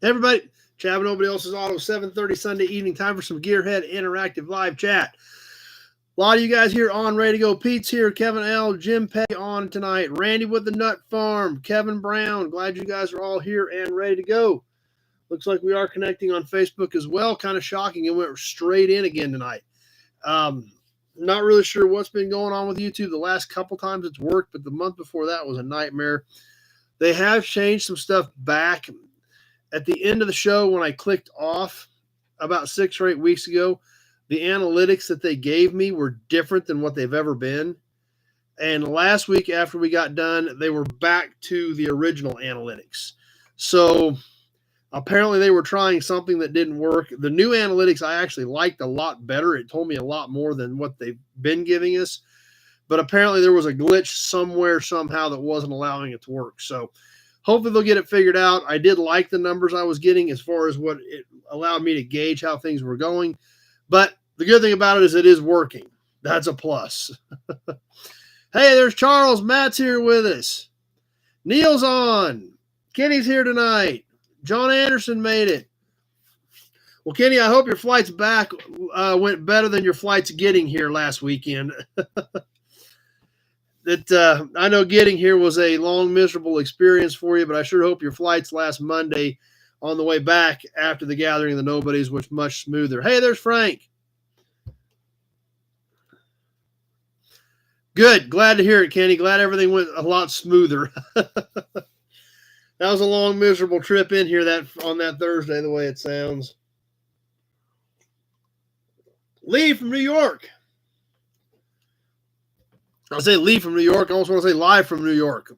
Everybody, chat nobody else's auto, 7:30 Sunday evening, time for some Gearhead interactive live chat. A lot of you guys here on Ready to Go. Pete's here, Kevin L, Jim Pay on tonight, Randy with the Nut Farm, Kevin Brown. Glad you guys are all here and ready to go. Looks like we are connecting on Facebook as well. Kind of shocking. It went straight in again tonight. Not really sure what's been going on with YouTube. The last couple times it's worked, but the month before that was a nightmare. They have changed some stuff back. At the end of the show, when I clicked off about 6 or 8 weeks ago, the analytics that they gave me were different than what they've ever been. And last week after we got done, they were back to the original analytics. So apparently they were trying something that didn't work. The new analytics I actually liked a lot better. It told me a lot more than what they've been giving us. But apparently there was a glitch somewhere, somehow, that wasn't allowing it to work. So hopefully they'll get it figured out. I did like the numbers I was getting as far as what it allowed me to gauge how things were going. But the good thing about it is it is working. That's a plus. Hey, there's Charles. Matt's here with us. Neil's on. Kenny's here tonight. John Anderson made it. Well, Kenny, I hope your flights back went better than your flights getting here last weekend. I know getting here was a long, miserable experience for you, but I sure hope your flights last Monday on the way back after the gathering of the nobodies was much smoother. Hey, there's Frank. Good. Glad to hear it, Kenny. Glad everything went a lot smoother. That was a long, miserable trip in here on that Thursday, the way it sounds. Lee from New York. I'll say Lee from New York. I almost want to say live from New York.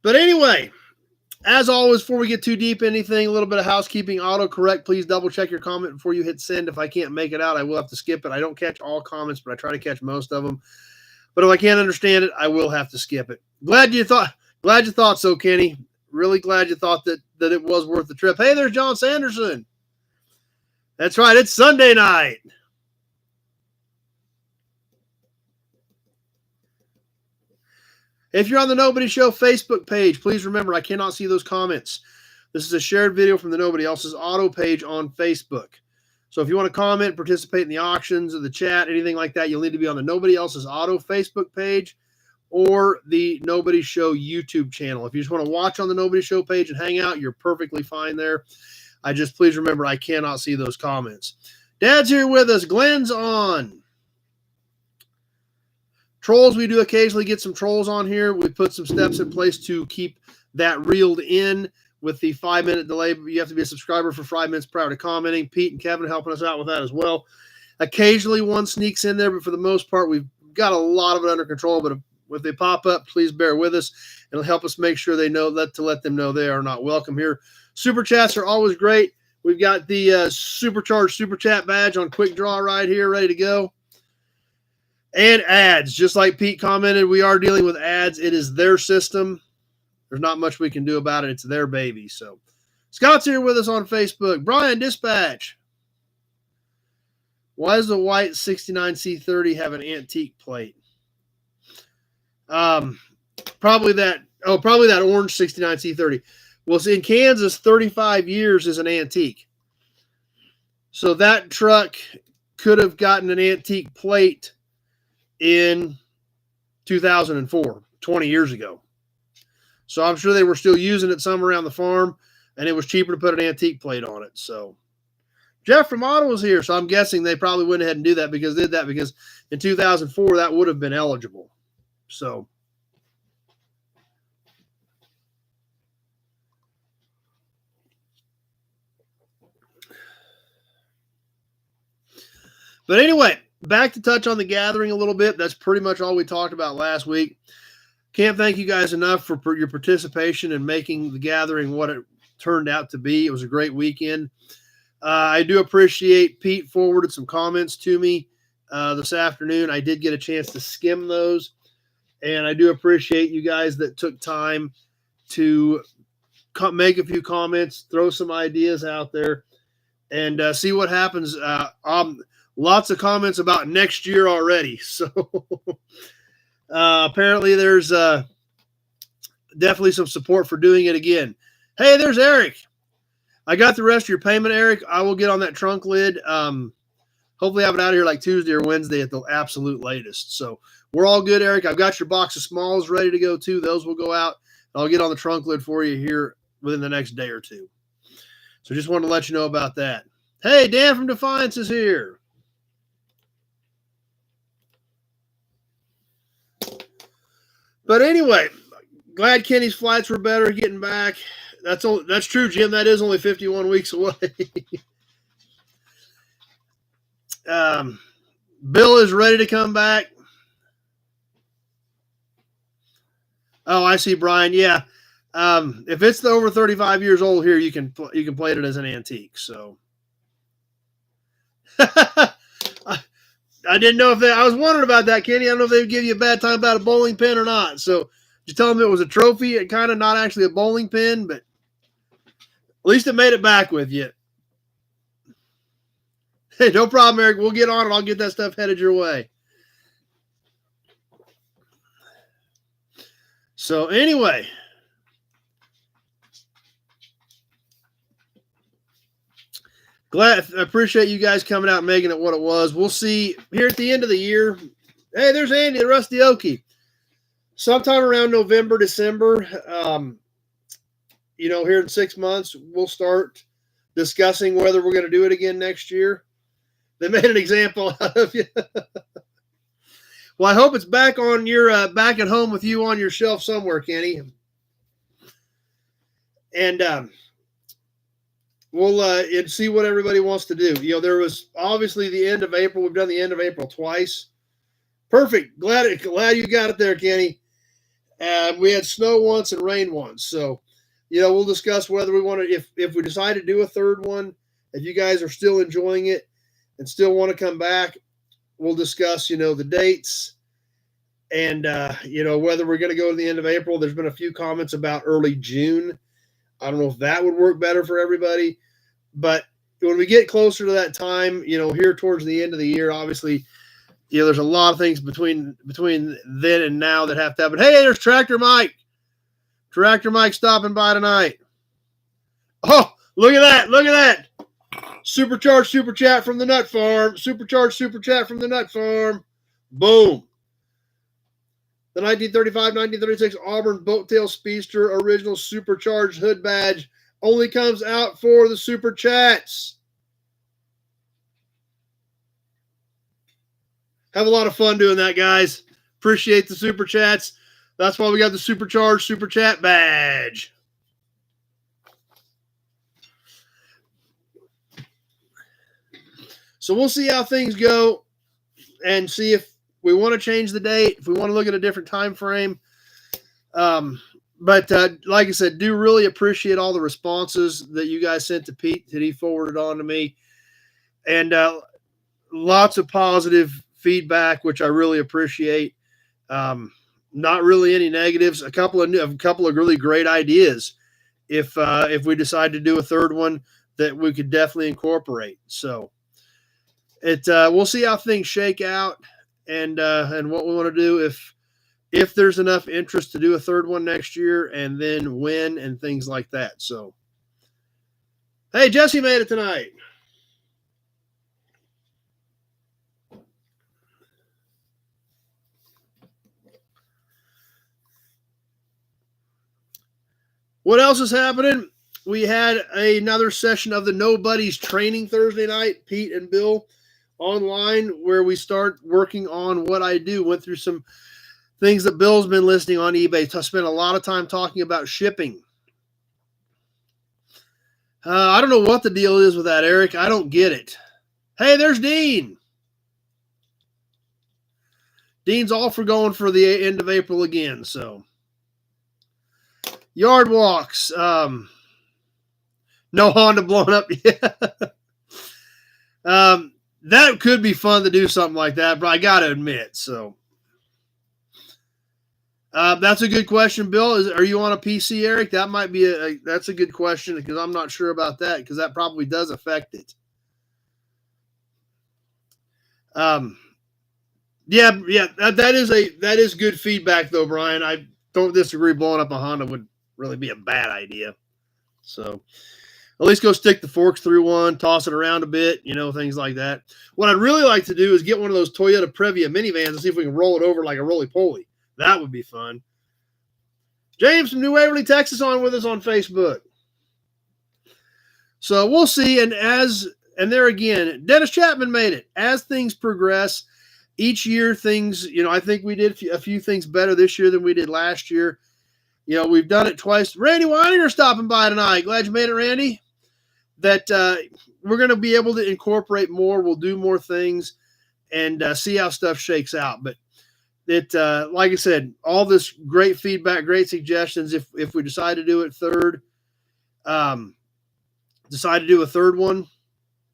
But anyway, as always, before we get too deep in anything, a little bit of housekeeping, autocorrect. Please double check your comment before you hit send. If I can't make it out, I will have to skip it. I don't catch all comments, but I try to catch most of them. But if I can't understand it, I will have to skip it. Glad you thought so, Kenny. Really glad you thought that it was worth the trip. Hey, there's John Sanderson. That's right. It's Sunday night. If you're on the Nobody Show Facebook page, please remember I cannot see those comments. This is a shared video from the Nobody Else's Auto page on Facebook. So if you want to comment, participate in the auctions or the chat, anything like that, you'll need to be on the Nobody Else's Auto Facebook page or the Nobody Show YouTube channel. If you just want to watch on the Nobody Show page and hang out, you're perfectly fine there. Please remember I cannot see those comments. Dad's here with us. Glenn's on. Trolls, we do occasionally get some trolls on here. We put some steps in place to keep that reeled in with the 5-minute delay. You have to be a subscriber for 5 minutes prior to commenting. Pete and Kevin are helping us out with that as well. Occasionally one sneaks in there, but for the most part, we've got a lot of it under control. But if they pop up, please bear with us. It'll help us make sure they know to let them know they are not welcome here. Super chats are always great. We've got the supercharged super chat badge on quick draw right here, ready to go. And ads, just like Pete commented, we are dealing with ads. It is their system. There's not much we can do about it. It's their baby. So Scott's here with us on Facebook. Brian Dispatch. Why does the white 69C30 have an antique plate? Probably that orange 69C30. Well, in Kansas, 35 years is an antique. So that truck could have gotten an antique plate in 2004, 20 years ago. So I'm sure they were still using it some around the farm, and it was cheaper to put an antique plate on it. So Jeff from Ottawa's here, so I'm guessing they probably went ahead and did that because in 2004 that would have been eligible. So but anyway, back to touch on the gathering a little bit. That's pretty much all we talked about last week. Can't thank you guys enough for your participation in making the gathering what it turned out to be. It was a great weekend. I do appreciate Pete forwarded some comments to me this afternoon. I did get a chance to skim those, and I do appreciate you guys that took time to make a few comments, throw some ideas out there, and see what happens. Lots of comments about next year already. So apparently there's definitely some support for doing it again. Hey, there's Eric. I got the rest of your payment, Eric. I will get on that trunk lid. Hopefully have it out of here like Tuesday or Wednesday at the absolute latest. So we're all good, Eric. I've got your box of smalls ready to go too. Those will go out. I'll get on the trunk lid for you here within the next day or two. So just wanted to let you know about that. Hey, Dan from Defiance is here. But anyway, glad Kenny's flights were better getting back. That's true, Jim. That is only 51 weeks away. Bill is ready to come back. Oh, I see, Brian. Yeah. If it's the over 35 years old here, you can play it as an antique. So I didn't know if I was wondering about that, Kenny. I don't know if they would give you a bad time about a bowling pin or not. So you tell them it was a trophy and kind of not actually a bowling pin, but at least it made it back with you. Hey, no problem, Eric. We'll get on it. I'll get that stuff headed your way. So anyway, I appreciate you guys coming out and making it what it was. We'll see here at the end of the year. Hey, there's Andy, the Rusty Okie. Sometime around November, December, here in 6 months, we'll start discussing whether we're going to do it again next year. They made an example out of you. Well, I hope it's back on your back at home with you on your shelf somewhere, Kenny. And we'll see what everybody wants to do. There was obviously the end of April. We've done the end of April twice. Perfect. Glad you got it there, Kenny. We had snow once and rain once. So, we'll discuss whether we want to, if we decide to do a third one, if you guys are still enjoying it and still want to come back, we'll discuss, the dates and, whether we're going to go to the end of April. There's been a few comments about early June. I don't know if that would work better for everybody, but when we get closer to that time, here towards the end of the year, obviously, there's a lot of things between then and now that have to happen. Hey, there's Tractor Mike. Tractor Mike stopping by tonight. Oh, look at that. Look at that. Supercharged super chat from the Nut Farm. Supercharged super chat from the Nut Farm. Boom. The 1935-1936 Auburn Boattail Speedster original supercharged hood badge only comes out for the super chats. Have a lot of fun doing that, guys. Appreciate the super chats. That's why we got the supercharged super chat badge. So we'll see how things go and see if we want to change the date, if we want to look at a different time frame. But like I said, do really appreciate all the responses that you guys sent to Pete that he forwarded on to me. And lots of positive feedback, which I really appreciate. Not really any negatives. A couple of really great ideas. If we decide to do a third one, that we could definitely incorporate. So we'll see how things shake out and what we want to do if there's enough interest to do a third one next year, and then when and things like that. So, hey, Jesse made it tonight. What else is happening? We had another session of the Nobody's training Thursday night, Pete and Bill online, where we start working on what I do. Went through some things that Bill's been listing on eBay. I spent a lot of time talking about shipping. I don't know what the deal is with that, Eric. I don't get it. Hey, there's Dean. Dean's all for going for the end of April again, so. Yard walks. No Honda blown up yet. That could be fun to do something like that, but I got to admit, so. That's a good question, Bill. Are you on a PC, Eric? That might be that's a good question, because I'm not sure about that, because that probably does affect it. Yeah, that is good feedback though, Brian. don't disagree. Blowing up a Honda would really be a bad idea. So at least go stick the forks through one, toss it around a bit, things like that. What I'd really like to do is get one of those Toyota Previa minivans and see if we can roll it over like a roly-poly. That would be fun. James from New Waverly, Texas, on with us on Facebook. So we'll see. And there again, Dennis Chapman made it. As things progress, each year things, I think we did a few things better this year than we did last year. We've done it twice. Randy Weininger stopping by tonight. Glad you made it, Randy. That we're going to be able to incorporate more. We'll do more things and see how stuff shakes out. But like I said, all this great feedback, great suggestions. If we decide to do it decide to do a third one,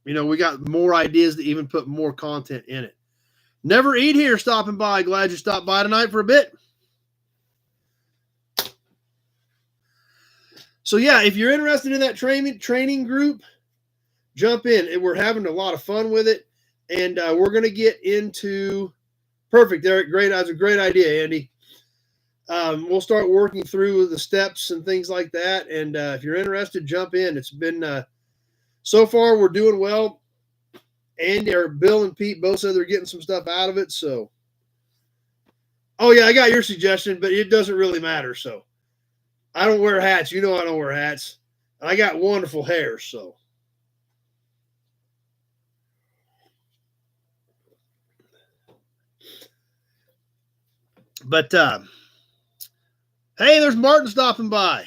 we got more ideas to even put more content in it. Never Eat Here stopping by. Glad you stopped by tonight for a bit. So yeah, if you're interested in that training group, jump in. We're having a lot of fun with it, and we're going to get into perfect. Eric, great. That's a great idea, Andy. We'll start working through the steps and things like that. And if you're interested, jump in. It's been so far we're doing well. Andy or Bill and Pete both said they're getting some stuff out of it. So, oh yeah, I got your suggestion, but it doesn't really matter. So. I don't wear hats. I don't wear hats. And I got wonderful hair, so. But, hey, there's Martin stopping by.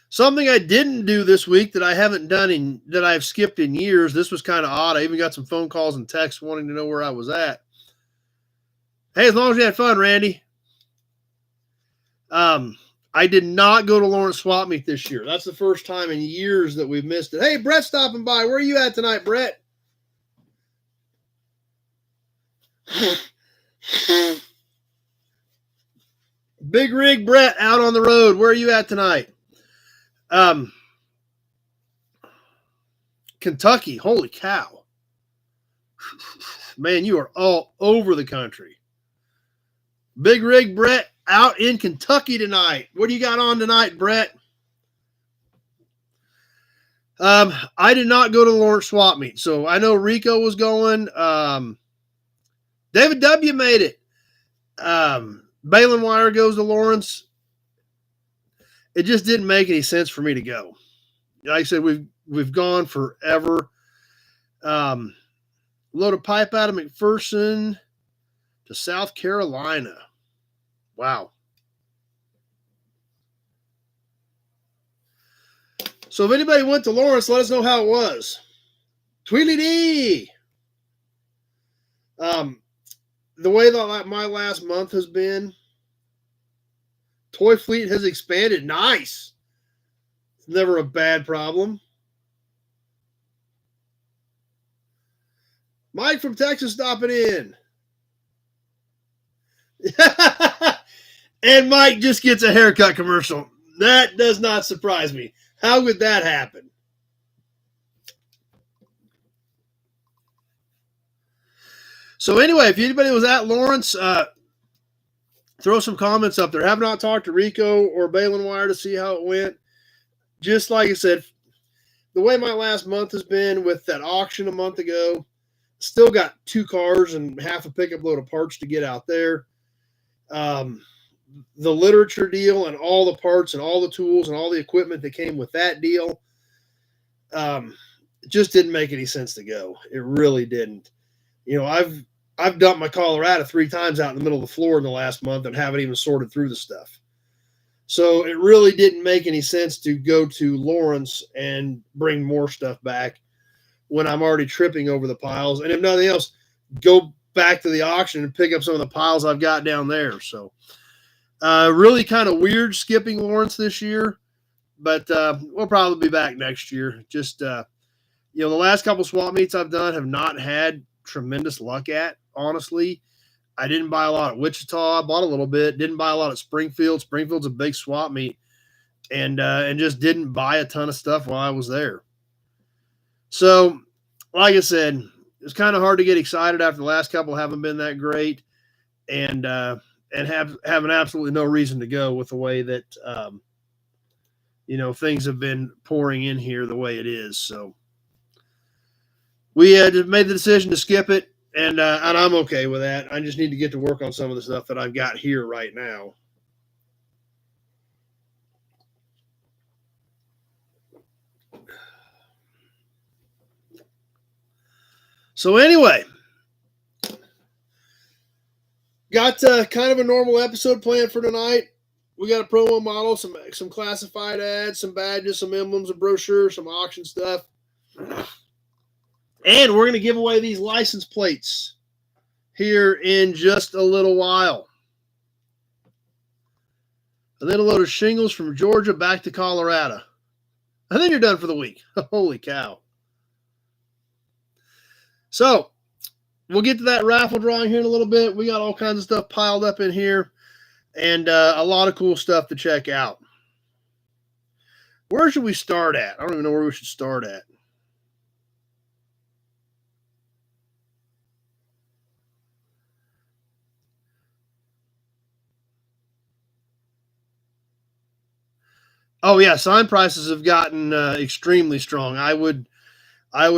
Something I didn't do this week that I haven't done that I've skipped in years. This was kind of odd. I even got some phone calls and texts wanting to know where I was at. Hey, as long as you had fun, Randy. I did not go to Lawrence Swap Meet this year. That's the first time in years that we've missed it. Hey, Brett's stopping by. Where are you at tonight, Brett? Big Rig Brett out on the road. Where are you at tonight? Kentucky. Holy cow. Man, you are all over the country. Big Rig Brett out in Kentucky tonight. What do you got on tonight, Brett? I did not go to the Lawrence Swap Meet, so I know Rico was going. David W. made it. Balin Wire goes to Lawrence. It just didn't make any sense for me to go. Like I said, we've gone forever. Load a pipe out of McPherson to South Carolina. Wow. So if anybody went to Lawrence, let us know how it was. Tweedledee. The way that my last month has been, toy fleet has expanded. Nice. It's never a bad problem. Mike from Texas stopping in. And Mike just gets a haircut commercial. That does not surprise me. How would that happen? So anyway, if anybody was at Lawrence, throw some comments up there. Have not talked to Rico or Balin Wire to see how it went. Just like I said, the way my last month has been with that auction a month ago, still got 2 cars and half a pickup load of parts to get out there. The literature deal and all the parts and all the tools and all the equipment that came with that deal, it just didn't make any sense to go. It really didn't. I've dumped my Colorado 3 times out in the middle of the floor in the last month and haven't even sorted through the stuff. So it really didn't make any sense to go to Lawrence and bring more stuff back when I'm already tripping over the piles. And if nothing else, go back to the auction and pick up some of the piles I've got down there. So really kind of weird skipping Lawrence this year, but we'll probably be back next year. Just, the last couple swap meets I've done have not had tremendous luck at, honestly. I didn't buy a lot at Wichita. I bought a little bit. Didn't buy a lot at Springfield. Springfield's a big swap meet, and just didn't buy a ton of stuff while I was there. So, like I said, it's kind of hard to get excited after the last couple haven't been that great. And and having absolutely no reason to go with the way that things have been pouring in here the way it is. So we just made the decision to skip it, and I'm okay with that. I just need to get to work on some of the stuff that I've got here right now. So anyway, got kind of a normal episode planned for tonight. We got a promo model, some classified ads, some badges, some emblems, a brochure, some auction stuff. And we're going to give away these license plates here in just a little while. And then a load of shingles from Georgia back to Colorado. And then you're done for the week. Holy cow. So, we'll get to that raffle drawing here in a little bit. We got all kinds of stuff piled up in here. And a lot of cool stuff to check out. Where should we start at? I don't even know where we should start at. Oh yeah, sign prices have gotten extremely strong. I would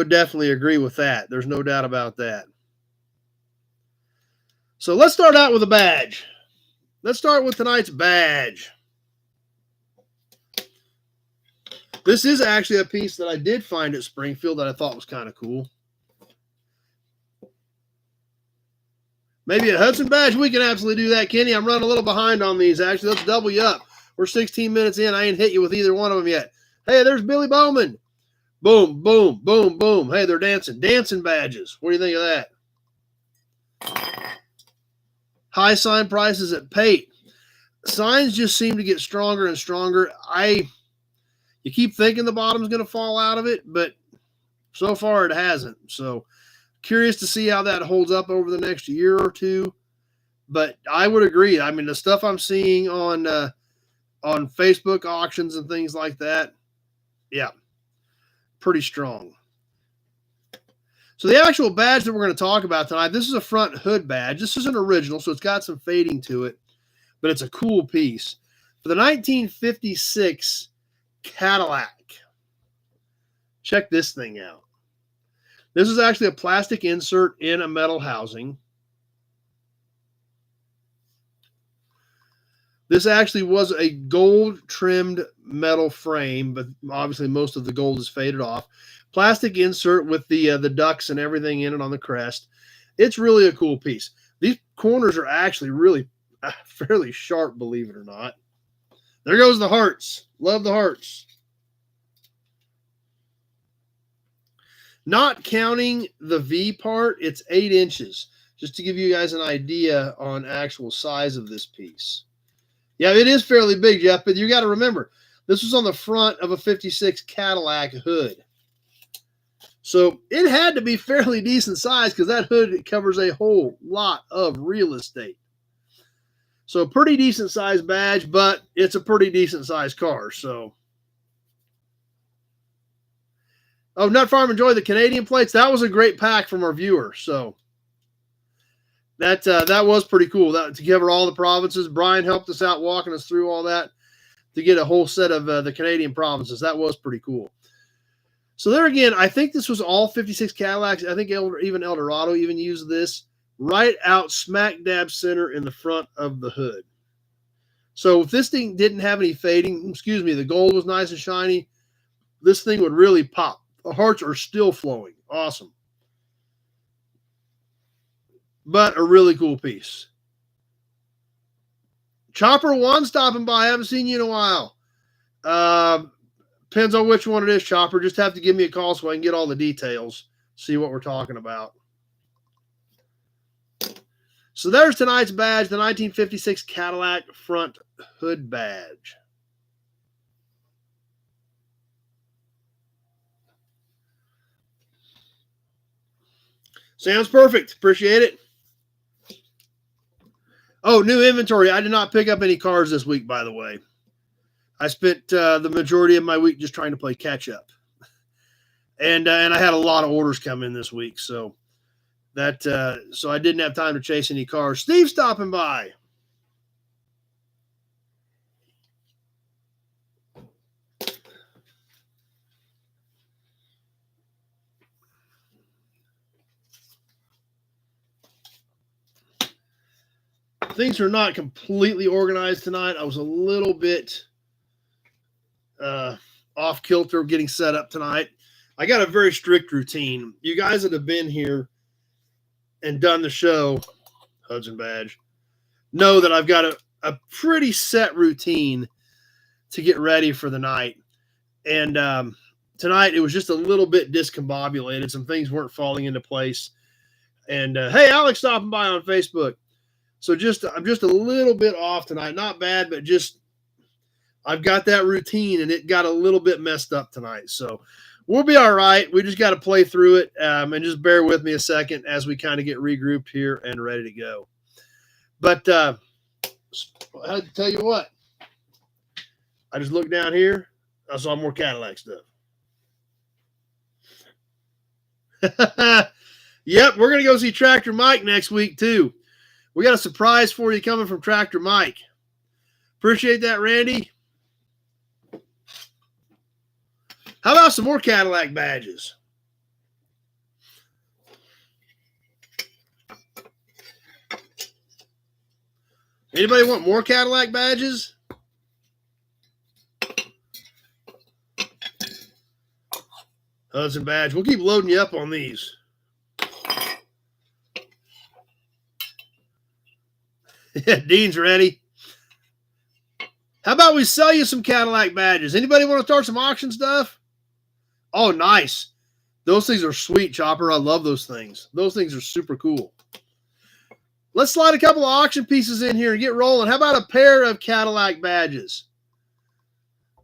definitely agree with that. There's no doubt about that. So let's start out with a badge. Let's start with tonight's badge. This is actually a piece that I did find at Springfield that I thought was kind of cool. Maybe a Hudson badge. We can absolutely do that, Kenny. I'm running a little behind on these, actually. Let's double you up. We're 16 minutes in. I ain't hit you with either one of them yet. Hey, there's Billy Bowman. Boom, boom, boom, boom. Hey, they're dancing. Dancing badges. What do you think of that? High sign prices at Pate. Signs just seem to get stronger and stronger. You keep thinking the bottom's going to fall out of it, but so far it hasn't. So curious to see how that holds up over the next year or two. But I would agree. I mean, the stuff I'm seeing on Facebook auctions and things like that, yeah, pretty strong. So the actual badge that we're going to talk about tonight, this is a front hood badge. This is an original, so it's got some fading to it, but it's a cool piece. For the 1956 Cadillac. Check this thing out. This is actually a plastic insert in a metal housing. This actually was a gold-trimmed metal frame, but obviously most of the gold is faded off. Plastic insert with the ducks and everything in it on the crest. It's really a cool piece. These corners are actually really fairly sharp, believe it or not. There goes the hearts. Love the hearts. Not counting the V part, it's 8 inches. Just to give you guys an idea on actual size of this piece. Yeah, it is fairly big, Jeff, but you got to remember, this was on the front of a 56 Cadillac hood. So it had to be fairly decent size because that hood covers a whole lot of real estate. So pretty decent size badge, but it's a pretty decent size car. So, oh, Nut Farm enjoyed the Canadian plates. That was a great pack from our viewer. So that was pretty cool. That to cover all the provinces. Brian helped us out walking us through all that to get a whole set of the Canadian provinces. That was pretty cool. So there again, I think this was all 56 Cadillacs. I think even Eldorado even used this right out smack dab center in the front of the hood. So if this thing didn't have any fading, the gold was nice and shiny, this thing would really pop. The hearts are still flowing. Awesome. But a really cool piece. Chopper 1 stopping by. I haven't seen you in a while. Depends on which one it is, Chopper. Just have to give me a call so I can get all the details, see what we're talking about. So there's tonight's badge, the 1956 Cadillac front hood badge. Sounds perfect. Appreciate it. Oh, new inventory. I did not pick up any cars this week, by the way. I spent the majority of my week just trying to play catch up, and I had a lot of orders come in this week, so I didn't have time to chase any cars. Steve stopping by. things are not completely organized tonight. I was a little bit off kilter getting set up tonight. I got a very strict routine. You guys that have been here and done the show, Hudson Badge, know that I've got a pretty set routine to get ready for the night. And tonight it was just a little bit discombobulated. Some things weren't falling into place. And hey, Alex stopping by on Facebook. So I'm just a little bit off tonight. Not bad, but just I've got that routine and it got a little bit messed up tonight. So we'll be all right. We just got to play through it and just bear with me a second as we kind of get regrouped here and ready to go. But I'll tell you what. I just looked down here. I saw more Cadillac stuff. Yep, we're going to go see Tractor Mike next week, too. We got a surprise for you coming from Tractor Mike. Appreciate that, Randy. How about some more Cadillac badges? Anybody want more Cadillac badges? Hudson Badge. We'll keep loading you up on these. Dean's ready. How about we sell you some Cadillac badges? Anybody want to start some auction stuff? Oh, nice. Those things are sweet, Chopper. I love those things. Those things are super cool. Let's slide a couple of auction pieces in here and get rolling. How about a pair of Cadillac badges?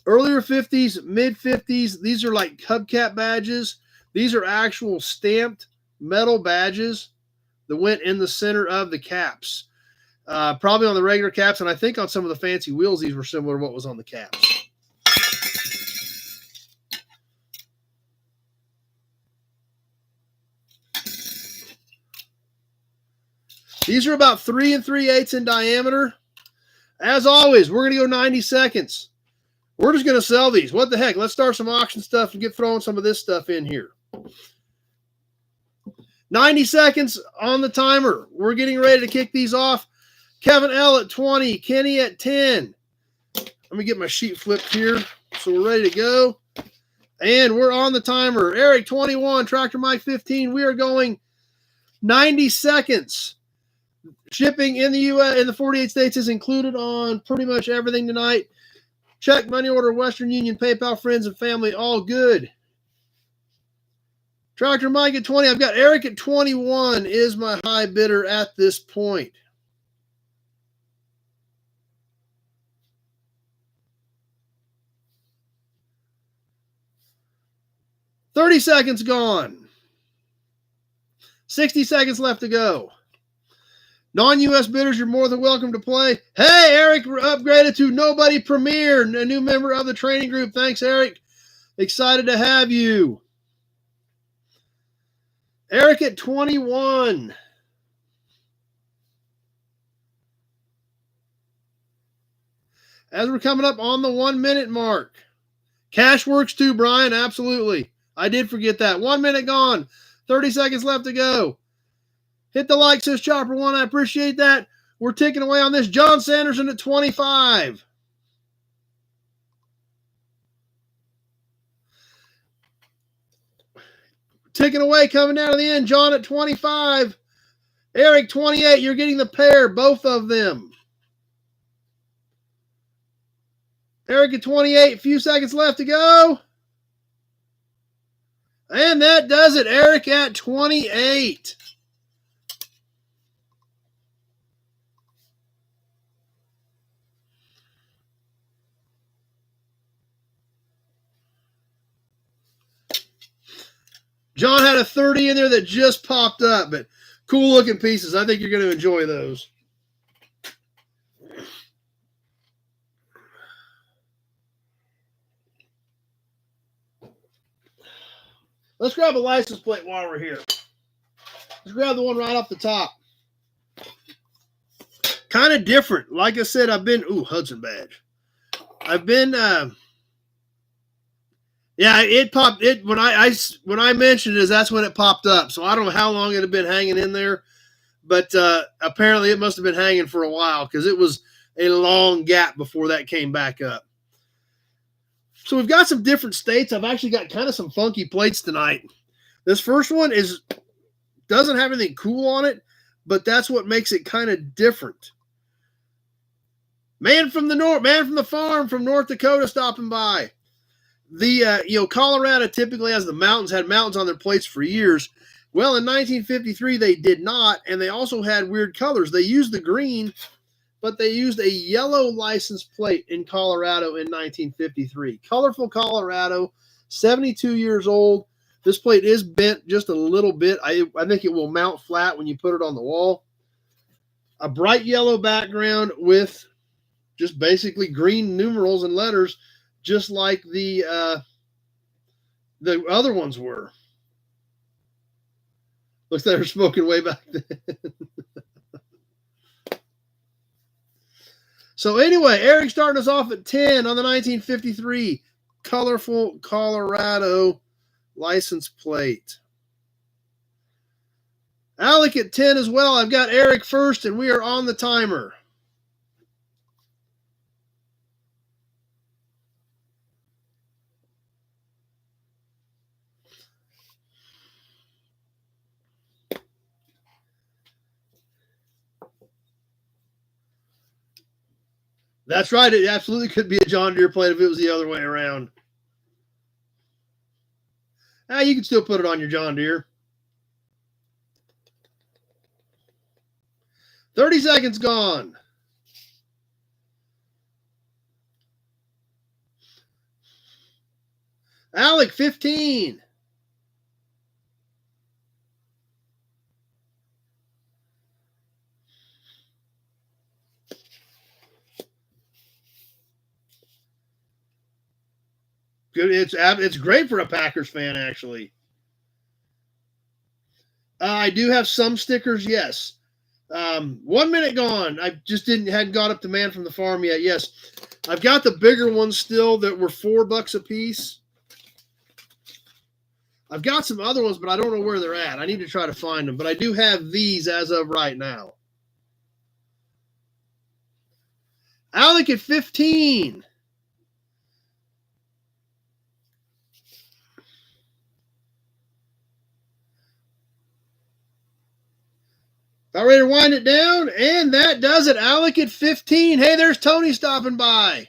Earlier 50s, mid 50s. These are like hubcap badges. These are actual stamped metal badges that went in the center of the caps. Probably on the regular caps, and I think on some of the fancy wheels, these were similar to what was on the caps. These are about 3 3/8 in diameter. As always, we're going to go 90 seconds. We're just going to sell these. What the heck? Let's start some auction stuff and get throwing some of this stuff in here. 90 seconds on the timer. We're getting ready to kick these off. Kevin L. at 20. Kenny at 10. Let me get my sheet flipped here so we're ready to go. And we're on the timer. Eric, 21. Tractor Mike, 15. We are going 90 seconds. Shipping in the U.S. in the 48 states is included on pretty much everything tonight. Check, money order, Western Union, PayPal, friends and family, all good. Tractor Mike at 20. I've got Eric at 21 is my high bidder at this point. $30 seconds gone. 60 seconds left to go. Non-U.S. bidders, you're more than welcome to play. Hey, Eric upgraded to Nobody Premier, a new member of the training group. Thanks, Eric. Excited to have you. Eric at 21. As we're coming up on the 1 minute mark. Cash works too, Brian. Absolutely. I did forget that. 1 minute gone. 30 seconds left to go. Hit the like, says Chopper One. I appreciate that. We're ticking away on this. John Sanderson at 25. Ticking away, coming down to the end. John at 25. Eric, 28. You're getting the pair, both of them. Eric at 28. A few seconds left to go. And that does it. Eric at 28. John had a 30 in there that just popped up, but cool looking pieces. I think you're going to enjoy those. Let's grab a license plate while we're here. Let's grab the one right off the top. Kind of different. Like I said, I've been, Hudson badge. I've been, yeah, it popped. When I mentioned it, that's when it popped up. So I don't know how long it had been hanging in there, But apparently it must have been hanging for a while because it was a long gap before that came back up. So we've got some different states. I've actually got kind of some funky plates tonight. This first one doesn't have anything cool on it, but that's what makes it kind of different. Man from the farm from North Dakota stopping by. The Colorado typically has had mountains on their plates for years. Well, in 1953 they did not, and they also had weird colors. They used the green, but they used a yellow license plate in Colorado in 1953. Colorful Colorado, 72 years old. This plate is bent just a little bit. I think it will mount flat when you put it on the wall. A bright yellow background with just basically green numerals and letters, just like the other ones were. Looks like they were smoking way back then. So anyway, Eric starting us off at 10 on the 1953 colorful Colorado license plate. Alec at 10 as well. I've got Eric first, and we are on the timer. That's right. It absolutely could be a John Deere plate if it was the other way around. You can still put it on your John Deere. 30 seconds gone. Alec, 15. Good. It's great for a Packers fan, actually. I do have some stickers, yes. 1 minute gone. I just hadn't got up to Man from the Farm yet. Yes, I've got the bigger ones still that were $4 a piece. I've got some other ones, but I don't know where they're at. I need to try to find them. But I do have these as of right now. Alec at 15. About ready to wind it down, and that does it. Alec at 15. Hey, there's Tony stopping by.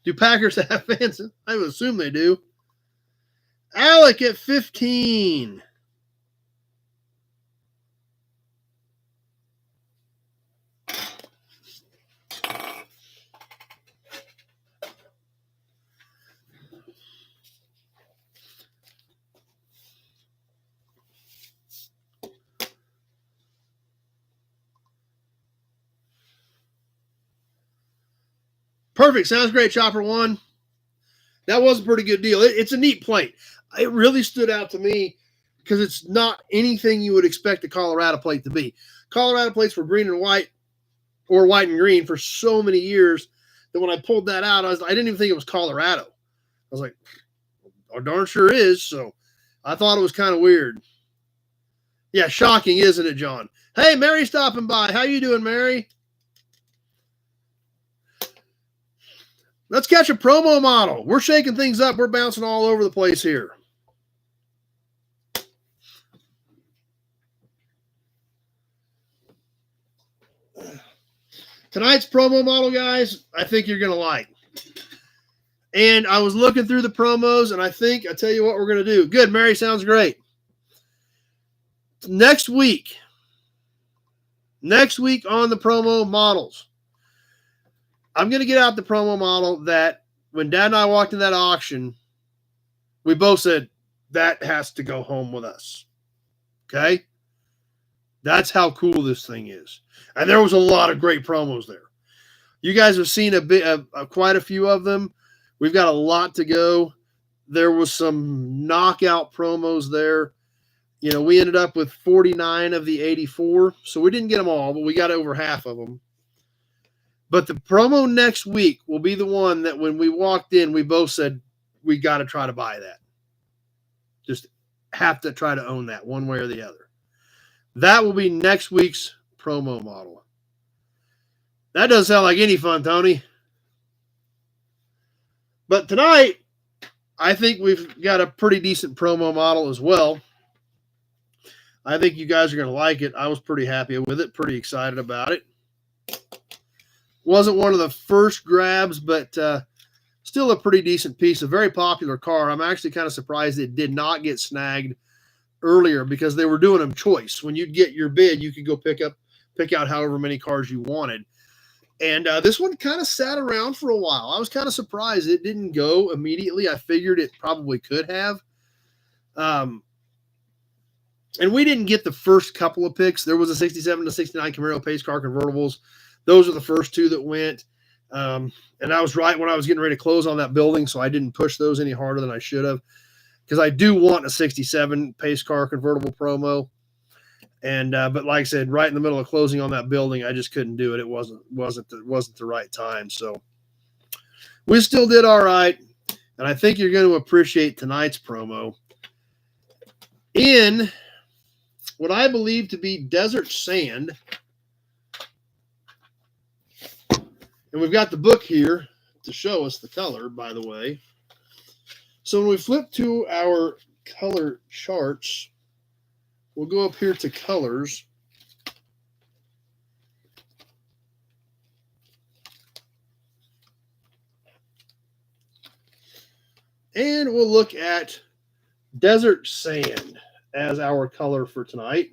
Do Packers have fans? I would assume they do. Alec at 15. Perfect. Sounds great, Chopper 1. That was a pretty good deal. It's a neat plate. It really stood out to me because it's not anything you would expect a Colorado plate to be. Colorado plates were green and white or white and green for so many years that when I pulled that out, I didn't even think it was Colorado. I was like, oh, darn sure is. So I thought it was kind of weird. Yeah, shocking, isn't it, John? Hey, Mary stopping by. How you doing, Mary? Let's catch a promo model. We're shaking things up. We're bouncing all over the place here. Tonight's promo model, guys, I think you're going to like. And I was looking through the promos, and I tell you what we're going to do. Good, Mary, sounds great. Next week on the promo models, I'm going to get out the promo model that when Dad and I walked in that auction, we both said, that has to go home with us. Okay? That's how cool this thing is. And there was a lot of great promos there. You guys have seen quite a few of them. We've got a lot to go. There was some knockout promos there. You know, we ended up with 49 of the 84. So we didn't get them all, but we got over half of them. But the promo next week will be the one that when we walked in, we both said, we got to try to buy that. Just have to try to own that one way or the other. That will be next week's promo model. That doesn't sound like any fun, Tony. But tonight, I think we've got a pretty decent promo model as well. I think you guys are going to like it. I was pretty happy with it, pretty excited about it. Wasn't one of the first grabs, but still a pretty decent piece. A very popular car. I'm actually kind of surprised it did not get snagged earlier because they were doing them choice. When you'd get your bid, you could go pick out however many cars you wanted. And this one kind of sat around for a while. I was kind of surprised it didn't go immediately. I figured it probably could have. And we didn't get the first couple of picks. There was a 67 to 69 Camaro pace car convertibles. Those are the first two that went. And I was right when I was getting ready to close on that building, so I didn't push those any harder than I should have, because I do want a 67 pace car convertible promo. And but like I said, right in the middle of closing on that building, I just couldn't do it. It wasn't the right time. So we still did all right, and I think you're going to appreciate tonight's promo in what I believe to be desert sand. And we've got the book here to show us the color, by the way. So when we flip to our color charts, we'll go up here to colors. And we'll look at desert sand as our color for tonight.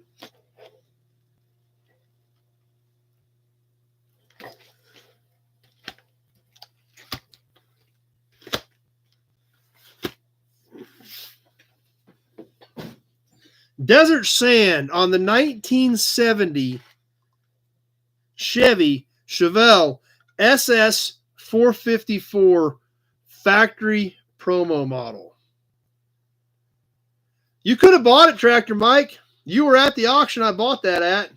Desert sand on the 1970 Chevy Chevelle SS 454 factory promo model. You could have bought it, Tractor Mike. You were at the auction I bought that at.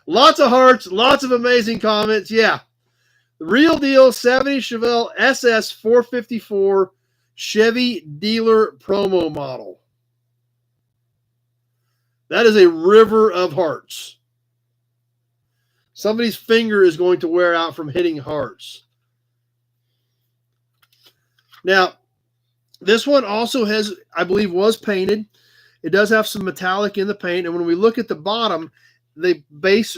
Lots of hearts, lots of amazing comments. Yeah. The real deal 70 Chevelle SS 454 Chevy dealer promo model. That is a river of hearts. Somebody's finger is going to wear out from hitting hearts. Now, this one also has, I believe, was painted. It does have some metallic in the paint. And when we look at the bottom, the base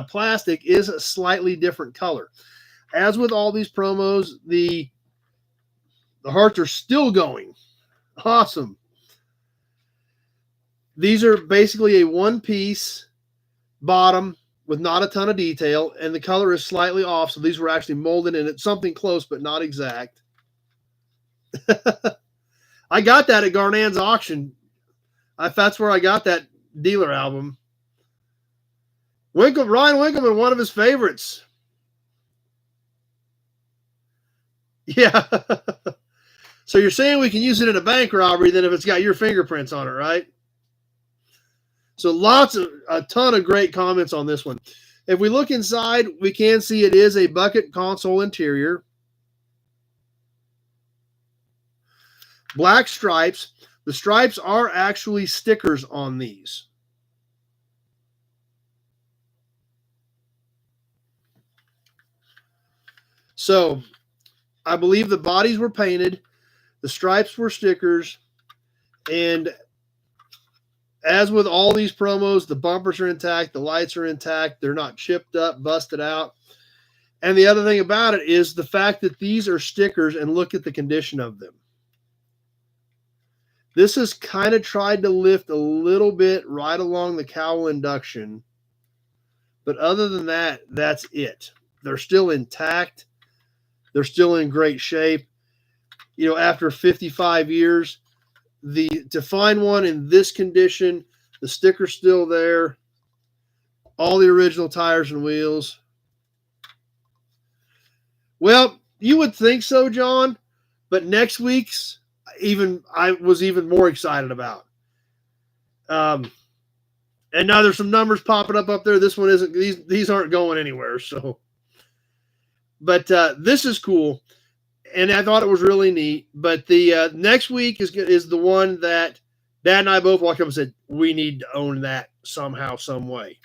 plastic is a slightly different color. As with all these promos, the hearts are still going. Awesome. These are basically a one-piece bottom with not a ton of detail, and the color is slightly off, so these were actually molded, and it's something close but not exact. I got that at Garnan's auction. That's where I got that dealer album. Ryan Winkleman, one of his favorites. Yeah. So you're saying we can use it in a bank robbery then if it's got your fingerprints on it, right? So a ton of great comments on this one. If we look inside, we can see it is a bucket console interior. Black stripes. The stripes are actually stickers on these. So I believe the bodies were painted. The stripes were stickers. And as with all these promos, the bumpers are intact. The lights are intact. They're not chipped up, busted out. And the other thing about it is the fact that these are stickers, and look at the condition of them. This has kind of tried to lift a little bit right along the cowl induction. But other than that, that's it. They're still intact. They're still in great shape. You know, after 55 years, to find one in this condition, the sticker's still there, all the original tires and wheels. Well, you would think so, John, but next week's I was even more excited about. And now there's some numbers popping up there. This one isn't. These aren't going anywhere. So, but this is cool. and I thought it was really neat. But the next week is the one that Dad and I both walked up and said, we need to own that somehow, some way.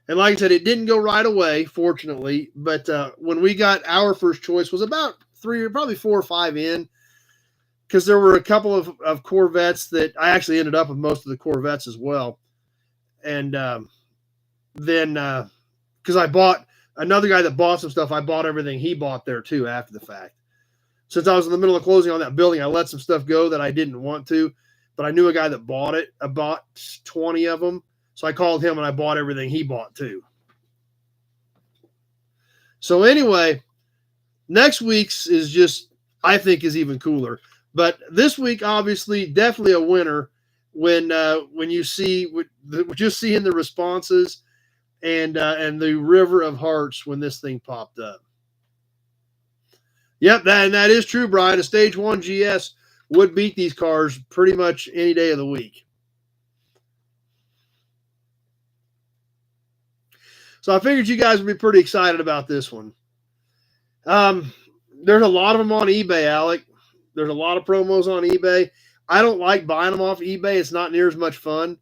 And like I said, it didn't go right away, fortunately. But when we got our first choice was about probably 4 or 5 in, because there were a couple of Corvettes that I actually ended up with most of the Corvettes as well. And then because I bought another guy that bought some stuff, I bought everything he bought there too after the fact. Since I was in the middle of closing on that building, I let some stuff go that I didn't want to, but I knew a guy that bought it. I bought 20 of them. So I called him and I bought everything he bought too. So anyway, next week's is just, I think, is even cooler. But this week, obviously, definitely a winner when you see just seeing the responses and the river of hearts when this thing popped up. Yep, that is true, Brian. A Stage 1 GS would beat these cars pretty much any day of the week. So I figured you guys would be pretty excited about this one. There's a lot of them on eBay, Alec. There's a lot of promos on eBay. I don't like buying them off eBay. It's not near as much fun.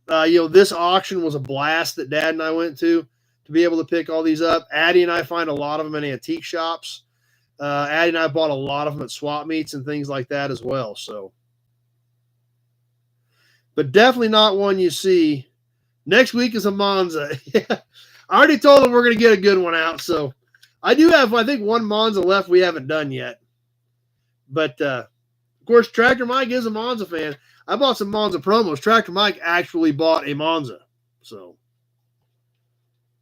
This auction was a blast that Dad and I went to be able to pick all these up. Addie and I find a lot of them in antique shops. Addie and I bought a lot of them at swap meets and things like that as well. So, but definitely not one you see. Next week is a Monza. I already told them we're going to get a good one out. So I do have, I think, one Monza left we haven't done yet. But, of course, Tractor Mike is a Monza fan. I bought some Monza promos. Tractor Mike actually bought a Monza. So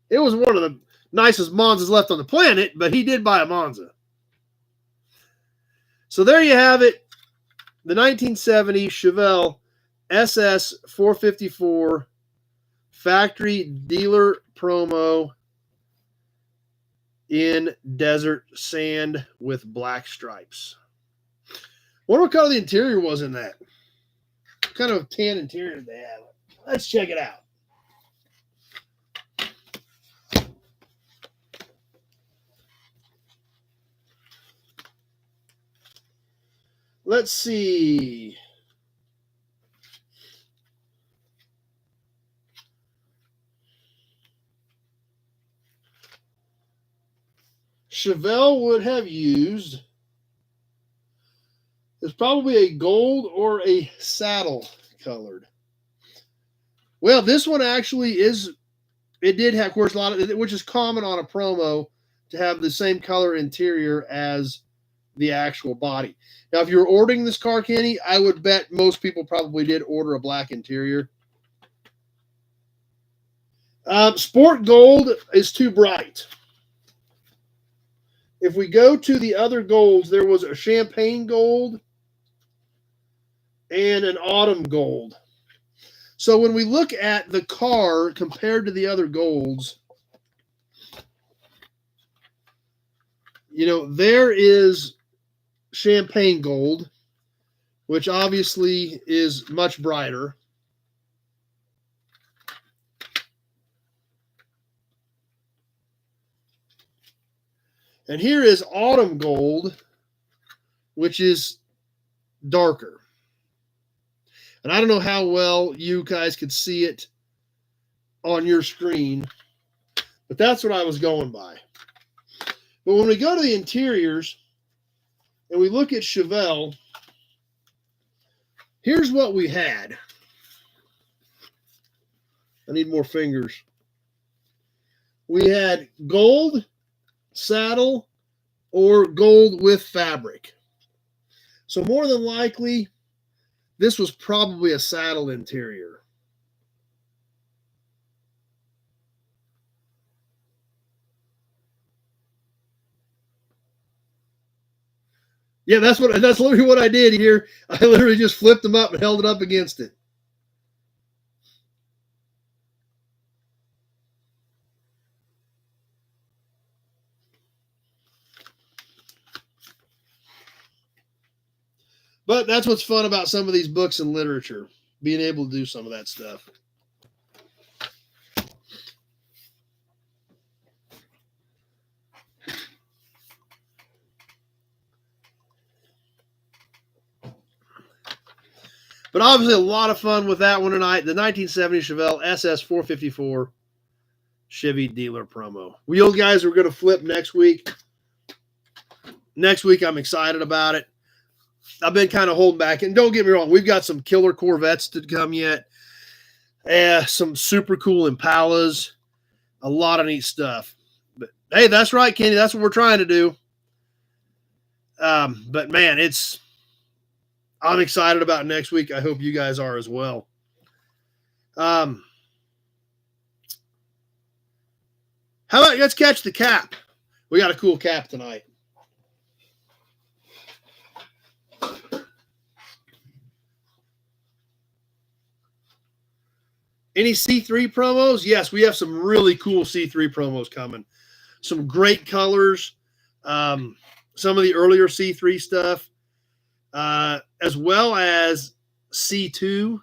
it was one of the nicest Monzas left on the planet, but he did buy a Monza. So there you have it. The 1970 Chevelle SS 454 factory dealer promo in desert sand with black stripes. Wonder what color the interior was in that. What kind of tan interior did they have? Let's check it out. Let's see. Chevelle would have used is probably a gold or a saddle colored. Well, this one actually is, it did have, of course, a lot of, which is common on a promo to have the same color interior as the actual body. Now, if you're ordering this car, Kenny, I would bet most people probably did order a black interior. Sport gold is too bright. If we go to the other golds, there was a champagne gold and an autumn gold. So when we look at the car compared to the other golds, there is champagne gold, which obviously is much brighter. And here is autumn gold, which is darker. And I don't know how well you guys could see it on your screen, but that's what I was going by. But when we go to the interiors and we look at Chevelle, here's what we had. I need more fingers. We had gold, saddle, or gold with fabric. So more than likely, this was probably a saddle interior. Yeah, that's literally what I did here. I literally just flipped them up and held it up against it. But that's what's fun about some of these books and literature, being able to do some of that stuff. But obviously a lot of fun with that one tonight. The 1970 Chevelle SS 454 Chevy dealer promo. Wheel guys, we're going to flip next week. Next week, I'm excited about it. I've been kind of holding back. And don't get me wrong, we've got some killer Corvettes to come yet. Some super cool Impalas. A lot of neat stuff. But hey, that's right, Kenny. That's what we're trying to do. But man, I'm excited about next week. I hope you guys are as well. How about let's catch the cap? We got a cool cap tonight. Any C3 promos? Yes, we have some really cool C3 promos coming. Some great colors. Some of the earlier C3 stuff. As well as C2.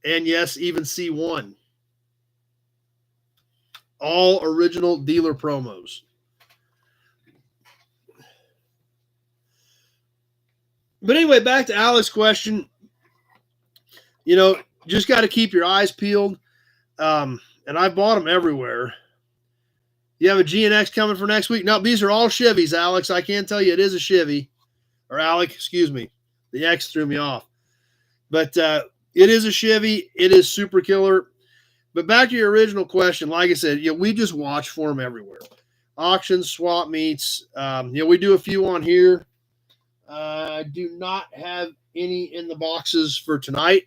And yes, even C1. All original dealer promos. But anyway, back to Alex's question. You know, just got to keep your eyes peeled. And I bought them everywhere. You have a GNX coming for next week? No, these are all Chevys, Alex. I can tell you it is a Chevy. Or Alec, excuse me. The X threw me off. But it is a Chevy. It is super killer. But back to your original question, like I said, we just watch for them everywhere. Auctions, swap meets. We do a few on here. I do not have any in the boxes for tonight.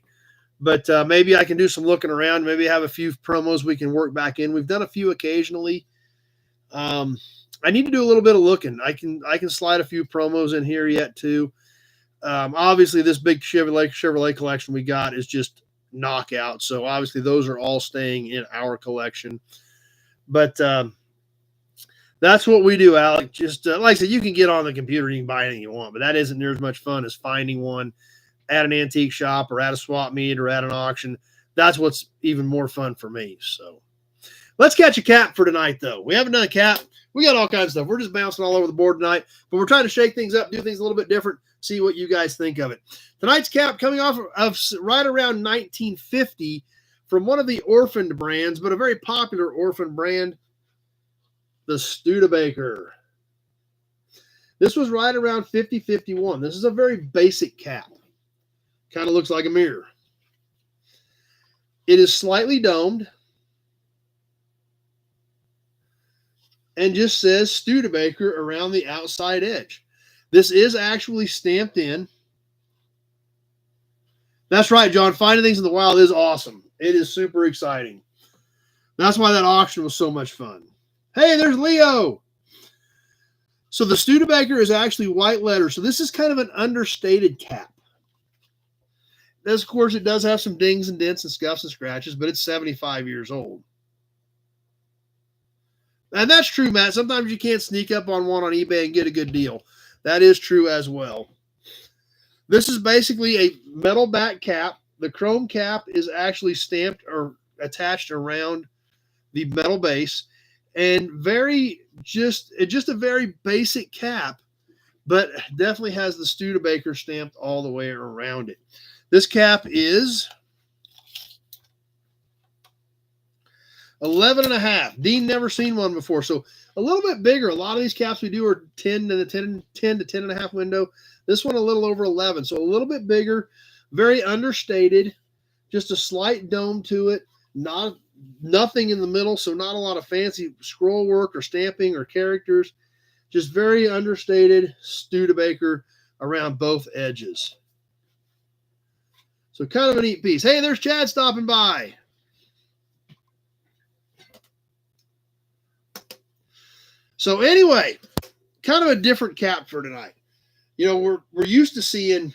But maybe I can do some looking around. Maybe have a few promos we can work back in. We've done a few occasionally. I need to do a little bit of looking. I can slide a few promos in here yet too. Obviously, this big Chevrolet collection we got is just knockout. So obviously, those are all staying in our collection. But that's what we do, Alec. Just like I said, you can get on the computer and you can buy anything you want, but that isn't near as much fun as finding one at an antique shop or at a swap meet or at an auction. That's what's even more fun for me. So let's catch a cap for tonight, though. We haven't done a cap. We got all kinds of stuff. We're just bouncing all over the board tonight, but we're trying to shake things up, do things a little bit different, see what you guys think of it. Tonight's cap coming off of right around 1950 from one of the orphaned brands, but a very popular orphan brand, the Studebaker. This was right around 50-51. This is a very basic cap. Kind of looks like a mirror. It is slightly domed and just says Studebaker around the outside edge. This is actually stamped in. That's right, John. Finding things in the wild is awesome. It is super exciting. That's why that auction was so much fun. Hey, there's Leo. So the Studebaker is actually white letter. So this is kind of an understated cap. This, of course, it does have some dings and dents and scuffs and scratches, but it's 75 years old. And that's true, Matt. Sometimes you can't sneak up on one on eBay and get a good deal. That is true as well. This is basically a metal back cap. The chrome cap is actually stamped or attached around the metal base. And just a very basic cap, but definitely has the Studebaker stamped all the way around it. This cap is 11.5. Dean never seen one before, so a little bit bigger. A lot of these caps we do are 10 to 10.5 window. This one a little over 11, so a little bit bigger, very understated, just a slight dome to it, nothing in the middle, so not a lot of fancy scroll work or stamping or characters, just very understated Studebaker around both edges. So kind of a neat piece. Hey, there's Chad stopping by. So anyway, kind of a different cap for tonight. We're used to seeing,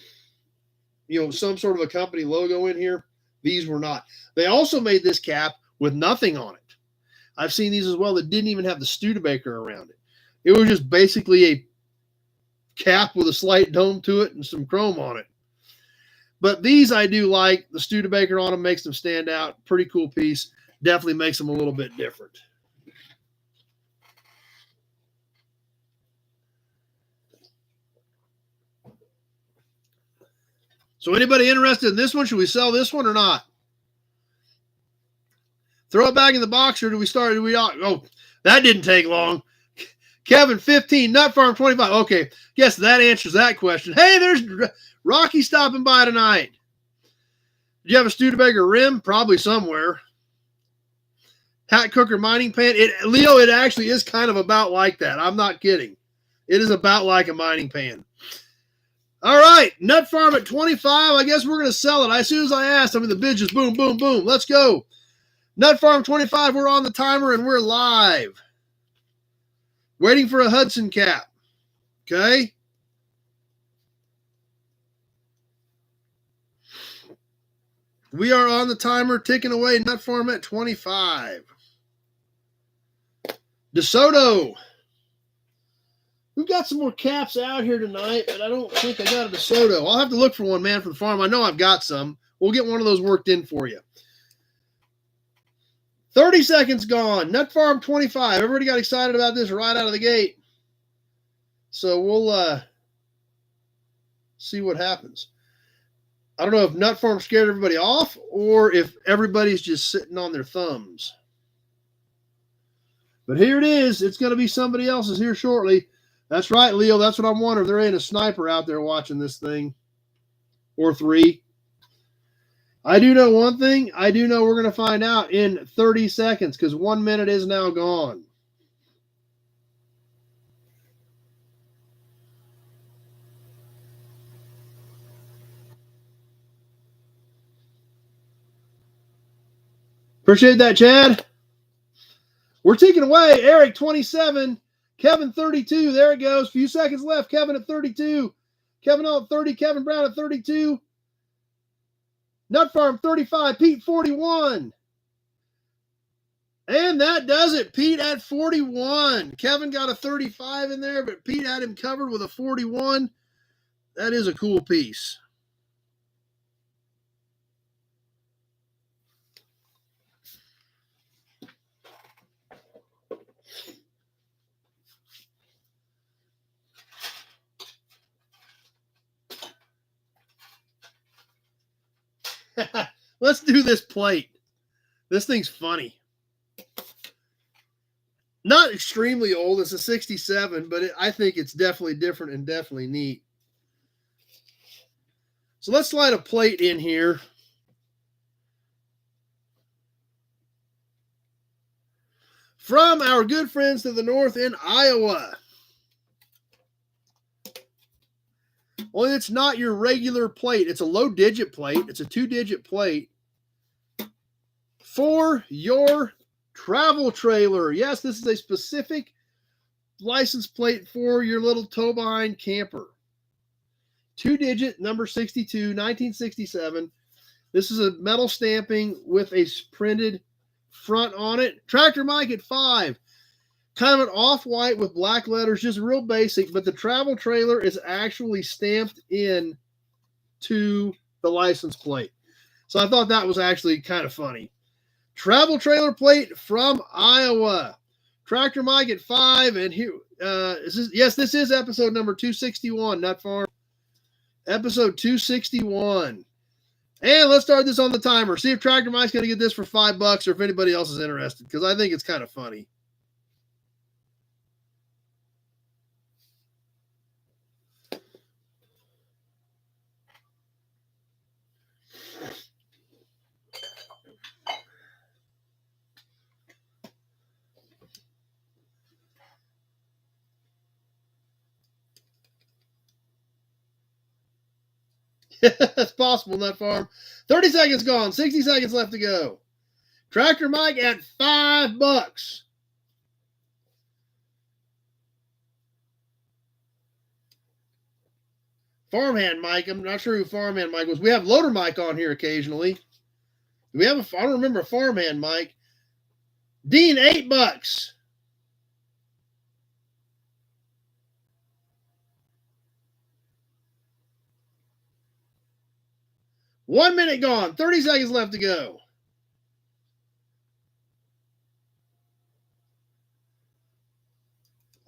some sort of a company logo in here. These were not. They also made this cap with nothing on it. I've seen these as well that didn't even have the Studebaker around it. It was just basically a cap with a slight dome to it and some chrome on it. But these I do like. The Studebaker on them makes them stand out. Pretty cool piece. Definitely makes them a little bit different. So anybody interested in this one? Should we sell this one or not? Throw it back in the box, or do we start? Oh, that didn't take long. Kevin, 15. Nut Farm, 25. Okay, guess that answers that question. Hey, there's Rocky stopping by tonight. Do you have a Studebaker rim? Probably somewhere. Hat cooker mining pan. Leo, it actually is kind of about like that. I'm not kidding. It is about like a mining pan. All right, Nut Farm at 25. I guess we're going to sell it. As soon as I asked, the bid just boom, boom, boom. Let's go. Nut Farm 25, we're on the timer and we're live. Waiting for a Hudson cap. Okay. We are on the timer, ticking away. Nut Farm at 25. DeSoto. We've got some more caps out here tonight, but I don't think I got a DeSoto. I'll have to look for one, man, for the farm. I know I've got some. We'll get one of those worked in for you. 30 seconds gone. Nut Farm 25. Everybody got excited about this right out of the gate. So we'll see what happens. I don't know if Nut Farm scared everybody off or if everybody's just sitting on their thumbs. But here it is. It's going to be somebody else's here shortly. That's right, Leo. That's what I'm wondering. If there ain't a sniper out there watching this thing. Or three. I do know one thing. I do know we're going to find out in 30 seconds because 1 minute is now gone. Appreciate that, Chad. We're ticking away. Eric, 27. Kevin, 32. There it goes. Few seconds left. Kevin at 32. Kevin at 30. Kevin Brown at 32. Nut Farm, 35. Pete, 41. And that does it. Pete at 41. Kevin got a 35 in there, but Pete had him covered with a 41. That is a cool piece. Let's do this plate. This thing's funny. Not extremely old. It's a 67, but I think it's definitely different and definitely neat. So let's slide a plate in here. From our good friends to the north in Iowa. Well, it's not your regular plate. It's a low-digit plate. It's a 2-digit plate for your travel trailer. Yes, this is a specific license plate for your little tow-behind camper. 2-digit, number 62, 1967. This is a metal stamping with a printed front on it. Tractor Mike at 5. Kind of an off-white with black letters, just real basic, but the travel trailer is actually stamped in to the license plate. So I thought that was actually kind of funny. Travel trailer plate from Iowa. Tractor Mike at 5, and here, this is episode number 261, Nut Farm. Episode 261. And let's start this on the timer. See if Tractor Mike's going to get this for $5 or if anybody else is interested, because I think it's kind of funny. That's possible, Nut Farm. 30 seconds gone. 60 seconds left to go. Tractor Mike at $5. Farmhand Mike. I'm not sure who Farmhand Mike was. We have Loader Mike on here occasionally. Do we have I don't remember Farmhand Mike. Dean, $8. One minute gone. 30 seconds left to go.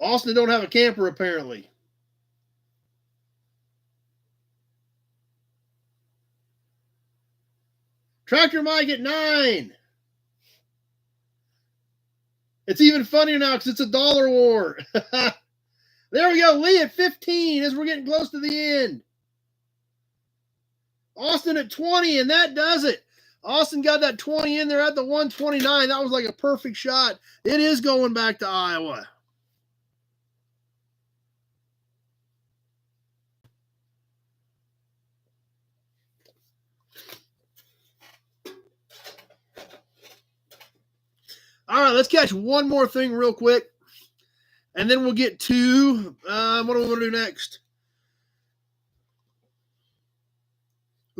Austin don't have a camper, apparently. Tractor Mike at 9. It's even funnier now because it's a dollar war. There we go. Lee at 15 as we're getting close to the end. Austin at 20, and that does it. Austin got that 20 in there at the 129. That was like a perfect shot. It is going back to Iowa. All right, let's catch one more thing real quick, and then we'll get to what do we want to do next?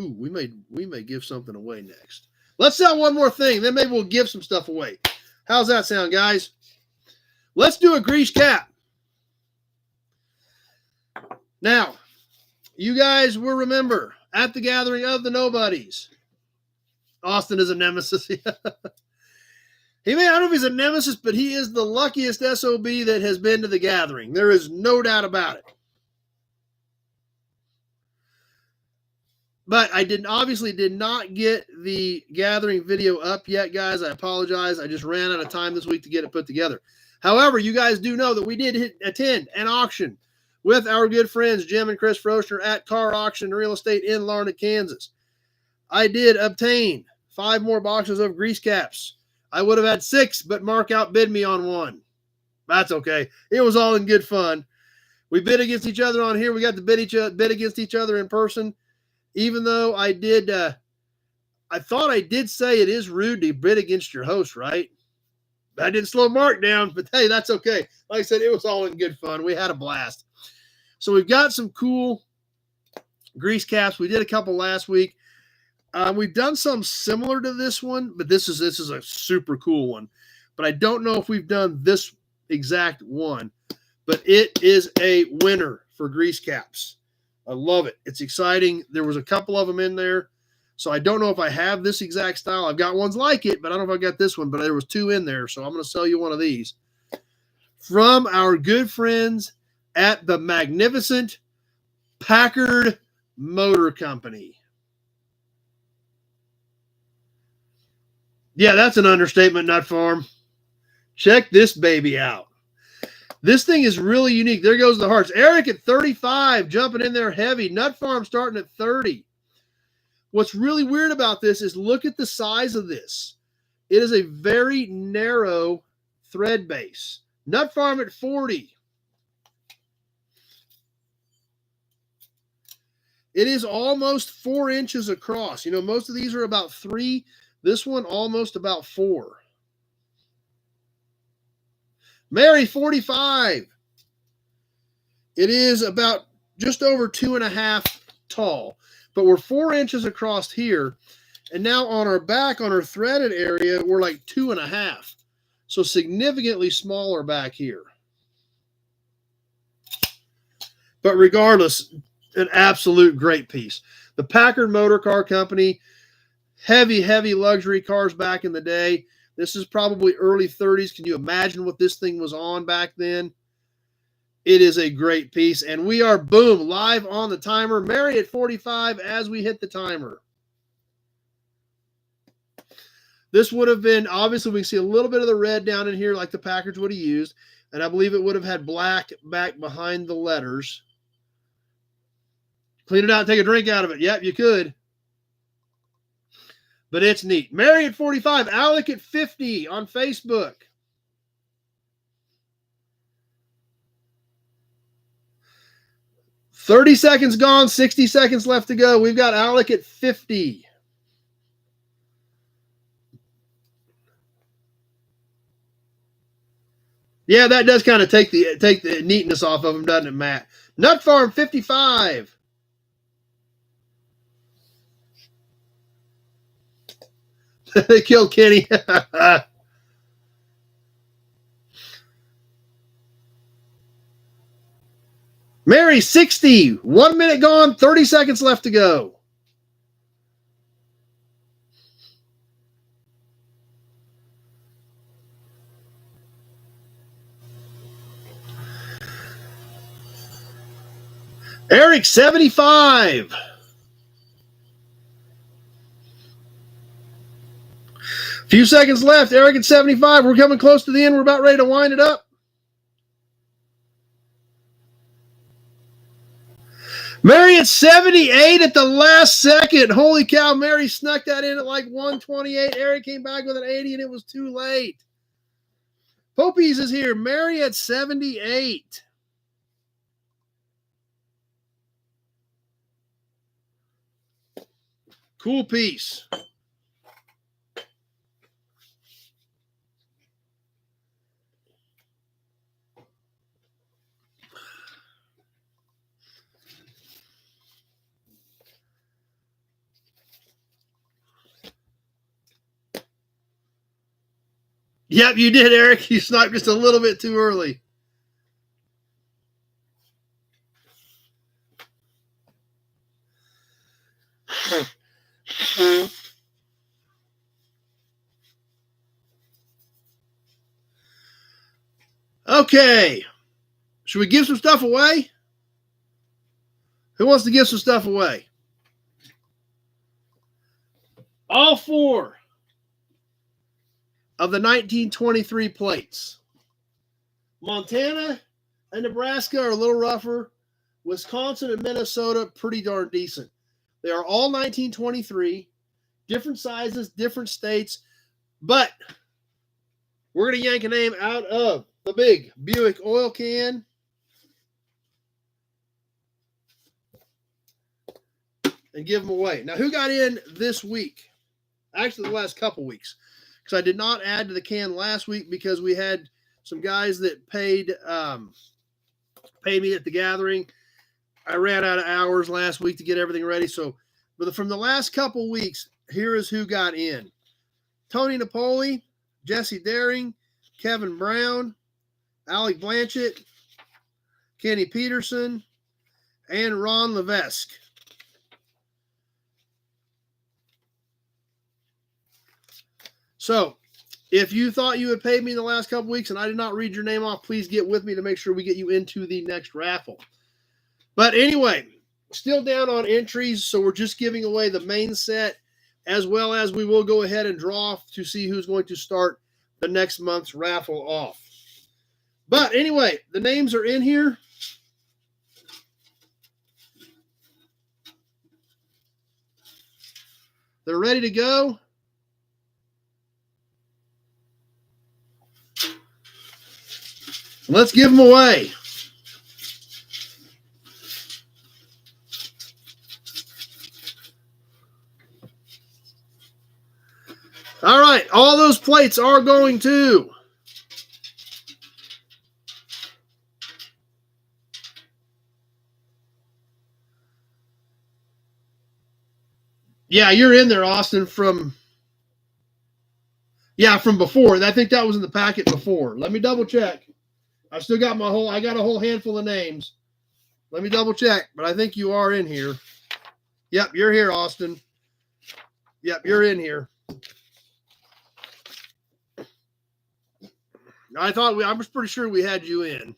Ooh, we may give something away next. Let's sell one more thing, then maybe we'll give some stuff away. How's that sound, guys? Let's do a grease cap. Now, you guys will remember at the gathering of the nobodies, Austin is a nemesis. I don't know if he's a nemesis, but he is the luckiest SOB that has been to the gathering. There is no doubt about it. But I obviously did not get the gathering video up yet, guys. I apologize. I just ran out of time this week to get it put together. However, you guys do know that we did attend an auction with our good friends Jim and Chris Froschner at Car Auction Real Estate in Larned, Kansas. I did obtain 5 more boxes of grease caps. I would have had 6, but Mark outbid me on 1. That's okay. It was all in good fun. We bid against each other on here. We got to bid against each other in person. Even though I did, I thought I did say it is rude to bid against your host, right? I didn't slow Mark down, but hey, that's okay. Like I said, it was all in good fun. We had a blast. So we've got some cool grease caps. We did a couple last week. We've done some similar to this one, but this is a super cool one. But I don't know if we've done this exact one, but it is a winner for grease caps. I love it. It's exciting. There was a couple of them in there. So I don't know if I have this exact style. I've got ones like it, but I don't know if I got this one, but there was 2 in there. So I'm going to sell you one of these from our good friends at the magnificent Packard Motor Company. Yeah, that's an understatement, Nut Farm. Check this baby out. This thing is really unique. There goes the hearts. Eric at 35, jumping in there heavy. Nut Farm starting at 30. What's really weird about this is look at the size of this. It is a very narrow thread base. Nut Farm at 40. It is almost 4 inches across. You know, most of these are about 3. This one almost about 4. Mary, 45. It is about just over 2.5 tall, but we're 4 inches across here. And now on our back, on our threaded area, we're like 2.5. So significantly smaller back here. But regardless, an absolute great piece. The Packard Motor Car Company, heavy, heavy luxury cars back in the day. This is probably early 30s. Can you imagine what this thing was on back then? It is a great piece. And we are, boom, live on the timer. Mary at 45 as we hit the timer. This would have been, obviously, we can see a little bit of the red down in here like the Packards would have used. And I believe it would have had black back behind the letters. Clean it out and take a drink out of it. Yep, you could. But it's neat. Mary at 45. Alec at 50 on Facebook. $30 seconds gone. 60 seconds left to go. We've got Alec at 50. Yeah, that does kind of take the neatness off of them, doesn't it, Matt? Nut Farm 55. They killed Kenny. Mary, 60. 1 minute gone, 30 seconds left to go. Eric, 75. Few seconds left. Eric at 75. We're coming close to the end. We're about ready to wind it up. Mary at 78 at the last second. Holy cow, Mary snuck that in at like 128. Eric came back with an 80, and it was too late. Popies is here. Mary at 78. Cool piece. Yep, you did, Eric. You sniped just a little bit too early. Okay. Should we give some stuff away? Who wants to give some stuff away? All four of the 1923 plates. Montana and Nebraska are a little rougher. Wisconsin and Minnesota, pretty darn decent. They are all 1923, different sizes, different states, but we're going to yank a name out of the big Buick oil can. And give them away. Now, who got in this week? Actually, the last couple weeks. Because I did not add to the can last week because we had some guys that paid me at the gathering. I ran out of hours last week to get everything ready. So, from the last couple weeks, here is who got in. Tony Napoli, Jesse Daring, Kevin Brown, Alec Blanchett, Kenny Peterson, and Ron Levesque. So, if you thought you had paid me in the last couple weeks and I did not read your name off, please get with me to make sure we get you into the next raffle. But anyway, still down on entries, so we're just giving away the main set, as well as we will go ahead and draw to see who's going to start the next month's raffle off. But anyway, the names are in here. They're ready to go. Let's give them away. All right, all those plates are going to you're in there, Austin, from before. I think that was in the packet before. Let me double check. I still got I got a whole handful of names. Let me double check, but I think you are in here. Yep, you're here, Austin. Yep, you're in here. I was pretty sure we had you in.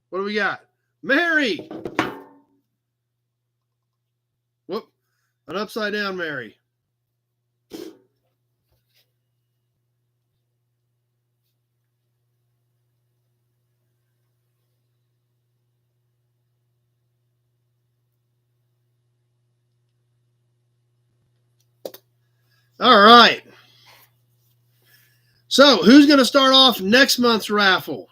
What do we got? Mary! Whoop. An upside down Mary. All right. So, who's going to start off next month's raffle?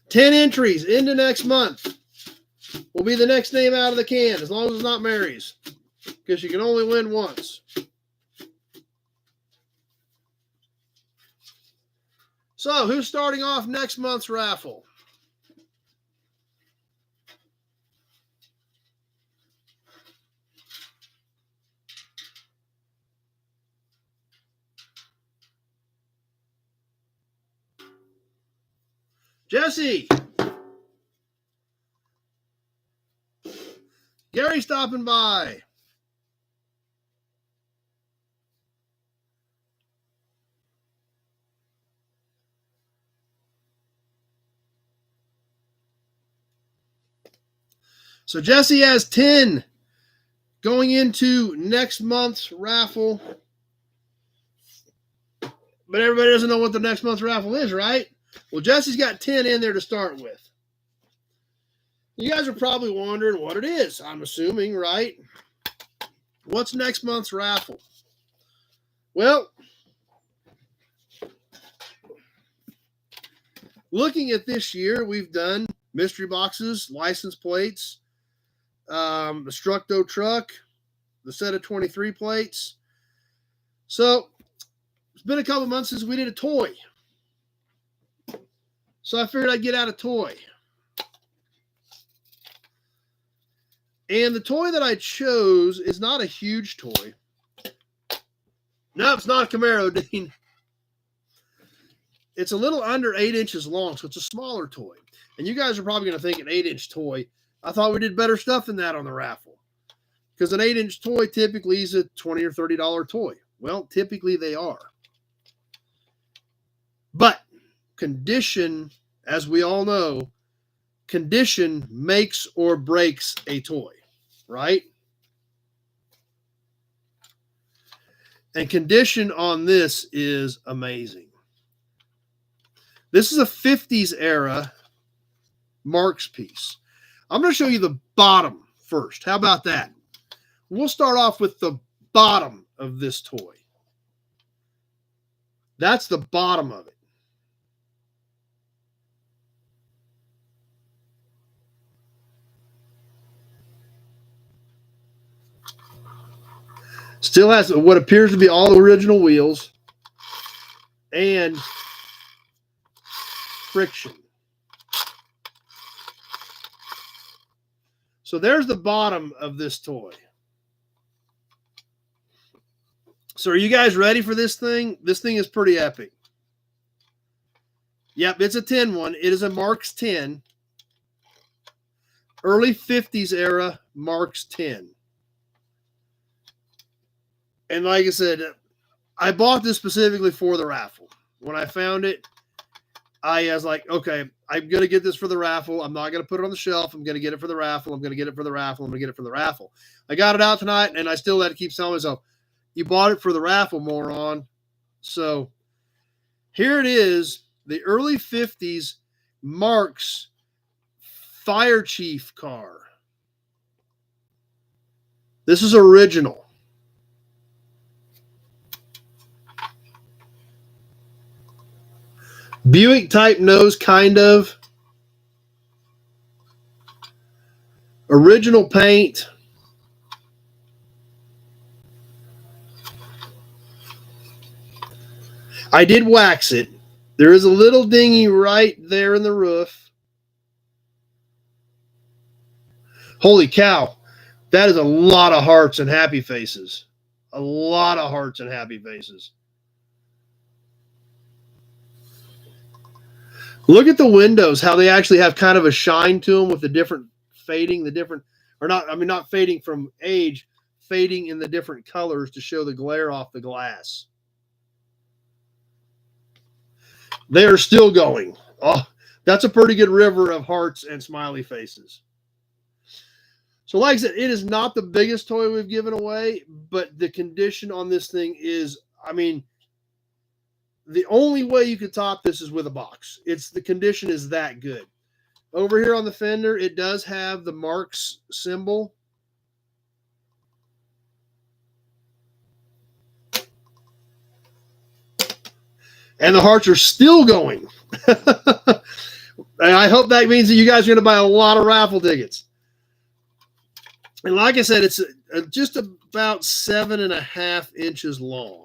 10 entries into next month will be the next name out of the can, as long as it's not Mary's, because you can only win once. So, who's starting off next month's raffle? Jesse. Gary stopping by. So Jesse has 10 going into next month's raffle. But everybody doesn't know what the next month's raffle is, right? Well, Jesse's got 10 in there to start with. You guys are probably wondering what it is, I'm assuming, right? What's next month's raffle? Well, looking at this year, we've done mystery boxes, license plates, the Structo truck, the set of 23 plates. So it's been a couple months since we did a toy. So I figured I'd get out a toy. And the toy that I chose is not a huge toy. No, it's not a Camaro, Dean. It's a little under 8 inches long, so it's a smaller toy. And you guys are probably going to think an 8-inch toy. I thought we did better stuff than that on the raffle. Because an 8-inch toy typically is a $20 or $30 toy. Well, typically they are. But condition, as we all know, condition makes or breaks a toy, right? And condition on this is amazing. This is a 50s era Marks piece. I'm going to show you the bottom first. How about that? We'll start off with the bottom of this toy. That's the bottom of it. Still has what appears to be all the original wheels and friction. So there's the bottom of this toy. So are you guys ready for this thing? This thing is pretty epic. Yep, it's a 10 one. It is a Marks 10. Early 50s era Marks 10. And like I said, I bought this specifically for the raffle. When I found it, I was like, okay, I'm going to get this for the raffle. I'm not going to put it on the shelf. I'm going to get it for the raffle. I'm going to get it for the raffle. I'm going to get it for the raffle. I got it out tonight, and I still had to keep telling myself, you bought it for the raffle, moron. So here it is, the early 50s Marks Fire Chief car. This is original. Buick type nose, kind of. Original paint. I did wax it. There is a little dinghy right there in the roof. Holy cow. That is a lot of hearts and happy faces. A lot of hearts and happy faces. Look at the windows, how they actually have kind of a shine to them with the different fading, not fading from age, fading in the different colors to show the glare off the glass. They are still going. Oh, that's a pretty good river of hearts and smiley faces. So like I said, it is not the biggest toy we've given away, but the condition on this thing is, the only way you could top this is with a box. The condition is that good. Over here on the fender, it does have the Marks symbol. And the hearts are still going. And I hope that means that you guys are going to buy a lot of raffle tickets. And like I said, it's just about 7.5 inches long.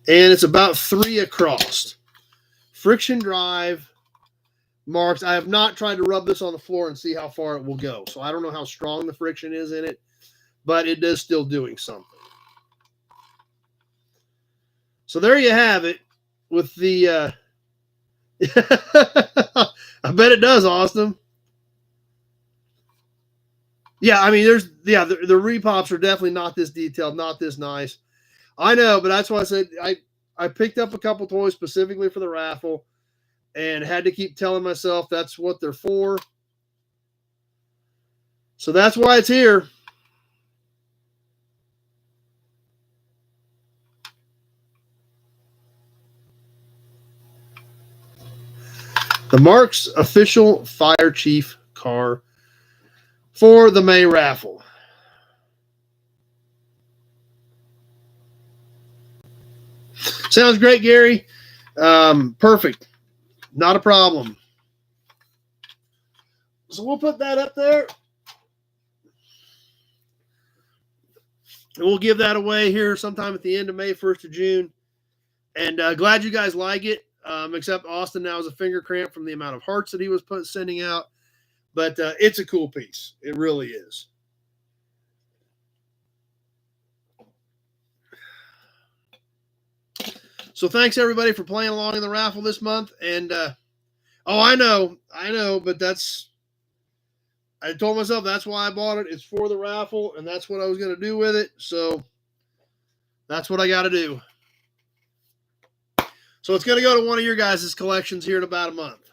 And it's about 3 across. Friction drive, Marks. I have not tried to rub this on the floor and see how far it will go. So I don't know how strong the friction is in it, but it is still doing something. So there you have it with the I bet it does, Austin. Yeah, the repops are definitely not this detailed, not this nice. I know, but that's why I said I picked up a couple toys specifically for the raffle and had to keep telling myself that's what they're for. So that's why it's here. The Marks official fire chief car for the May raffle. Sounds great, Gary. Perfect. Not a problem. So we'll put that up there. And we'll give that away here sometime at the end of May, 1st of June. And glad you guys like it. Except Austin now has a finger cramp from the amount of hearts that he was sending out. But it's a cool piece. It really is. So thanks everybody for playing along in the raffle this month. And I know, but I told myself that's why I bought it. It's for the raffle, and that's what I was going to do with it. So that's what I got to do. So it's going to go to one of your guys' collections here in about a month.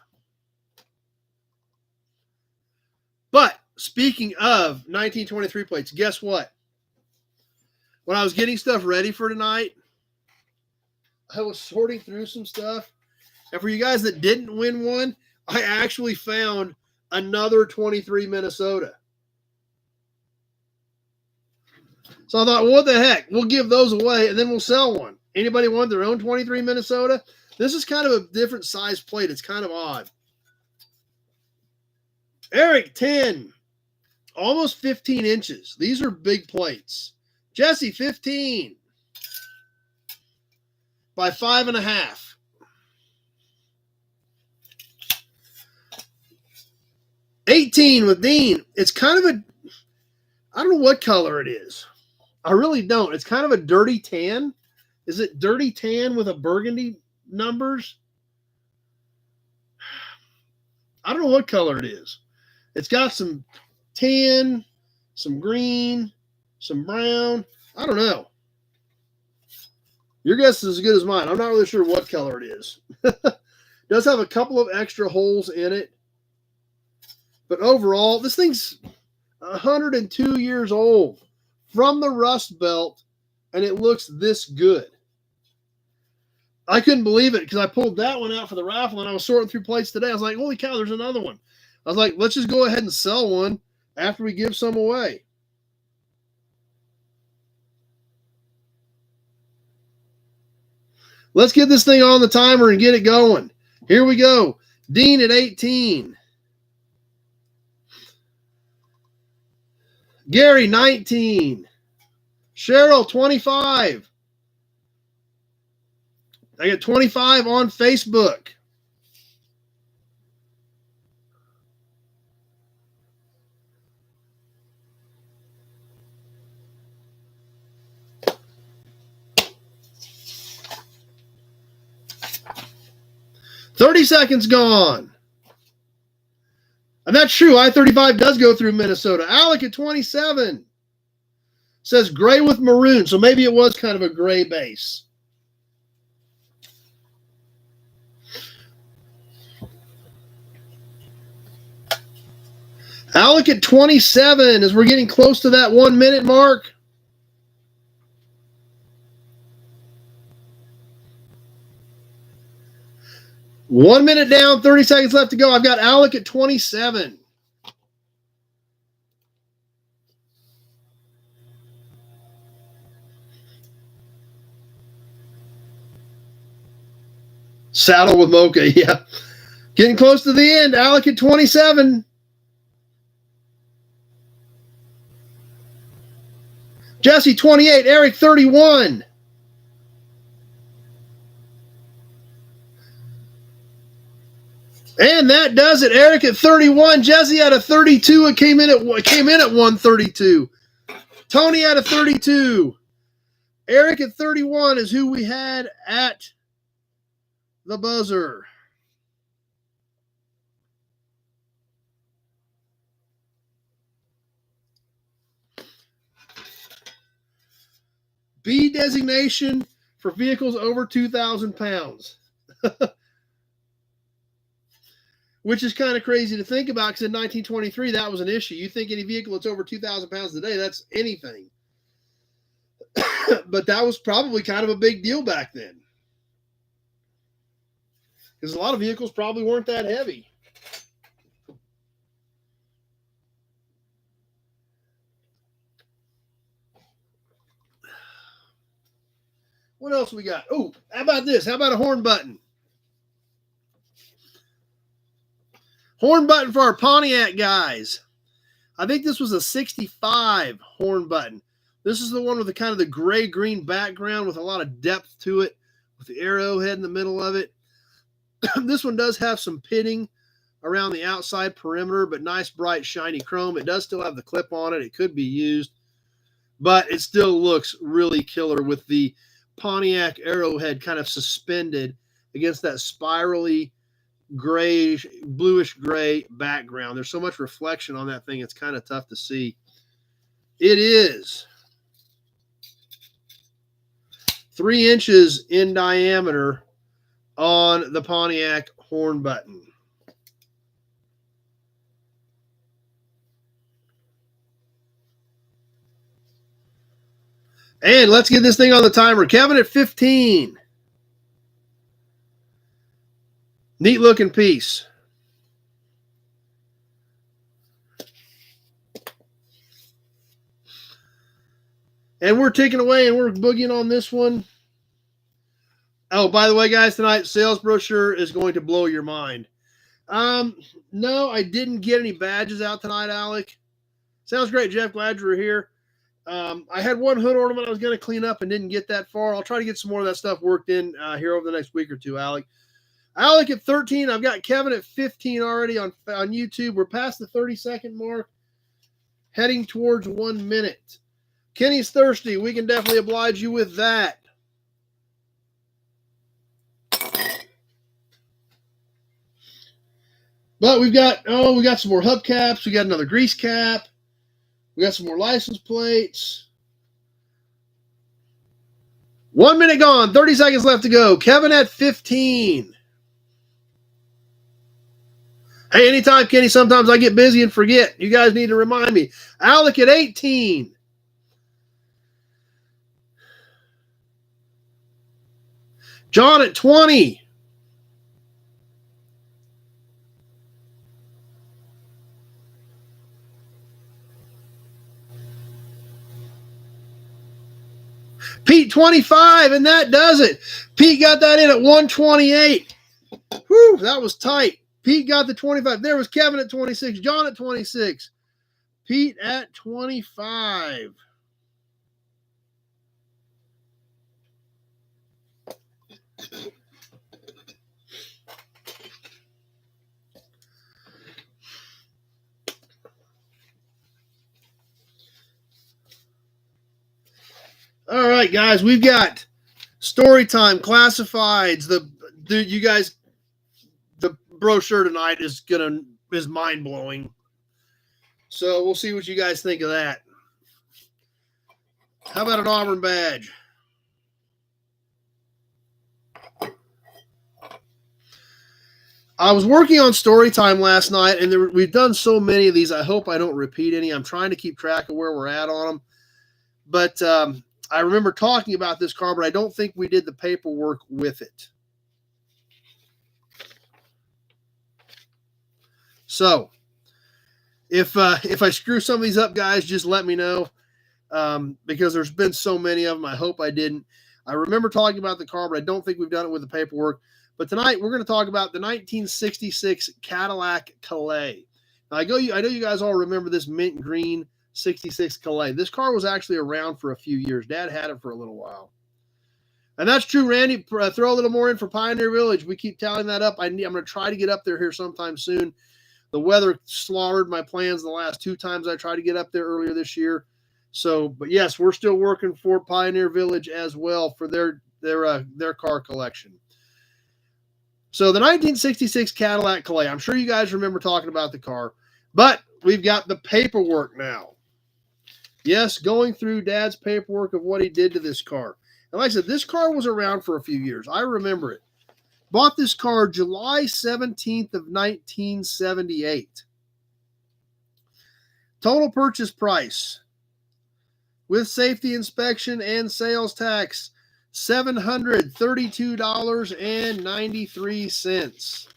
But speaking of 1923 plates, guess what? When I was getting stuff ready for tonight, I was sorting through some stuff. And for you guys that didn't win one, I actually found another 23 Minnesota. So I thought, well, what the heck? We'll give those away and then we'll sell one. Anybody want their own 23 Minnesota? This is kind of a different size plate. It's kind of odd. Eric, 10. Almost 15 inches. These are big plates. Jesse, 15. By 5.5. $18 with Dean. It's kind of I don't know what color it is. I really don't. It's kind of a dirty tan. Is it dirty tan with a burgundy numbers? I don't know what color it is. It's got some tan, some green, some brown. I don't know. Your guess is as good as mine. I'm not really sure what color it is. Does have a couple of extra holes in it. But overall, this thing's 102 years old from the Rust Belt, and it looks this good. I couldn't believe it because I pulled that one out for the raffle, and I was sorting through plates today. I was like, holy cow, there's another one. I was like, let's just go ahead and sell one after we give some away. Let's get this thing on the timer and get it going. Here we go. Dean at 18. Gary, 19. Cheryl, 25. I got 25 on Facebook. $30 seconds gone. And that's true. I-35 does go through Minnesota. Alec at 27. Says gray with maroon. So maybe it was kind of a gray base. Alec at 27 as we're getting close to that 1 minute mark. One minute down, 30 seconds left to go. I've got Alec at 27. Saddle with Mocha, yeah. Getting close to the end. Alec at 27. Jesse, 28. Eric, 31. And that does it. Eric at 31. Jesse at a 32. It came in at 132. Tony at a 32. Eric at 31 is who we had at the buzzer. B designation for vehicles over 2,000 pounds. Which is kind of crazy to think about because in 1923, that was an issue. You think any vehicle that's over 2,000 pounds today, that's anything. But that was probably kind of a big deal back then. Because a lot of vehicles probably weren't that heavy. What else we got? Oh, how about this? How about a horn button? Horn button for our Pontiac guys. I think this was a 65 horn button. This is the one with the kind of the gray-green background with a lot of depth to it, with the arrowhead in the middle of it. This one does have some pitting around the outside perimeter, but nice, bright, shiny chrome. It does still have the clip on it. It could be used, but it still looks really killer with the Pontiac arrowhead kind of suspended against that spirally grayish, bluish gray background. There's so much reflection on that thing, it's kind of tough to see. It is 3 inches in diameter on the Pontiac horn button. And let's get this thing on the timer. Kevin at 15. Neat looking piece. And we're ticking away and we're boogieing on this one. Oh, by the way, guys, tonight, sales brochure is going to blow your mind. No, I didn't get any badges out tonight, Alec. Sounds great, Jeff. Glad you were here. I had one hood ornament I was going to clean up and didn't get that far. I'll try to get some more of that stuff worked in here over the next week or two, Alec. Alec at 13. I've got Kevin at 15 already on YouTube. We're past the 30-second mark, heading towards 1 minute. Kenny's thirsty. We can definitely oblige you with that. But we got some more hubcaps. We got another grease cap. We got some more license plates. 1 minute gone. 30 seconds left to go. Kevin at 15. Hey, anytime, Kenny. Sometimes I get busy and forget. You guys need to remind me. Alec at 18. John at 20. Pete 25, and that does it. Pete got that in at 128. Whew, that was tight. Pete got the 25. There was Kevin at 26, John at 26, Pete at 25. All right, guys, we've got story time, classifieds. You guys, the brochure tonight is mind blowing. So we'll see what you guys think of that. How about an Auburn badge? I was working on story time last night, and we've done so many of these. I hope I don't repeat any. I'm trying to keep track of where we're at on them. But I remember talking about this car, but I don't think we did the paperwork with it. So if I screw some of these up, guys, just let me know, because there's been so many of them. I hope I didn't. I remember talking about the car, but I don't think we've done it with the paperwork. But tonight we're going to talk about the 1966 Cadillac Calais. Now, I know you guys all remember this mint green 66 Calais. This car was actually around for a few years. Dad had it for a little while. And that's true, Randy. Throw a little more in for Pioneer Village. We keep tallying that up. I'm going to try to get up there here sometime soon. The weather slaughtered my plans the last 2 times I tried to get up there earlier this year. So, but yes, we're still working for Pioneer Village as well for their car collection. So the 1966 Cadillac Calais. I'm sure you guys remember talking about the car, but we've got the paperwork now. Yes, going through Dad's paperwork of what he did to this car. And like I said, this car was around for a few years. I remember it. Bought this car July 17th of 1978. Total purchase price with safety inspection and sales tax, $732.93.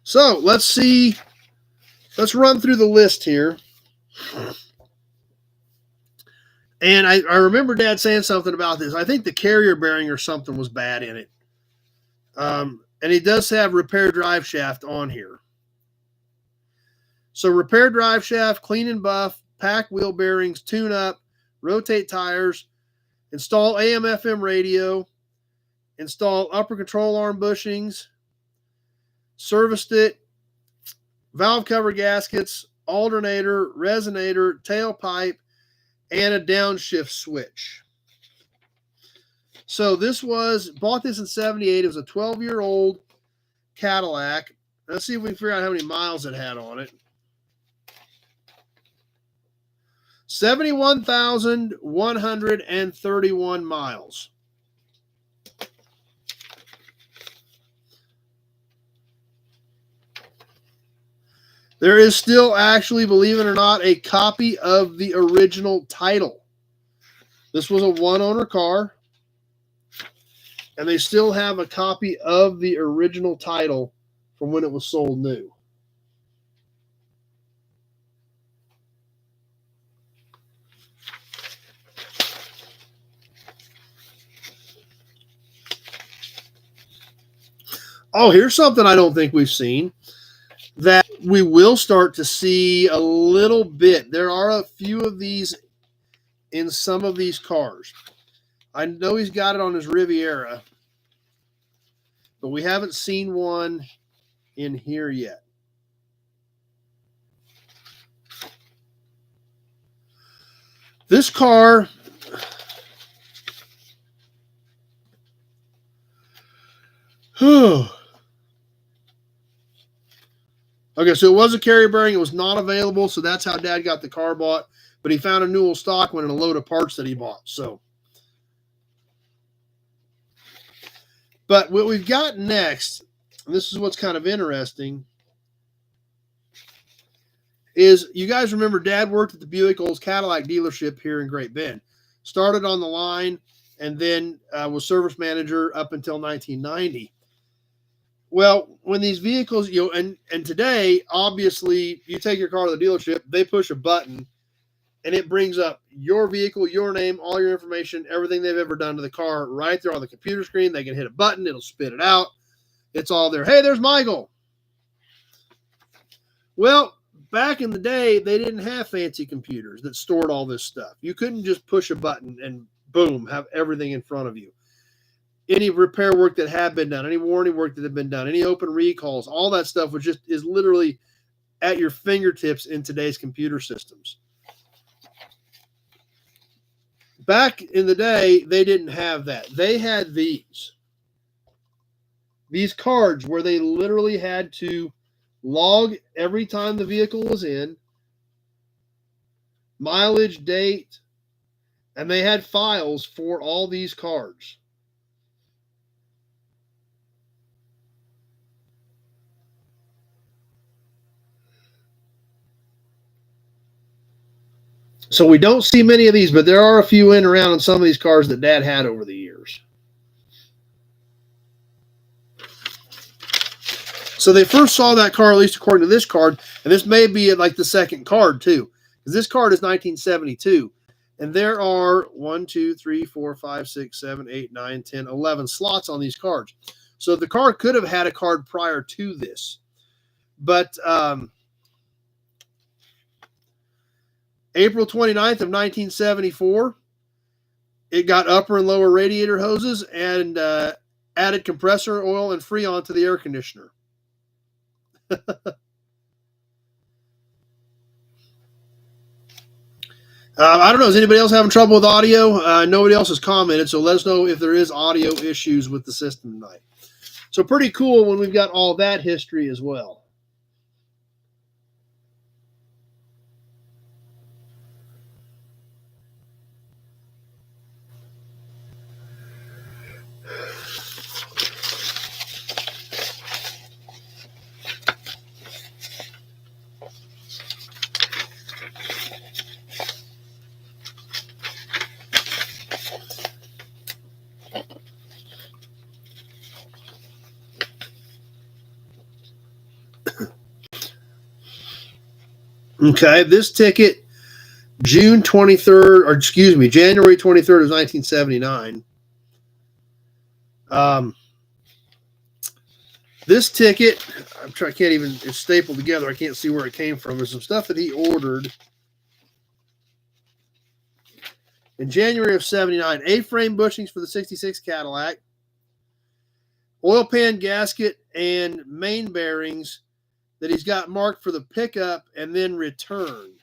So let's see. Let's run through the list here. And I remember Dad saying something about this. I think the carrier bearing or something was bad in it. And he does have repair drive shaft on here. So repair drive shaft, clean and buff, pack wheel bearings, tune up, rotate tires, install AM/FM radio, install upper control arm bushings, serviced it, valve cover gaskets, alternator, resonator, tailpipe, and a downshift switch. So bought this in 78. It was a 12-year-old Cadillac. Let's see if we can figure out how many miles it had on it. 71,131 miles. There is still actually, believe it or not, a copy of the original title. This was a one-owner car, and they still have a copy of the original title from when it was sold new. Oh, here's something I don't think we've seen that we will start to see a little bit. There are a few of these in some of these cars. I know he's got it on his Riviera, but we haven't seen one in here yet. This car, okay, so it was a carrier bearing. It was not available, so that's how Dad got the car bought. But he found a Newell stock one and a load of parts that he bought. So, but what we've got next, and this is what's kind of interesting, is you guys remember Dad worked at the Buick Olds Cadillac dealership here in Great Bend. Started on the line and then was service manager up until 1990. Well, when these vehicles, and today, obviously, you take your car to the dealership, they push a button, and it brings up your vehicle, your name, all your information, everything they've ever done to the car right there on the computer screen. They can hit a button, it'll spit it out. It's all there. Hey, there's Michael. Well, back in the day, they didn't have fancy computers that stored all this stuff. You couldn't just push a button and boom, have everything in front of you. Any repair work that had been done, any warranty work that had been done, any open recalls, all that stuff is literally at your fingertips in today's computer systems. Back in the day, they didn't have that. They had these cards where they literally had to log every time the vehicle was in, mileage, date, and they had files for all these cards. So we don't see many of these, but there are a few in around on some of these cars that Dad had over the years. So they first saw that car, at least according to this card, and this may be like the second card too, because this card is 1972. And there are 1, 2, 3, 4, 5, 6, 7, 8, 9, 10, 11 slots on these cards. So the car could have had a card prior to this. But April 29th of 1974, it got upper and lower radiator hoses and added compressor oil and Freon to the air conditioner. I don't know. Is anybody else having trouble with audio? Nobody else has commented, so let us know if there is audio issues with the system tonight. So pretty cool when we've got all that history as well. Okay, this ticket, January 23rd of 1979. This ticket, I can't even, it's stapled together. I can't see where it came from. There's some stuff that he ordered in January of 79. A-frame bushings for the 66 Cadillac, oil pan gasket, and main bearings that he's got marked for the pickup and then returned.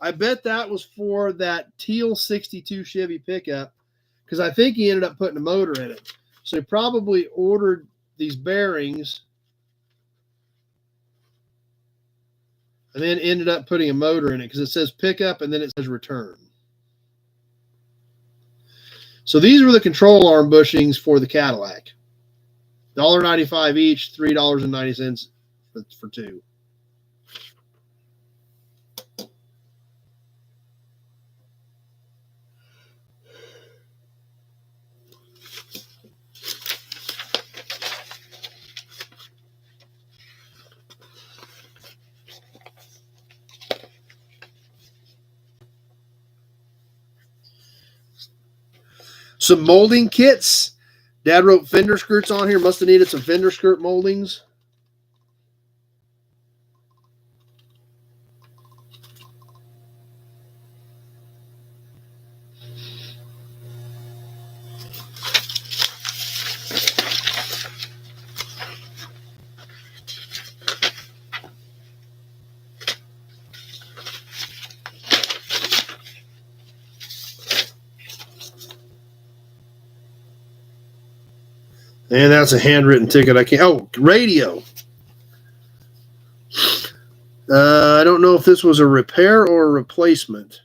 I bet that was for that teal 62 Chevy pickup because I think he ended up putting a motor in it. So he probably ordered these bearings and then ended up putting a motor in it because it says pickup and then it says return. So these were the control arm bushings for the Cadillac. $1.95 each, $3.90 for two. Some molding kits. Dad wrote fender skirts on here. Must have needed some fender skirt moldings. And that's a handwritten ticket. I can't. Oh, radio. I don't know if this was a repair or a replacement,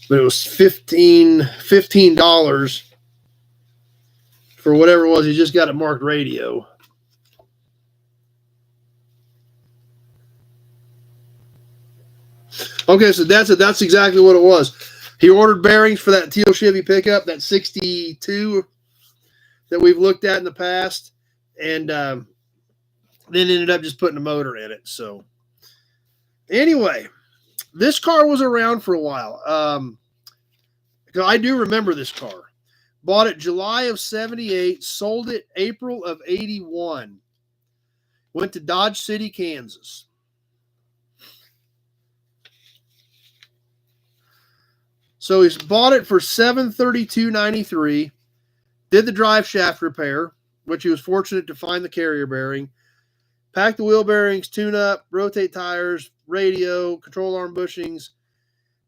but it was $15 for whatever it was. He just got it marked radio. Okay, so that's it. That's exactly what it was. He ordered bearings for that teal Chevy pickup, that 62 that we've looked at in the past, and then ended up just putting a motor in it. So anyway, this car was around for a while. I do remember this car. Bought it July of 78, sold it April of 81. Went to Dodge City, Kansas. So he's bought it for $732.93. Did the drive shaft repair, which he was fortunate to find the carrier bearing. Packed the wheel bearings, tune up, rotate tires, radio, control arm bushings,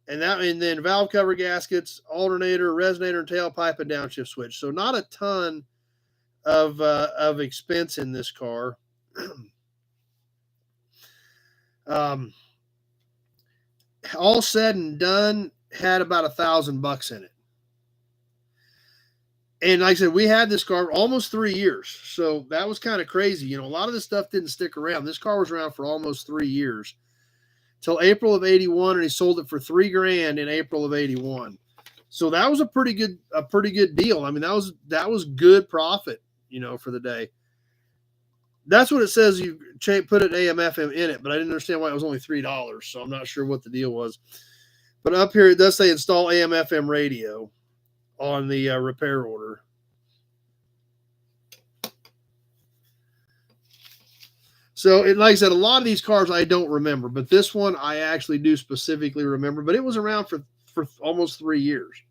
and then valve cover gaskets, alternator, resonator, and tailpipe and downshift switch. So not a ton of expense in this car. All said and done, had about $1,000 in it. And like I said, we had this car almost 3 years. So that was kind of crazy. You know, a lot of this stuff didn't stick around. This car was around for almost 3 years till April of 81, and he sold it for $3,000 in April of 81. So that was a pretty good deal. I mean, that was good profit, you know, for the day. That's what it says. You put an AM/FM in it, but I didn't understand why it was only $3. So I'm not sure what the deal was. But up here it does say install AM/FM radio on the repair order. So, like I said, a lot of these cars I don't remember, but this one I actually do specifically remember. But it was around for almost 3 years.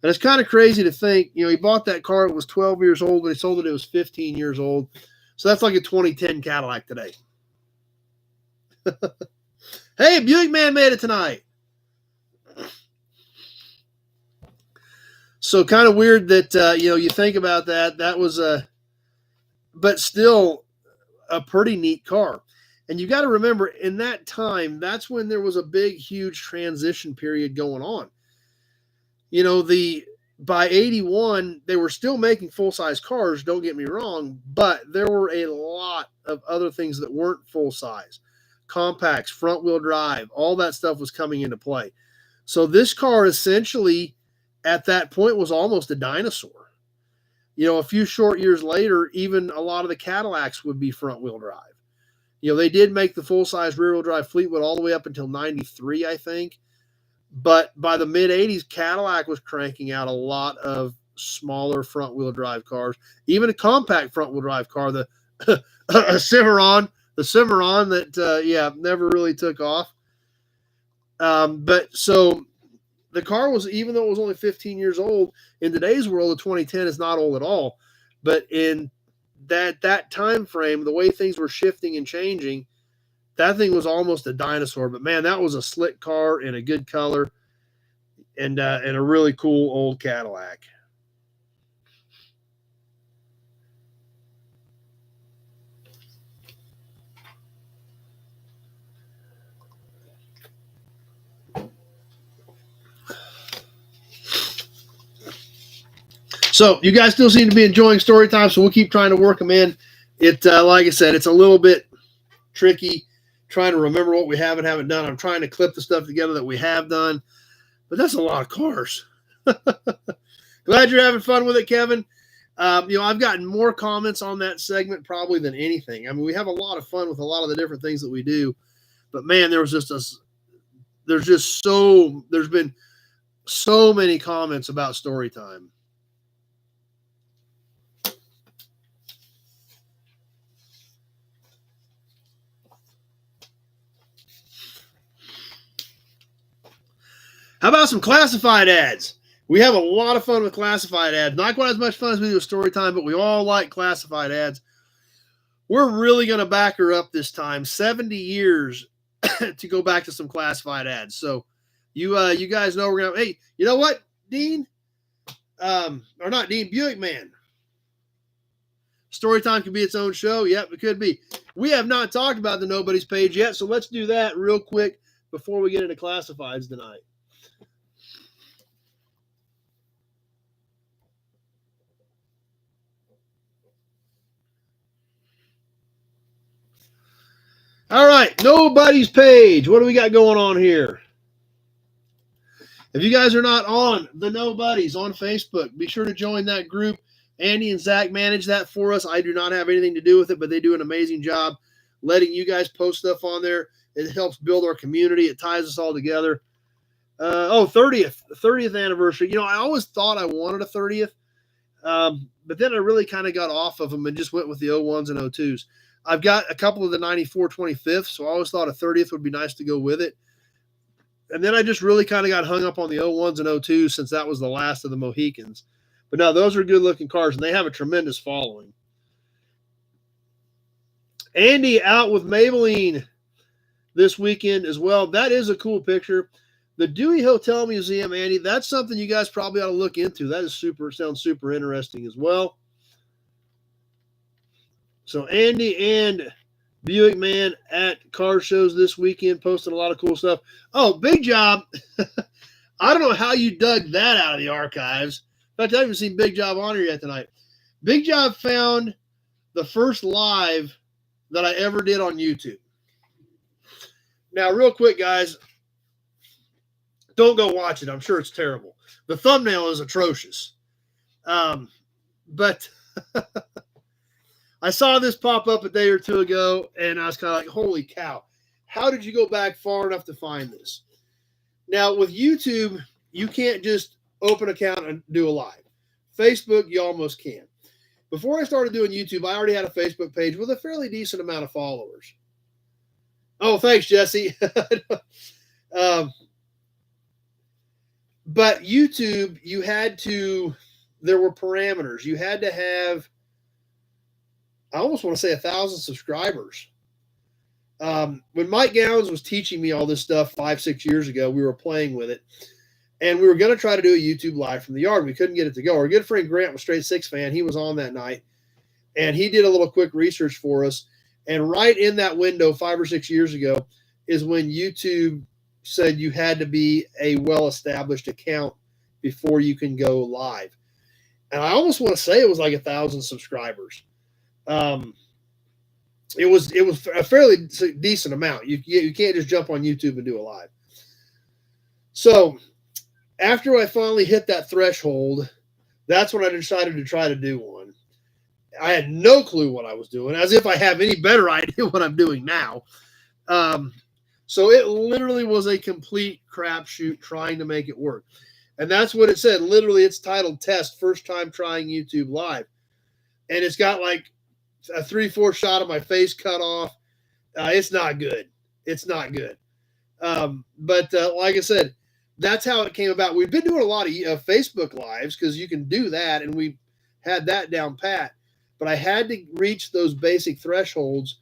And it's kind of crazy to think, you know, he bought that car, it was 12 years old, and he sold it, it was 15 years old. So that's like a 2010 Cadillac today. Hey, Buick Man made it tonight. So kind of weird that you think about that. That was but still a pretty neat car. And you got to remember, in that time, that's when there was a big, huge transition period going on. By 81, they were still making full-size cars, don't get me wrong, but there were a lot of other things that weren't full-size. Compacts, front-wheel drive, all that stuff was coming into play. So this car essentially, at that point, was almost a dinosaur. A few short years later, even a lot of the Cadillacs would be front-wheel drive. They did make the full-size rear-wheel drive Fleetwood all the way up until 93, I think. But by the mid-'80s, Cadillac was cranking out a lot of smaller front-wheel drive cars, even a compact front-wheel drive car, the Cimarron, that, never really took off. But so the car was, even though it was only 15 years old, in today's world, the 2010 is not old at all. But in that time frame, the way things were shifting and changing, that thing was almost a dinosaur. But man, that was a slick car in a good color, and a really cool old Cadillac. So you guys still seem to be enjoying story time, so we'll keep trying to work them in. It, like I said, it's a little bit tricky trying to remember what we have and haven't done. I'm trying to clip the stuff together that we have done, but that's a lot of cars. Glad you're having fun with it, Kevin. I've gotten more comments on that segment probably than anything. I mean, we have a lot of fun with a lot of the different things that we do, but man, there's been so many comments about story time. How about some classified ads? We have a lot of fun with classified ads. Not quite as much fun as we do with story time, but we all like classified ads. We're really going to back her up this time. 70 years to go back to some classified ads. So you guys know we're going to, hey, you know what, Dean? Or not Dean, Buick Man. Storytime could be its own show. Yep, it could be. We have not talked about the Nobody's page yet, so let's do that real quick before we get into classifieds tonight. All right, Nobody's page. What do we got going on here? If you guys are not on the Nobodies on Facebook, be sure to join that group. Andy and Zach manage that for us. I do not have anything to do with it, but they do an amazing job letting you guys post stuff on there. It helps build our community. It ties us all together. 30th anniversary. I always thought I wanted a 30th, but then I really kind of got off of them and just went with the 01s and 02s. I've got a couple of the 94 25th, so I always thought a 30th would be nice to go with it. And then I just really kind of got hung up on the 01s and 02s since that was the last of the Mohicans. But no, those are good-looking cars, and they have a tremendous following. Andy out with Maybelline this weekend as well. That is a cool picture. The Dewey Hotel Museum, Andy, that's something you guys probably ought to look into. That is sounds super interesting as well. So Andy and Buick Man at car shows this weekend, posting a lot of cool stuff. Oh, Big Job. I don't know how you dug that out of the archives. In fact, I haven't seen Big Job on here yet tonight. Big Job found the first live that I ever did on YouTube. Now, real quick, guys, don't go watch it. I'm sure it's terrible. The thumbnail is atrocious. But I saw this pop up a day or two ago, and I was kind of like, holy cow. How did you go back far enough to find this? Now, with YouTube, you can't just open an account and do a live. Facebook, you almost can. Before I started doing YouTube, I already had a Facebook page with a fairly decent amount of followers. Oh, thanks, Jesse. But YouTube, there were parameters. You had to have, I almost want to say 1,000 subscribers When Mike Gowns was teaching me all this stuff 5-6 years ago, we were playing with it. And we were going to try to do a YouTube live from the yard. We couldn't get it to go. Our good friend Grant was Straight Six fan. He was on that night. And he did a little quick research for us. And right in that window 5 or 6 years ago is when YouTube said you had to be a well-established account before you can go live. And I almost want to say it was like 1,000 subscribers. It was a fairly decent amount. You can't just jump on YouTube and do a live. So after I finally hit that threshold, that's when I decided to try to do one. I had no clue what I was doing, as if I have any better idea what I'm doing now. So it literally was a complete crapshoot trying to make it work. And that's what it said. Literally, it's titled Test, First Time Trying YouTube Live. And it's got like a 3/4 shot of my face cut off. It's not good. It's not good. But like I said, that's how it came about. We've been doing a lot of Facebook Lives because you can do that, and we had that down pat. But I had to reach those basic thresholds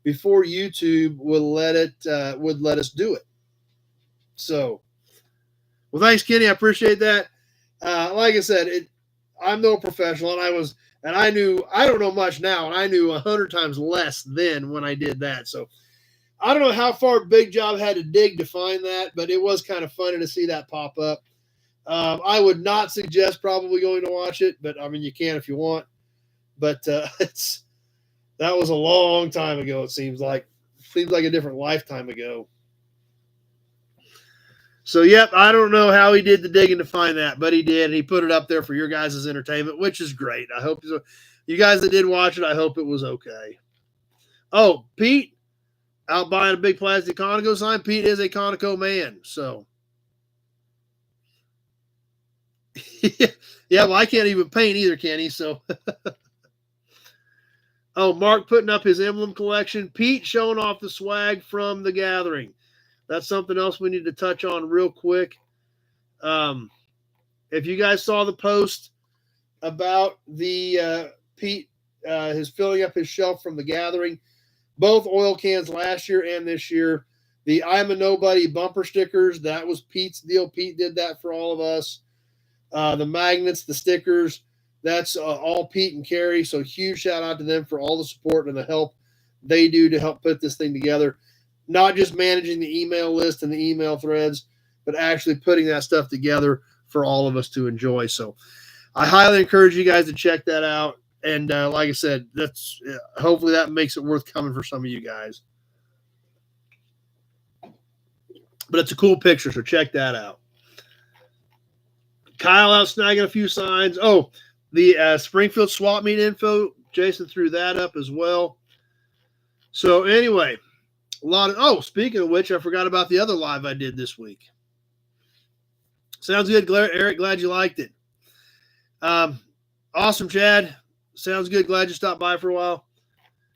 before YouTube would let us do it. So, well, thanks, Kenny. I appreciate that. Like I said, I'm no professional, and I don't know much now, and I knew 100 times less then when I did that. So, I don't know how far Big Job had to dig to find that, but it was kind of funny to see that pop up. I would not suggest probably going to watch it, but I mean, you can if you want. But that was a long time ago. It seems like a different lifetime ago. So, yep, I don't know how he did the digging to find that, but he did. And he put it up there for your guys' entertainment, which is great. I hope you guys that did watch it, I hope it was okay. Oh, Pete, out buying a big plastic Conoco sign. Pete is a Conoco man, so. Yeah, well, I can't even paint either, can he? So. Oh, Mark putting up his emblem collection. Pete showing off the swag from the gathering. That's something else we need to touch on real quick. If you guys saw the post about the Pete his filling up his shelf from the gathering, both oil cans last year and this year, the I'm a Nobody bumper stickers, that was Pete's deal. Pete did that for all of us. The magnets, the stickers, that's all Pete and Carrie. So huge shout out to them for all the support and the help they do to help put this thing together. Not just managing the email list and the email threads, but actually putting that stuff together for all of us to enjoy. So I highly encourage you guys to check that out. And like I said, that's hopefully that makes it worth coming for some of you guys. But it's a cool picture, so check that out. Kyle out snagging a few signs. Oh, the Springfield swap meet info. Jason threw that up as well. So anyway, speaking of which, I forgot about the other live I did this week. Sounds good, Eric. Glad you liked it. Awesome, Chad. Sounds good. Glad you stopped by for a while.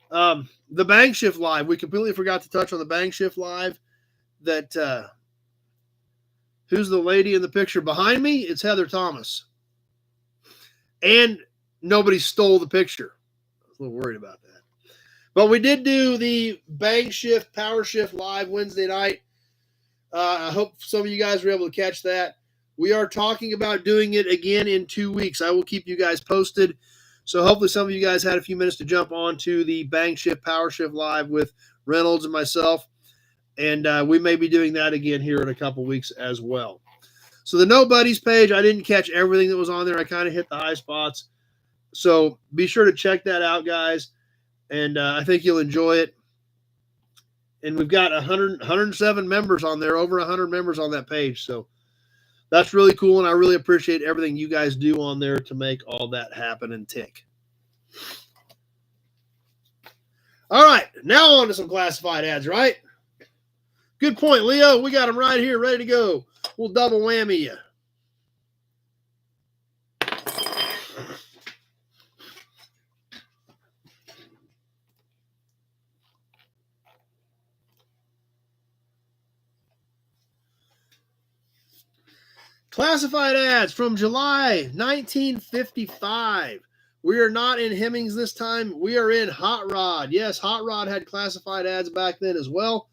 The Bang Shift live. We completely forgot to touch on the Bang Shift live. That who's the lady in the picture behind me? It's Heather Thomas. And nobody stole the picture. I was a little worried about that. But we did do the Bang Shift, Power Shift live Wednesday night. I hope some of you guys were able to catch that. We are talking about doing it again in 2 weeks. I will keep you guys posted. So hopefully some of you guys had a few minutes to jump on to the Bang Shift, Power Shift live with Reynolds and myself. And we may be doing that again here in a couple weeks as well. So the Nobodies page, I didn't catch everything that was on there. I kind of hit the high spots. So be sure to check that out, guys. And I think you'll enjoy it. And we've got 107 members on there, over 100 members on that page. So that's really cool. And I really appreciate everything you guys do on there to make all that happen and tick. All right. Now on to some classified ads, right? Good point, Leo. We got them right here, ready to go. We'll double whammy you. Classified ads from July 1955. We are not in Hemmings this time. We are in Hot Rod. Yes, Hot Rod had classified ads back then as well.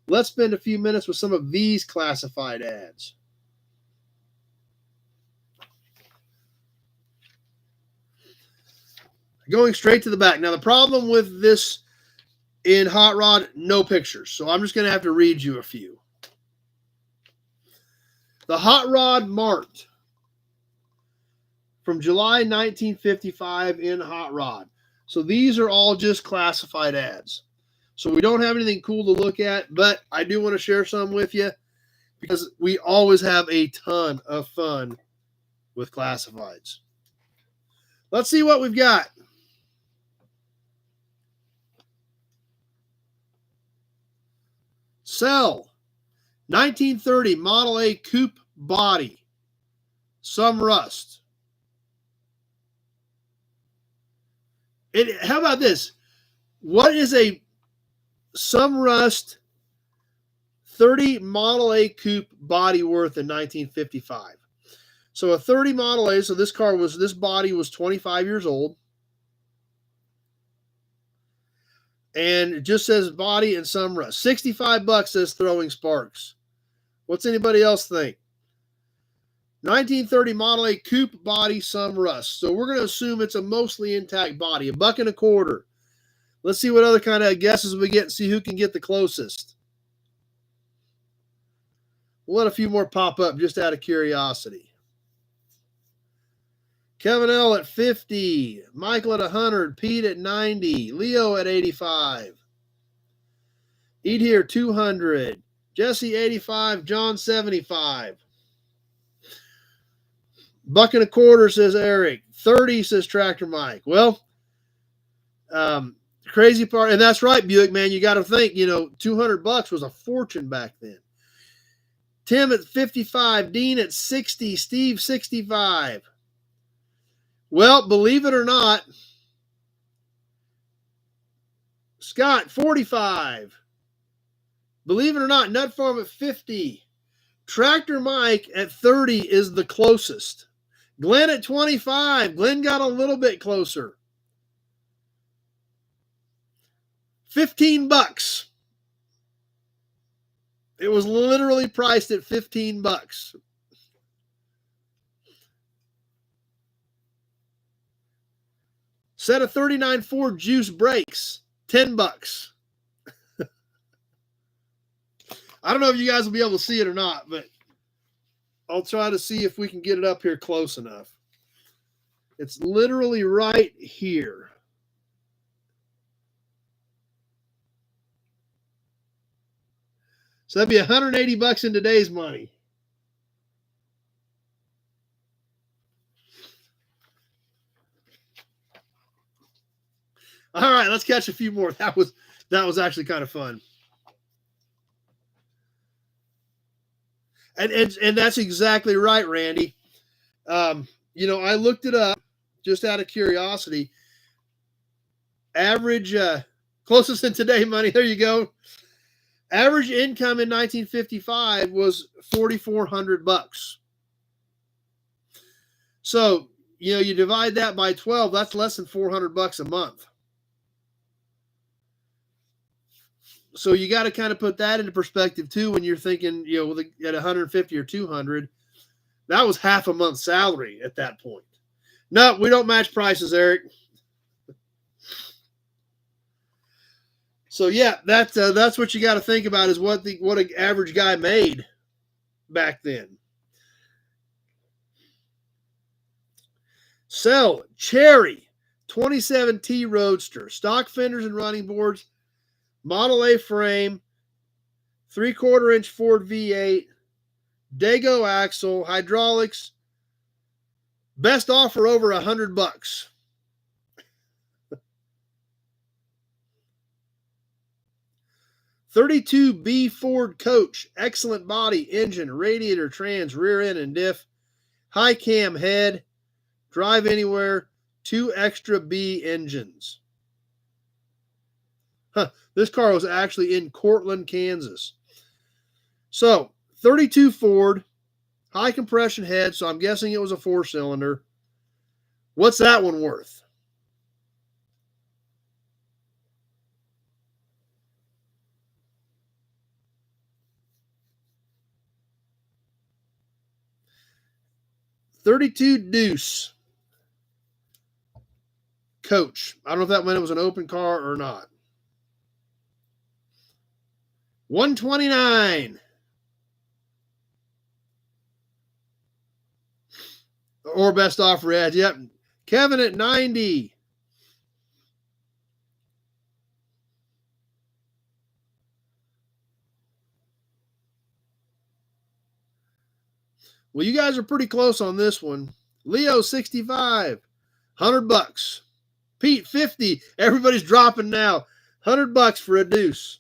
Let's spend a few minutes with some of these classified ads. Going straight to the back. Now, the problem with this in Hot Rod, no pictures. So I'm just going to have to read you a few. The Hot Rod marked from July 1955 in Hot Rod. So these are all just classified ads. So we don't have anything cool to look at, but I do want to share some with you because we always have a ton of fun with classifieds. Let's see what we've got. Sell 1930 Model A coupe body, some rust. How about this? What is a some rust 30 Model A coupe body worth in 1955? So a 30 Model A, so this body was 25 years old. And it just says body and some rust. $65 says throwing sparks. What's anybody else think? 1930 Model A coupe body, some rust. So we're going to assume it's a mostly intact body, $1.25. Let's see what other kind of guesses we get and see who can get the closest. We'll let a few more pop up just out of curiosity. Kevin L. at 50, Michael at 100, Pete at 90, Leo at 85, Eat Here 200, Jesse 85, John 75. $1.25 says Eric, 30 says Tractor Mike. Well, crazy part, and that's right, Buick, man, you got to think, $200 was a fortune back then. Tim at 55, Dean at 60, Steve 65. Well, believe it or not, Scott, 45. Believe it or not, Nut Farm at 50. Tractor Mike at 30 is the closest. Glenn at 25. Glenn got a little bit closer. $15. It was literally priced at $15. Set of 39 Ford Juice brakes, $10. I don't know if you guys will be able to see it or not, but I'll try to see if we can get it up here close enough. It's literally right here. So that'd be $180 in today's money. All right, let's catch a few more. That was actually kind of fun. And that's exactly right, Randy. I looked it up just out of curiosity. Average, closest in today money, there you go. Average income in 1955 was $4,400. So, you divide that by 12, that's less than $400 a month. So you got to kind of put that into perspective too when you're thinking, at 150 or 200, that was half a month's salary at that point. No, we don't match prices, Eric. So yeah, that's what you got to think about is what an average guy made back then. Sell Cherry 27T Roadster, stock fenders and running boards, Model A frame, 3/4 inch Ford V8, Dago axle, hydraulics. Best offer over $100. $32B Ford Coach, excellent body, engine, radiator, trans, rear end, and diff, high cam head, drive anywhere, 2 extra B engines. This car was actually in Cortland, Kansas. So, 32 Ford, high compression head, so I'm guessing it was a 4-cylinder. What's that one worth? 32 Deuce Coach. I don't know if that meant it was an open car or not. 129. Or best offer ads. Yep. Kevin at 90. Well, you guys are pretty close on this one. Leo 65. $100. Pete 50. Everybody's dropping now. $100 for a Deuce.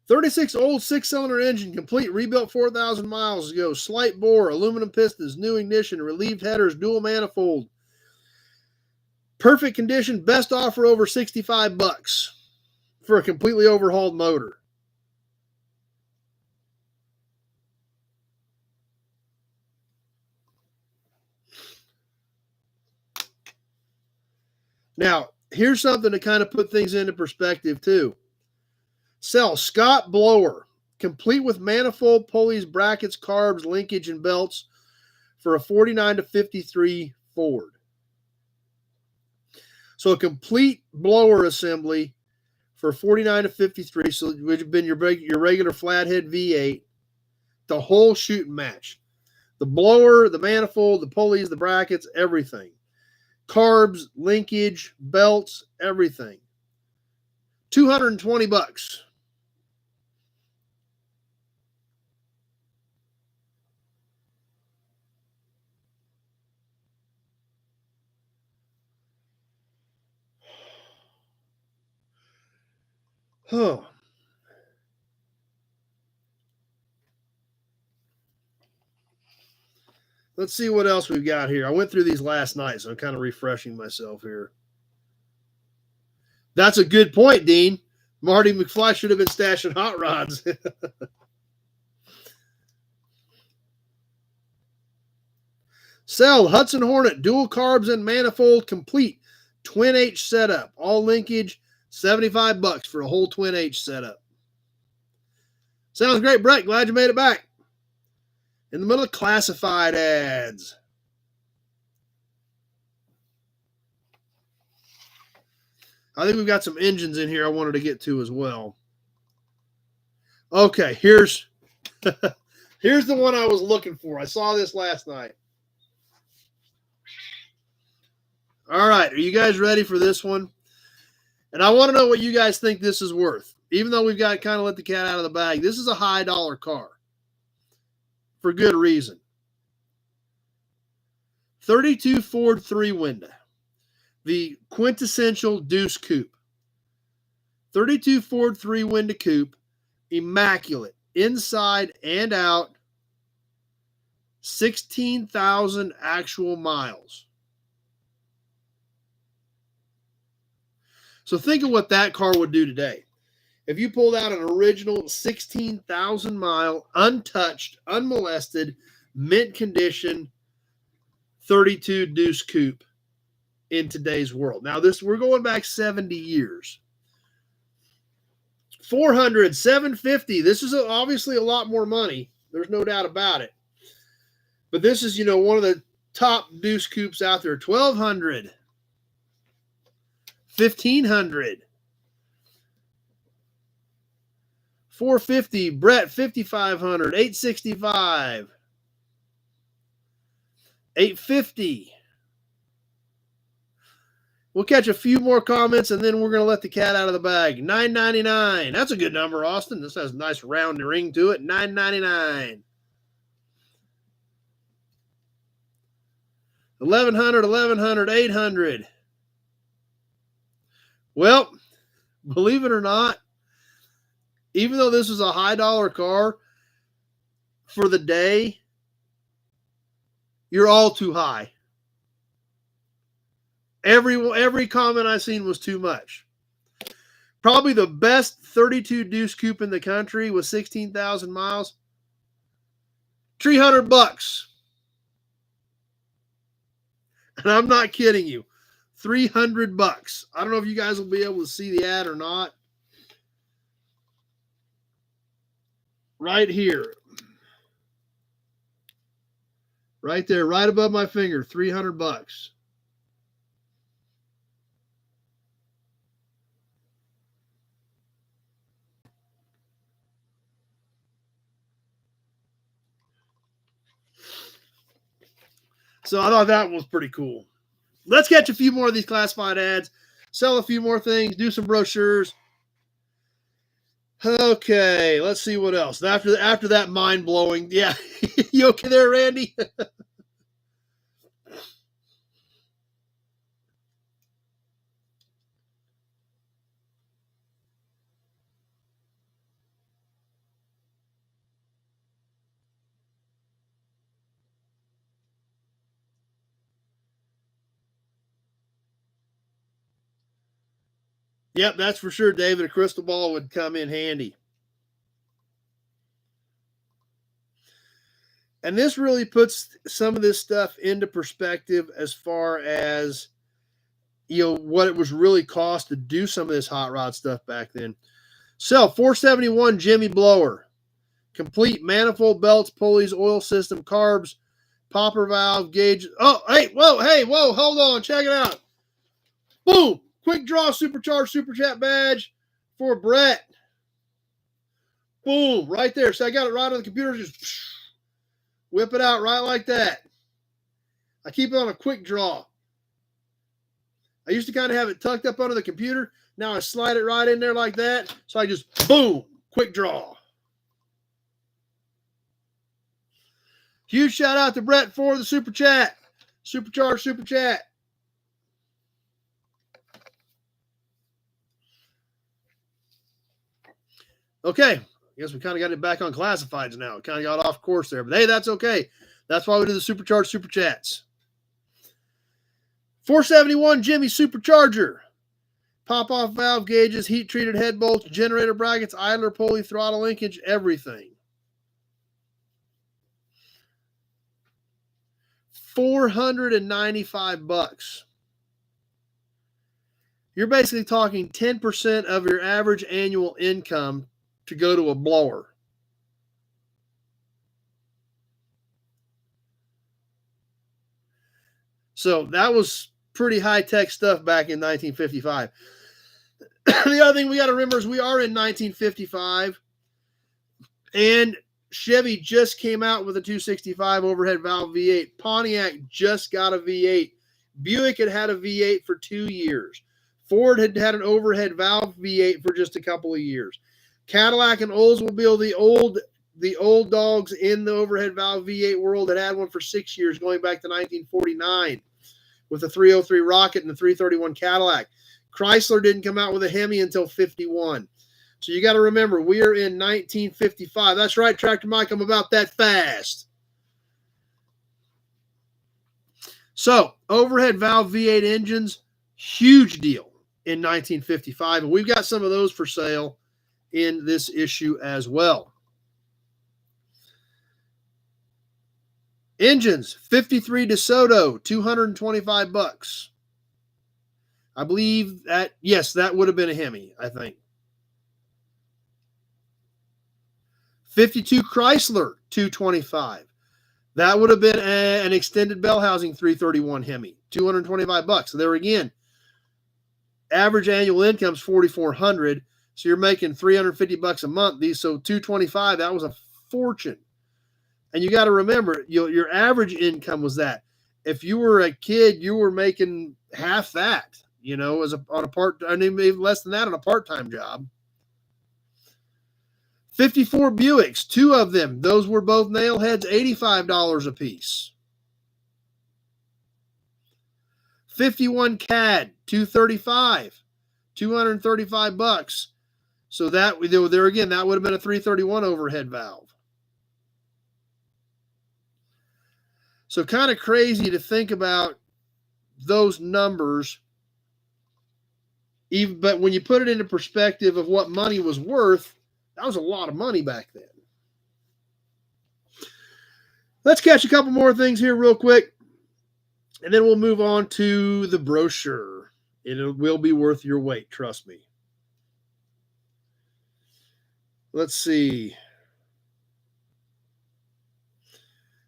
'36 old 6-cylinder engine, complete, rebuilt 4,000 miles ago. Slight bore, aluminum pistons, new ignition, relieved headers, dual manifold. Perfect condition, best offer over $65 for a completely overhauled motor. Now, here's something to kind of put things into perspective too. Sell Scott blower, complete with manifold, pulleys, brackets, carbs, linkage, and belts for a 49 to 53 Ford. So a complete blower assembly for 49 to 53, so it would have been your regular flathead V8, the whole shooting match. The blower, the manifold, the pulleys, the brackets, everything. Carbs, linkage, belts, everything. $220. Huh. Let's see what else we've got here. I went through these last night, so I'm kind of refreshing myself here. That's a good point, Dean. Marty McFly should have been stashing hot rods. Sell Hudson Hornet, dual carbs and manifold, complete, twin H setup, all linkage, $75 for a whole twin H setup. Sounds great, Brett. Glad you made it back. In the middle of classified ads. I think we've got some engines in here I wanted to get to as well. Okay, here's here's the one I was looking for. I saw this last night. All right, are you guys ready for this one? And I want to know what you guys think this is worth. Even though we've got to kind of let the cat out of the bag, this is a high dollar car for good reason. 32 Ford 3-window, the quintessential Deuce Coupe. 32 Ford 3-window coupe, immaculate, inside and out, 16,000 actual miles. So think of what that car would do today. If you pulled out an original 16,000 mile, untouched, unmolested, mint condition 32 Deuce Coupe in today's world. Now we're going back 70 years. 400, 750. This is obviously a lot more money. There's no doubt about it. But this is, one of the top Deuce Coupes out there. 1,200, 1,500, 450. Brett, 5,500, 865, 850. We'll catch a few more comments, and then we're going to let the cat out of the bag. $999. That's a good number, Austin. This has a nice round ring to it. $999. 1,100, 1,100, 800. Well, believe it or not, even though this is a high dollar car, for the day, you're all too high. Every comment I seen was too much. Probably the best 32 Deuce Coupe in the country with 16,000 miles. $300. And I'm not kidding you. $300. I don't know if you guys will be able to see the ad or not. Right here. Right there, right above my finger, $300. So I thought that was pretty cool. Let's catch a few more of these classified ads, sell a few more things, do some brochures. Okay, let's see what else. After that mind-blowing, yeah. You okay there, Randy? Yep, that's for sure, David. A crystal ball would come in handy. And this really puts some of this stuff into perspective as far as, what it was really cost to do some of this hot rod stuff back then. Sell 471 Jimmy blower. Complete manifold, belts, pulleys, oil system, carbs, popper valve, gauge. Oh, hey, whoa, hold on. Check it out. Boom. Quick draw supercharged super chat badge for Brett. Boom. Right there. So I got it right on the computer. Just whip it out right like that. I keep it on a quick draw. I used to kind of have it tucked up under the computer. Now I slide it right in there like that. So I just, boom, quick draw. Huge shout out to Brett for the super chat. Supercharged super chat. Okay. I guess we kind of got it back on classifieds now. It kind of got off course there. But hey, that's okay. That's why we do the supercharged super chats. 471 Jimmy Supercharger. Pop-off valve gauges, heat-treated head bolts, generator brackets, idler pulley, throttle linkage, everything. $495. You're basically talking 10% of your average annual income to go to a blower. So that was pretty high-tech stuff back in 1955. The other thing we got to remember is we are in 1955, and Chevy just came out with a 265 overhead valve V8. Pontiac just got a V8. Buick had a V8 for 2 years. Ford had an overhead valve V8 for just a couple of years. Cadillac and Oldsmobile, the old dogs in the overhead valve V8 world, had one for 6 years, going back to 1949 with the 303 Rocket and the 331 Cadillac. Chrysler didn't come out with a Hemi until 51. So you got to remember, we are in 1955. That's right, Tractor Mike, I'm about that fast. So, overhead valve V8 engines, huge deal in 1955. And we've got some of those for sale in this issue as well. Engines, 53 DeSoto, $225. I believe that, yes, that would have been a Hemi, I think. 52 Chrysler, $225. That would have been an extended bell housing 331 Hemi, $225. So there again, average annual income is $4,400. So you're making $350 a month. So $225, that was a fortune. And you got to remember, your average income was that. If you were a kid, you were making half that, on a part, I mean, maybe less than that on a part-time job. 54 Buicks, 2 of them. Those were both nail heads, $85 a piece. 51 CAD, $235, $235. So that there again, that would have been a 331 overhead valve. So kind of crazy to think about those numbers. But when you put it into perspective of what money was worth, that was a lot of money back then. Let's catch a couple more things here real quick, and then we'll move on to the brochure. It will be worth your weight, trust me. Let's see.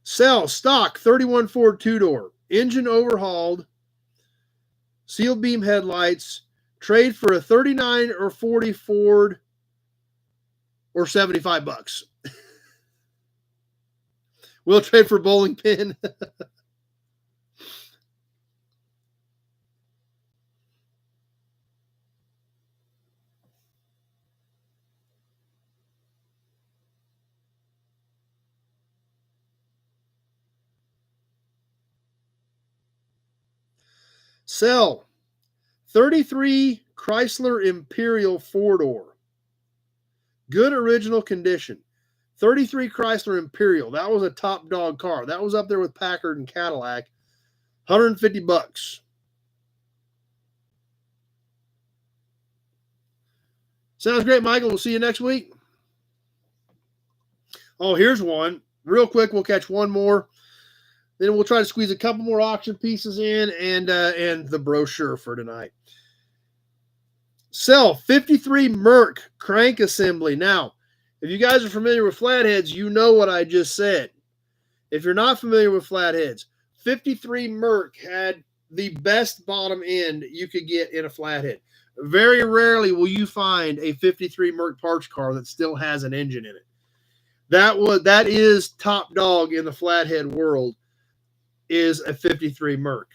Sell stock 31 Ford two-door, engine overhauled, sealed beam headlights, trade for a 39 or 40 Ford or $75. We'll trade for bowling pin. Sell 33 Chrysler Imperial four-door. Good original condition. 33 Chrysler Imperial. That was a top dog car. That was up there with Packard and Cadillac. $150. Sounds great, Michael. We'll see you next week. Oh, here's one. Real quick, we'll catch one more. Then we'll try to squeeze a couple more auction pieces in and the brochure for tonight. Sell 53 Merc crank assembly. Now, if you guys are familiar with flatheads, you know what I just said. If you're not familiar with flatheads, 53 Merc had the best bottom end you could get in a flathead. Very rarely will you find a 53 Merc parts car that still has an engine in it. That is top dog in the flathead world, is a 53 Merc.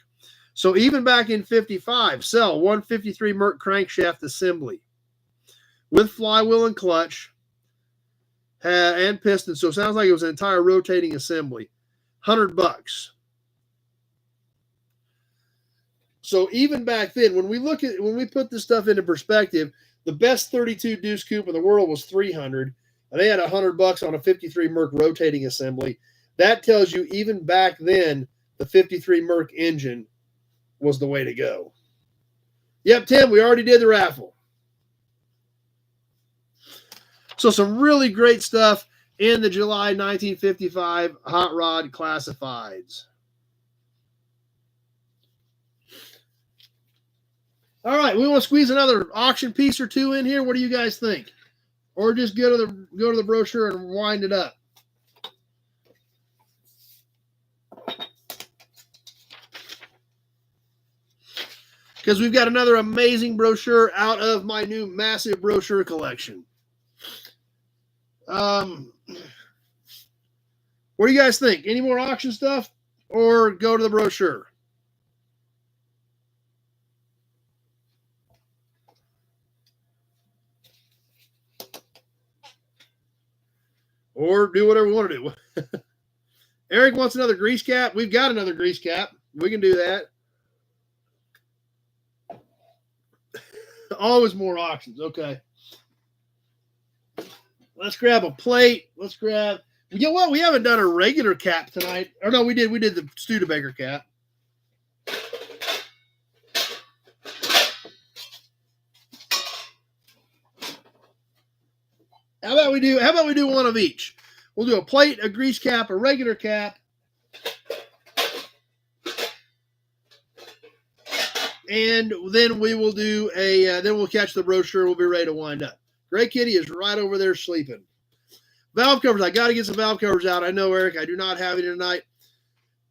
So even back in 55, sell 153 Merc crankshaft assembly with flywheel and clutch and piston. So it sounds like it was an entire rotating assembly. $100. So even back then, when we put this stuff into perspective, the best 32 Deuce Coupe in the world was $300, and they had $100 on a 53 Merc rotating assembly. That tells you even back then, the 53 Merc engine was the way to go. Yep, Tim, we already did the raffle. So some really great stuff in the July 1955 Hot Rod Classifieds. All right, we want to squeeze another auction piece or two in here. What do you guys think? Or just go to the brochure and wind it up. Because we've got another amazing brochure out of my new massive brochure collection. What do you guys think? Any more auction stuff or go to the brochure? Or do whatever we want to do. Eric wants another grease cap. We've got another grease cap. We can do that. Always more auctions. Okay. Let's grab a plate. Let's grab. You know what? We haven't done a regular cap tonight. Or no, we did. We did the Studebaker cap. How about we do one of each? We'll do a plate, a grease cap, a regular cap, and then we will do then we'll catch the brochure. We'll be ready to wind up. Gray Kitty is right over there sleeping. Valve covers. I got to get some valve covers out. I know, Eric. I do not have it tonight.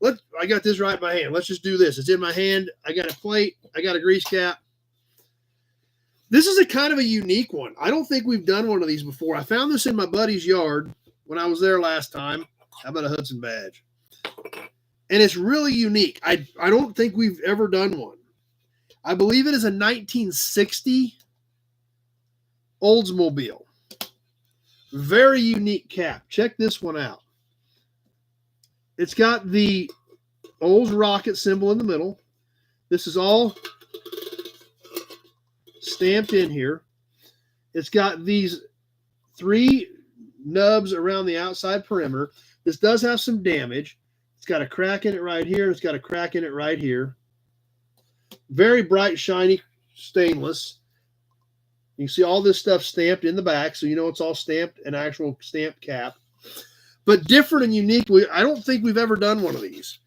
I got this right in my hand. Let's just do this. It's in my hand. I got a plate. I got a grease cap. This is a kind of a unique one. I don't think we've done one of these before. I found this in my buddy's yard when I was there last time. How about a Hudson badge? And it's really unique. I don't think we've ever done one. I believe it is a 1960 Oldsmobile. Very unique cap. Check this one out. It's got the Olds rocket symbol in the middle. This is all stamped in here. It's got these 3 nubs around the outside perimeter. This does have some damage. It's got a crack in it right here. It's got a crack in it right here. Very bright, shiny stainless. You can see all this stuff stamped in the back, so you know it's all stamped, an actual stamped cap. But different and unique. I don't think we've ever done one of these.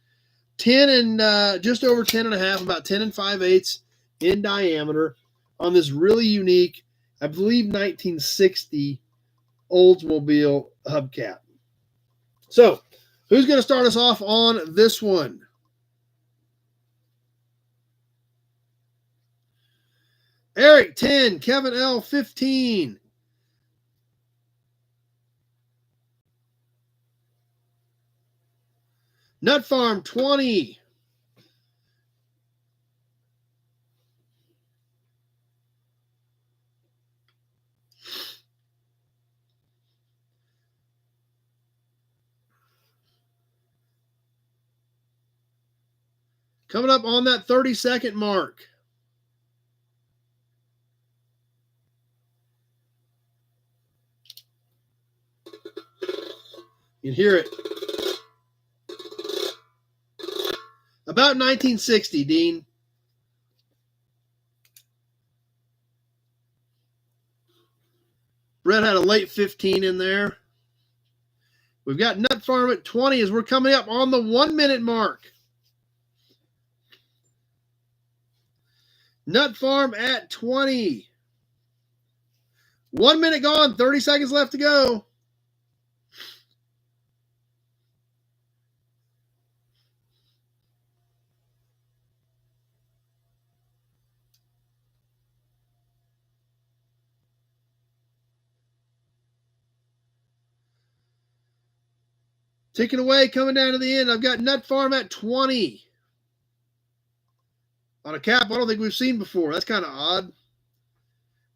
10 and just over 10 and a half, about 10 and 5/8 in diameter on this really unique, I believe 1960 Oldsmobile hubcap. So, who's going to start us off on this one? Eric, 10. Kevin L, 15. Nut Farm, 20. Coming up on that 30-second mark. You can hear it. About 1960, Dean. Brett had a late 15 in there. We've got Nut Farm at 20 as we're coming up on the 1 minute mark. Nut Farm at 20. 1 minute gone, 30 seconds left to go. Ticking away, coming down to the end. I've got Nut Farm at 20. On a cap I don't think we've seen before. That's kind of odd.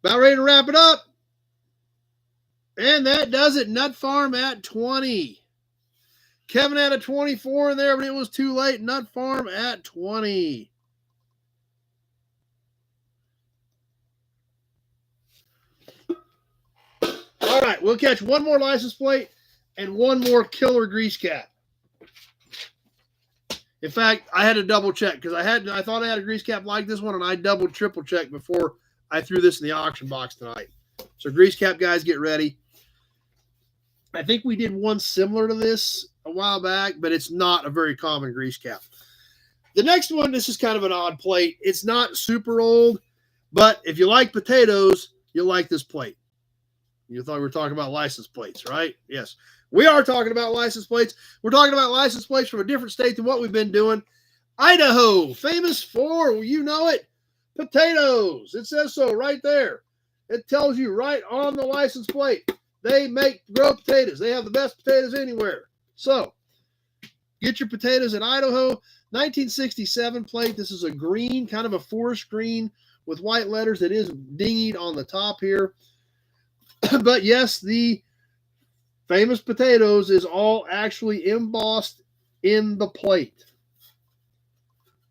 About ready to wrap it up. And that does it. Nut Farm at 20. Kevin had a 24 in there, but it was too late. Nut Farm at 20. All right, we'll catch one more license plate and one more killer grease cap. In fact, I had to double check because I thought I had a grease cap like this one, and I double triple checked before I threw this in the auction box tonight. So grease cap guys, get ready. I think we did one similar to this a while back, but it's not a very common grease cap. The next one, this is kind of an odd plate. It's not super old, but if you like potatoes, you'll like this plate. You thought we were talking about license plates, right? Yes. We are talking about license plates. We're talking about license plates from a different state than what we've been doing. Idaho, famous for, you know it, potatoes. It says so right there. It tells you right on the license plate. They grow potatoes. They have the best potatoes anywhere. So, get your potatoes in Idaho. 1967 plate. This is a green, kind of a forest green with white letters. It is dinged on the top here. But yes, the famous potatoes is all actually embossed in the plate.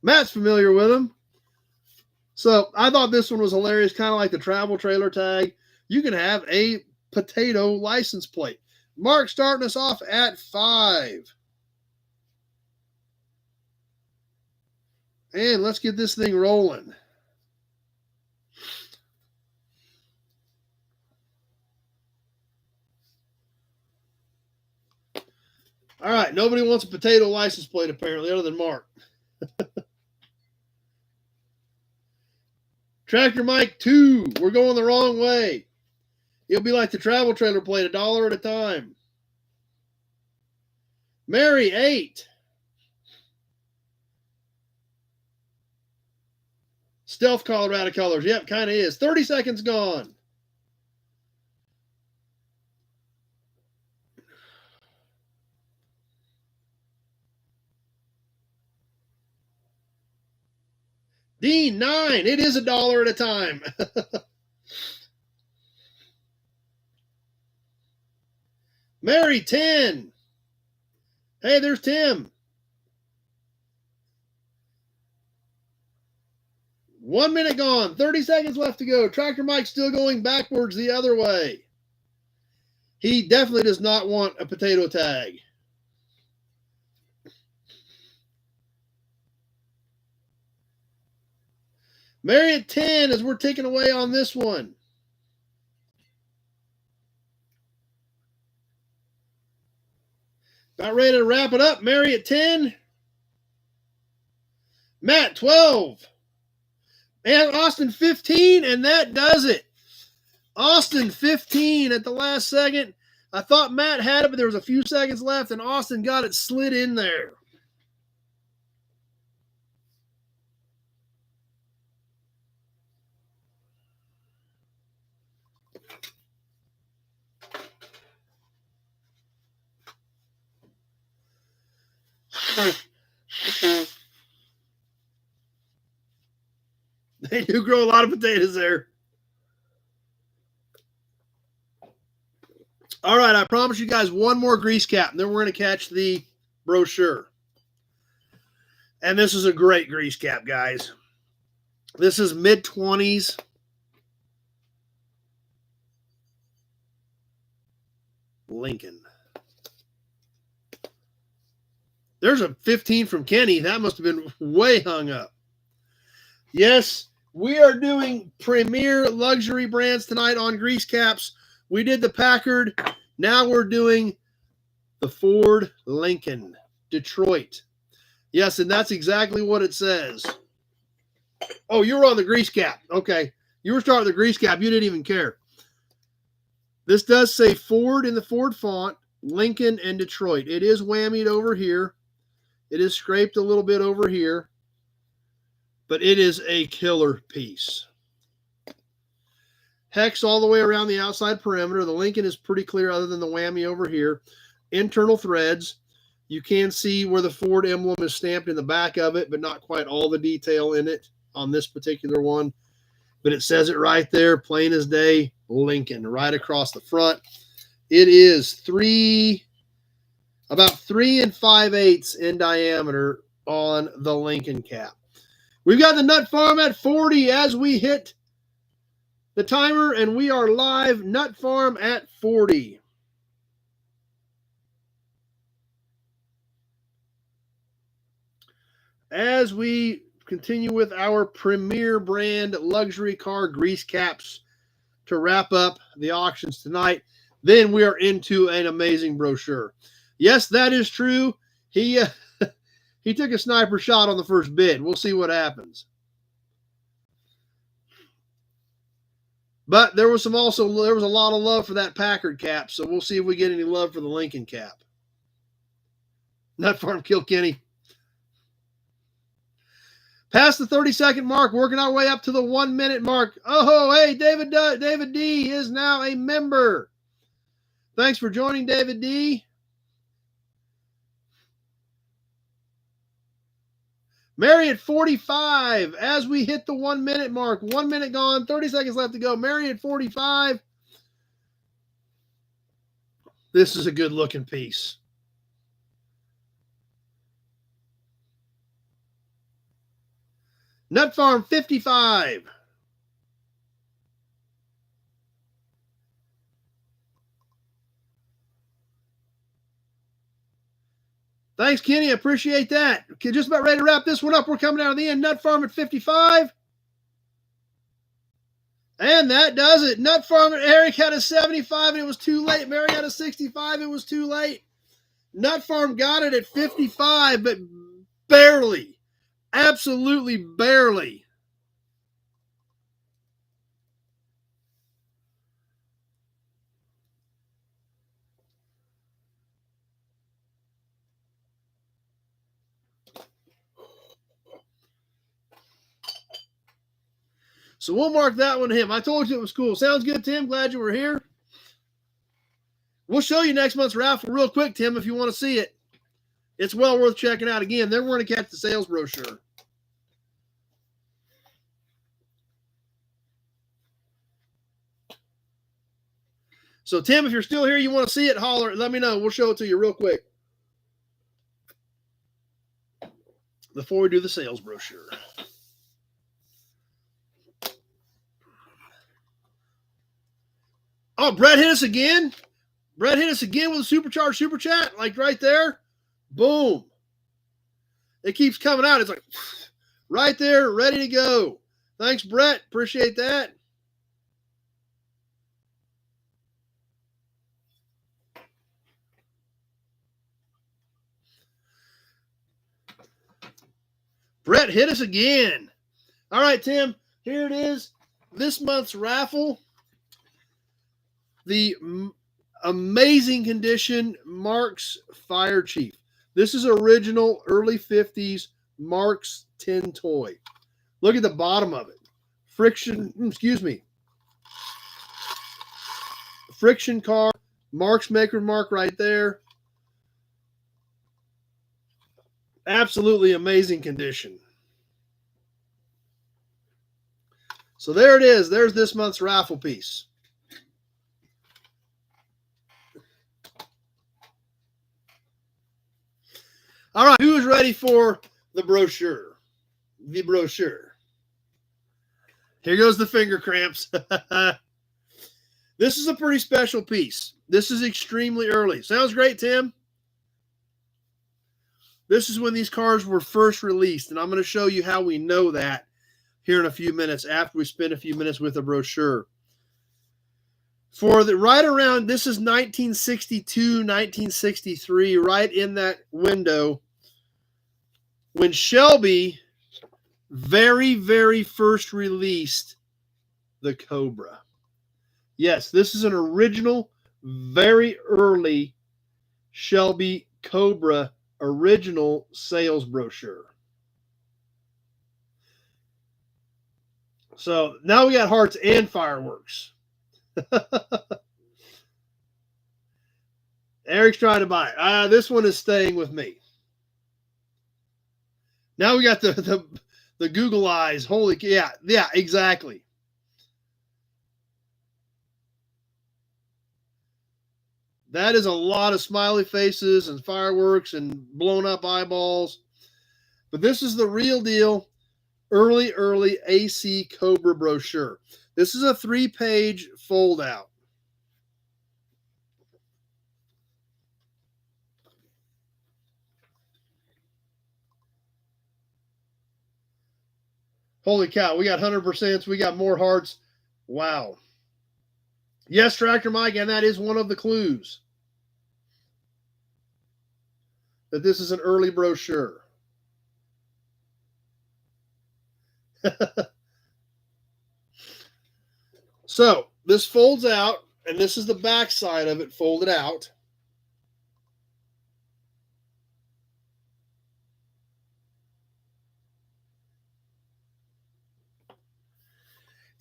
Matt's familiar with them. So I thought this one was hilarious, kind of like the travel trailer tag. You can have a potato license plate. Mark starting us off at 5. And let's get this thing rolling. All right, nobody wants a potato license plate apparently other than Mark. Tractor Mike 2, we're going the wrong way. It'll be like the travel trailer plate, $1 at a time. Mary 8. Stealth Colorado colors. Yep, kind of is. 30 seconds gone. Dean 9. It is $1 at a time. Mary 10. Hey, there's Tim. 1 minute gone. 30 seconds left to go. Tractor Mike's still going backwards the other way. He definitely does not want a potato tag. Mary at 10 as we're taking away on this one. About ready to wrap it up. Mary at 10. Matt, 12. And Austin 15, and that does it. Austin 15 at the last second. I thought Matt had it, but there was a few seconds left, and Austin got it slid in there. They do grow a lot of potatoes there. All right, I promise you guys one more grease cap, and then we're going to catch the brochure. And this is a great grease cap, guys. This is mid-20s. Lincoln. There's a 15 from Kenny. That must have been way hung up. Yes, we are doing premier luxury brands tonight on grease caps. We did the Packard. Now we're doing the Ford Lincoln, Detroit. Yes, and that's exactly what it says. Oh, you were on the grease cap. Okay. You were starting the grease cap. You didn't even care. This does say Ford in the Ford font, Lincoln and Detroit. It is whammied over here. It is scraped a little bit over here. But it is a killer piece. Hex all the way around the outside perimeter. The Lincoln is pretty clear other than the whammy over here. Internal threads. You can see where the Ford emblem is stamped in the back of it, but not quite all the detail in it on this particular one. But it says it right there, plain as day, Lincoln, right across the front. It is about 3 5/8 in diameter on the Lincoln cap. We've got the Nut Farm at 40 as we hit the timer, and we are live. Nut Farm at 40. As we continue with our premier brand luxury car grease caps to wrap up the auctions tonight, then we are into an amazing brochure. Yes, that is true. He took a sniper shot on the first bid. We'll see what happens. But there was a lot of love for that Packard cap, so we'll see if we get any love for the Lincoln cap. Nut Farm kill Kenny. Past the 30-second mark, working our way up to the 1-minute mark. Oh, hey, David D is now a member. Thanks for joining, David D. Mary at 45 as we hit the 1-minute mark. 1 minute gone, 30 seconds left to go. Mary at 45. This is a good looking piece. Nut Farm 55. Thanks, Kenny. I appreciate that. Okay, just about ready to wrap this one up. We're coming down to the end. Nut Farm at 55. And that does it. Nut Farm and Eric had a 75, and it was too late. Mary had a 65. It was too late. Nut Farm got it at 55, but barely. Absolutely barely. So we'll mark that one to him. I told you it was cool. Sounds good, Tim. Glad you were here. We'll show you next month's raffle real quick, Tim, if you want to see it. It's well worth checking out. Again, then we're going to catch the sales brochure. So, Tim, if you're still here, you want to see it, holler. Let me know. We'll show it to you real quick before we do the sales brochure. Oh, Brett hit us again. Brett hit us again with a supercharged super chat, like right there. Boom. It keeps coming out. It's like right there, ready to go. Thanks, Brett. Appreciate that. Brett hit us again. All right, Tim. Here it is. This month's raffle. The amazing condition Marks Fire Chief. This is original early 50s Marks tin toy. Look at the bottom of it. Friction car. Marks maker mark right there. Absolutely amazing condition. So there it is. There's this month's raffle piece. All right, who is ready for the brochure? The brochure. Here goes the finger cramps. This is a pretty special piece. This is extremely early. Sounds great, Tim? This is when these cars were first released, and I'm going to show you how we know that here in a few minutes after we spend a few minutes with the brochure. For the right around, this is 1962, 1963, right in that window, when Shelby very, very first released the Cobra. Yes, this is an original, very early Shelby Cobra original sales brochure. So now we got hearts and fireworks. Eric's trying to buy it. This one is staying with me. Now we got the Google eyes. Holy, yeah, exactly. That is a lot of smiley faces and fireworks and blown up eyeballs. But this is the real deal, early AC Cobra brochure. This is a 3-page fold out. Holy cow, we got 100%. We got more hearts. Wow. Yes, Tractor Mike, and that is one of the clues that this is an early brochure. So this folds out, and this is the back side of it folded out.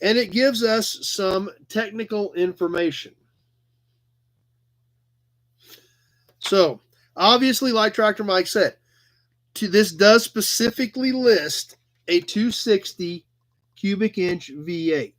And it gives us some technical information. So, obviously, like Tractor Mike said, this does specifically list a 260 cubic inch V8.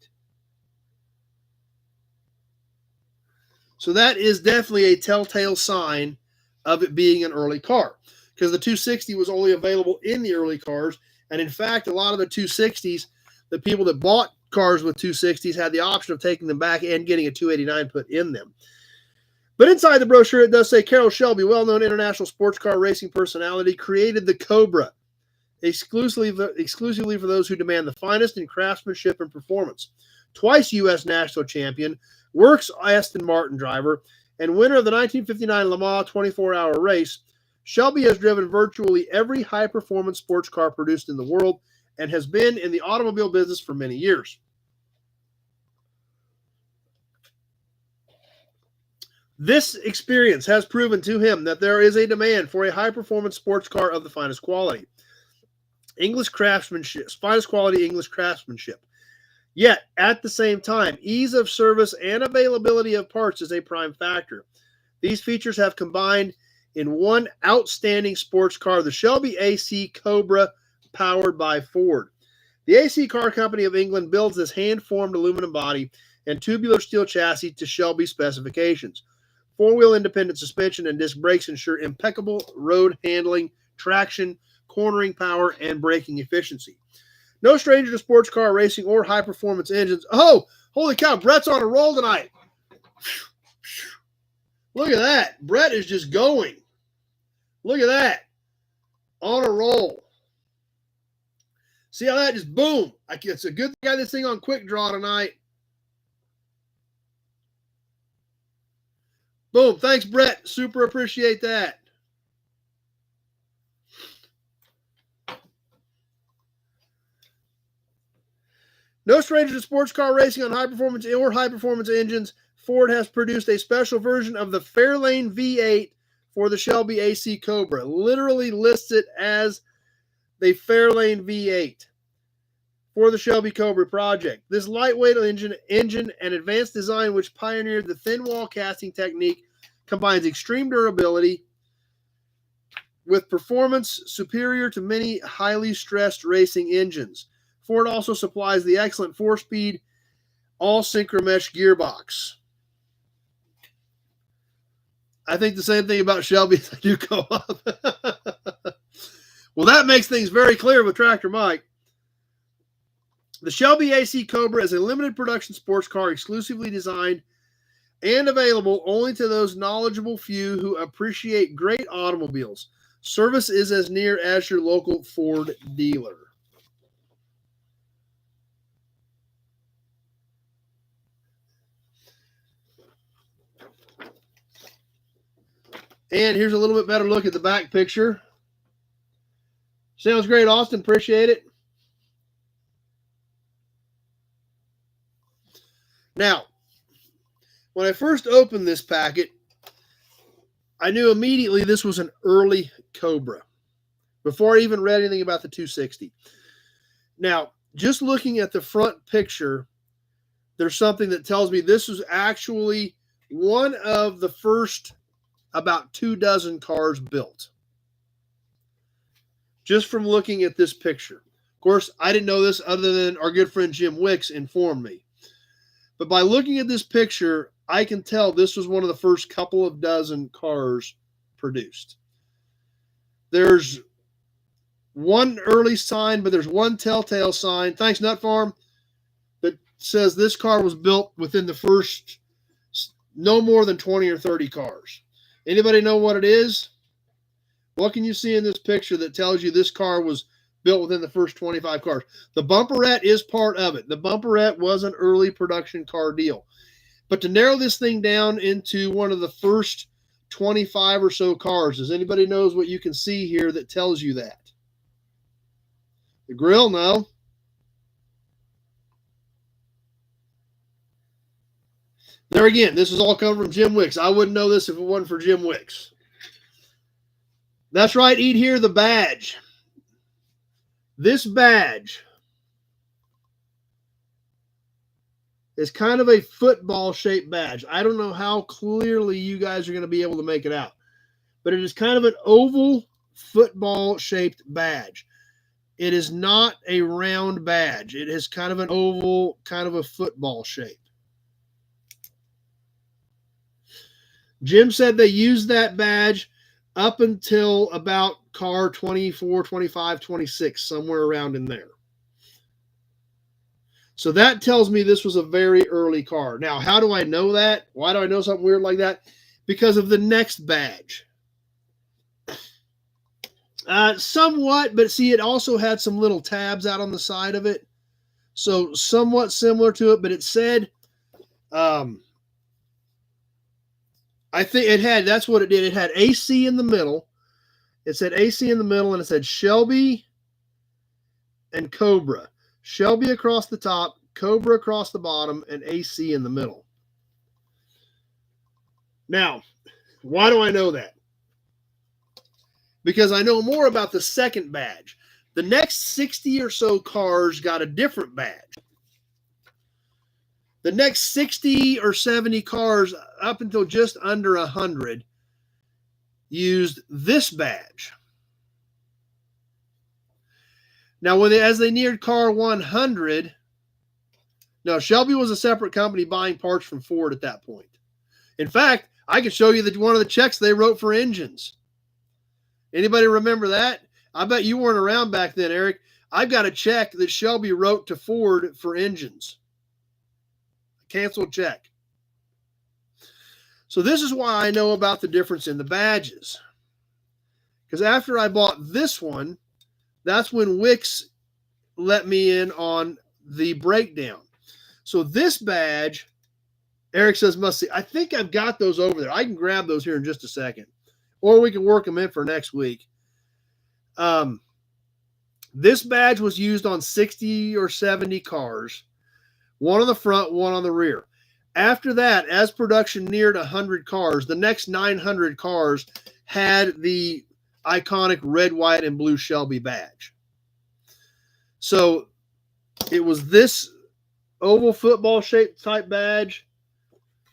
So that is definitely a telltale sign of it being an early car, because the 260 was only available in the early cars. And in fact, a lot of the 260s, the people that bought cars with 260s had the option of taking them back and getting a 289 put in them. But inside the brochure, it does say Carroll Shelby, well-known international sports car racing personality, created the Cobra exclusively for those who demand the finest in craftsmanship and performance. Twice U.S. national champion, works Aston Martin driver, and winner of the 1959 Le Mans 24-hour race, Shelby has driven virtually every high-performance sports car produced in the world and has been in the automobile business for many years. This experience has proven to him that there is a demand for a high-performance sports car of the finest quality. Finest quality English craftsmanship. Yet, at the same time, ease of service and availability of parts is a prime factor. These features have combined in one outstanding sports car, the Shelby AC Cobra, powered by Ford. The AC Car Company of England builds this hand-formed aluminum body and tubular steel chassis to Shelby specifications. Four-wheel independent suspension and disc brakes ensure impeccable road handling, traction, cornering power, and braking efficiency. No stranger to sports car racing or high-performance engines. Oh, holy cow, Brett's on a roll tonight. Look at that. Brett is just going. Look at that. On a roll. See how that just boom. It's a good thing I got this thing on quick draw tonight. Boom. Thanks, Brett. Super appreciate that. No stranger to sports car racing on high-performance engines, Ford has produced a special version of the Fairlane V8 for the Shelby AC Cobra. It literally lists it as the Fairlane V8 for the Shelby Cobra project. This lightweight engine and advanced design, which pioneered the thin wall casting technique, combines extreme durability with performance superior to many highly stressed racing engines. Ford also supplies the excellent 4-speed all-synchromesh gearbox. I think the same thing about Shelby as I do Co-op. Well, that makes things very clear with Tractor Mike. The Shelby AC Cobra is a limited production sports car exclusively designed and available only to those knowledgeable few who appreciate great automobiles. Service is as near as your local Ford dealer. And here's a little bit better look at the back picture. Sounds great, Austin. Appreciate it. Now, when I first opened this packet, I knew immediately this was an early Cobra before I even read anything about the 260. Now, just looking at the front picture, there's something that tells me this was actually one of the first about 24 cars built. Just from looking at this picture. Of course, I didn't know this other than our good friend Jim Wicks informed me. But by looking at this picture, I can tell this was one of the first couple of dozen cars produced. There's one early sign, but there's one telltale sign. Thanks, Nut Farm. That says this car was built within the first no more than 20 or 30 cars. Anybody know what it is? What can you see in this picture that tells you this car was built within the first 25 cars? The bumperette is part of it. The bumperette was an early production car deal. But to narrow this thing down into one of the first 25 or so cars, does anybody knows what you can see here that tells you that? The grill? No. There again, this is all coming from Jim Wicks. I wouldn't know this if it wasn't for Jim Wicks. That's right, Eat Here, the badge. This badge is kind of a football-shaped badge. I don't know how clearly you guys are going to be able to make it out, but it is kind of an oval football-shaped badge. It is not a round badge. It is kind of an oval, kind of a football shape. Jim said they used that badge up until about car 24, 25, 26, somewhere around in there. So that tells me this was a very early car. Now, how do I know that? Why do I know something weird like that? Because of the next badge. Somewhat, but see, it also had some little tabs out on the side of it. So somewhat similar to it, but it said, I think it had, that's what it did. It had AC in the middle. It said AC in the middle, and it said Shelby and Cobra. Shelby across the top, Cobra across the bottom, and AC in the middle. Now, why do I know that? Because I know more about the second badge. The next 60 or so cars got a different badge. The next 60 or 70 cars, up until just under 100, used this badge. Now, as they neared car 100, no, Shelby was a separate company buying parts from Ford at that point. In fact, I could show you one of the checks they wrote for engines. Anybody remember that? I bet you weren't around back then, Eric. I've got a check that Shelby wrote to Ford for engines. Canceled check. So this is why I know about the difference in the badges. Because after I bought this one, that's when Wicks let me in on the breakdown. So this badge, Eric says, must see. I think I've got those over there. I can grab those here in just a second. Or we can work them in for next week. This badge was used on 60 or 70 cars. one on the front, one on the rear. After that, as production neared 100 cars, the next 900 cars had the iconic red, white, and blue Shelby badge. So it was this oval football shaped type badge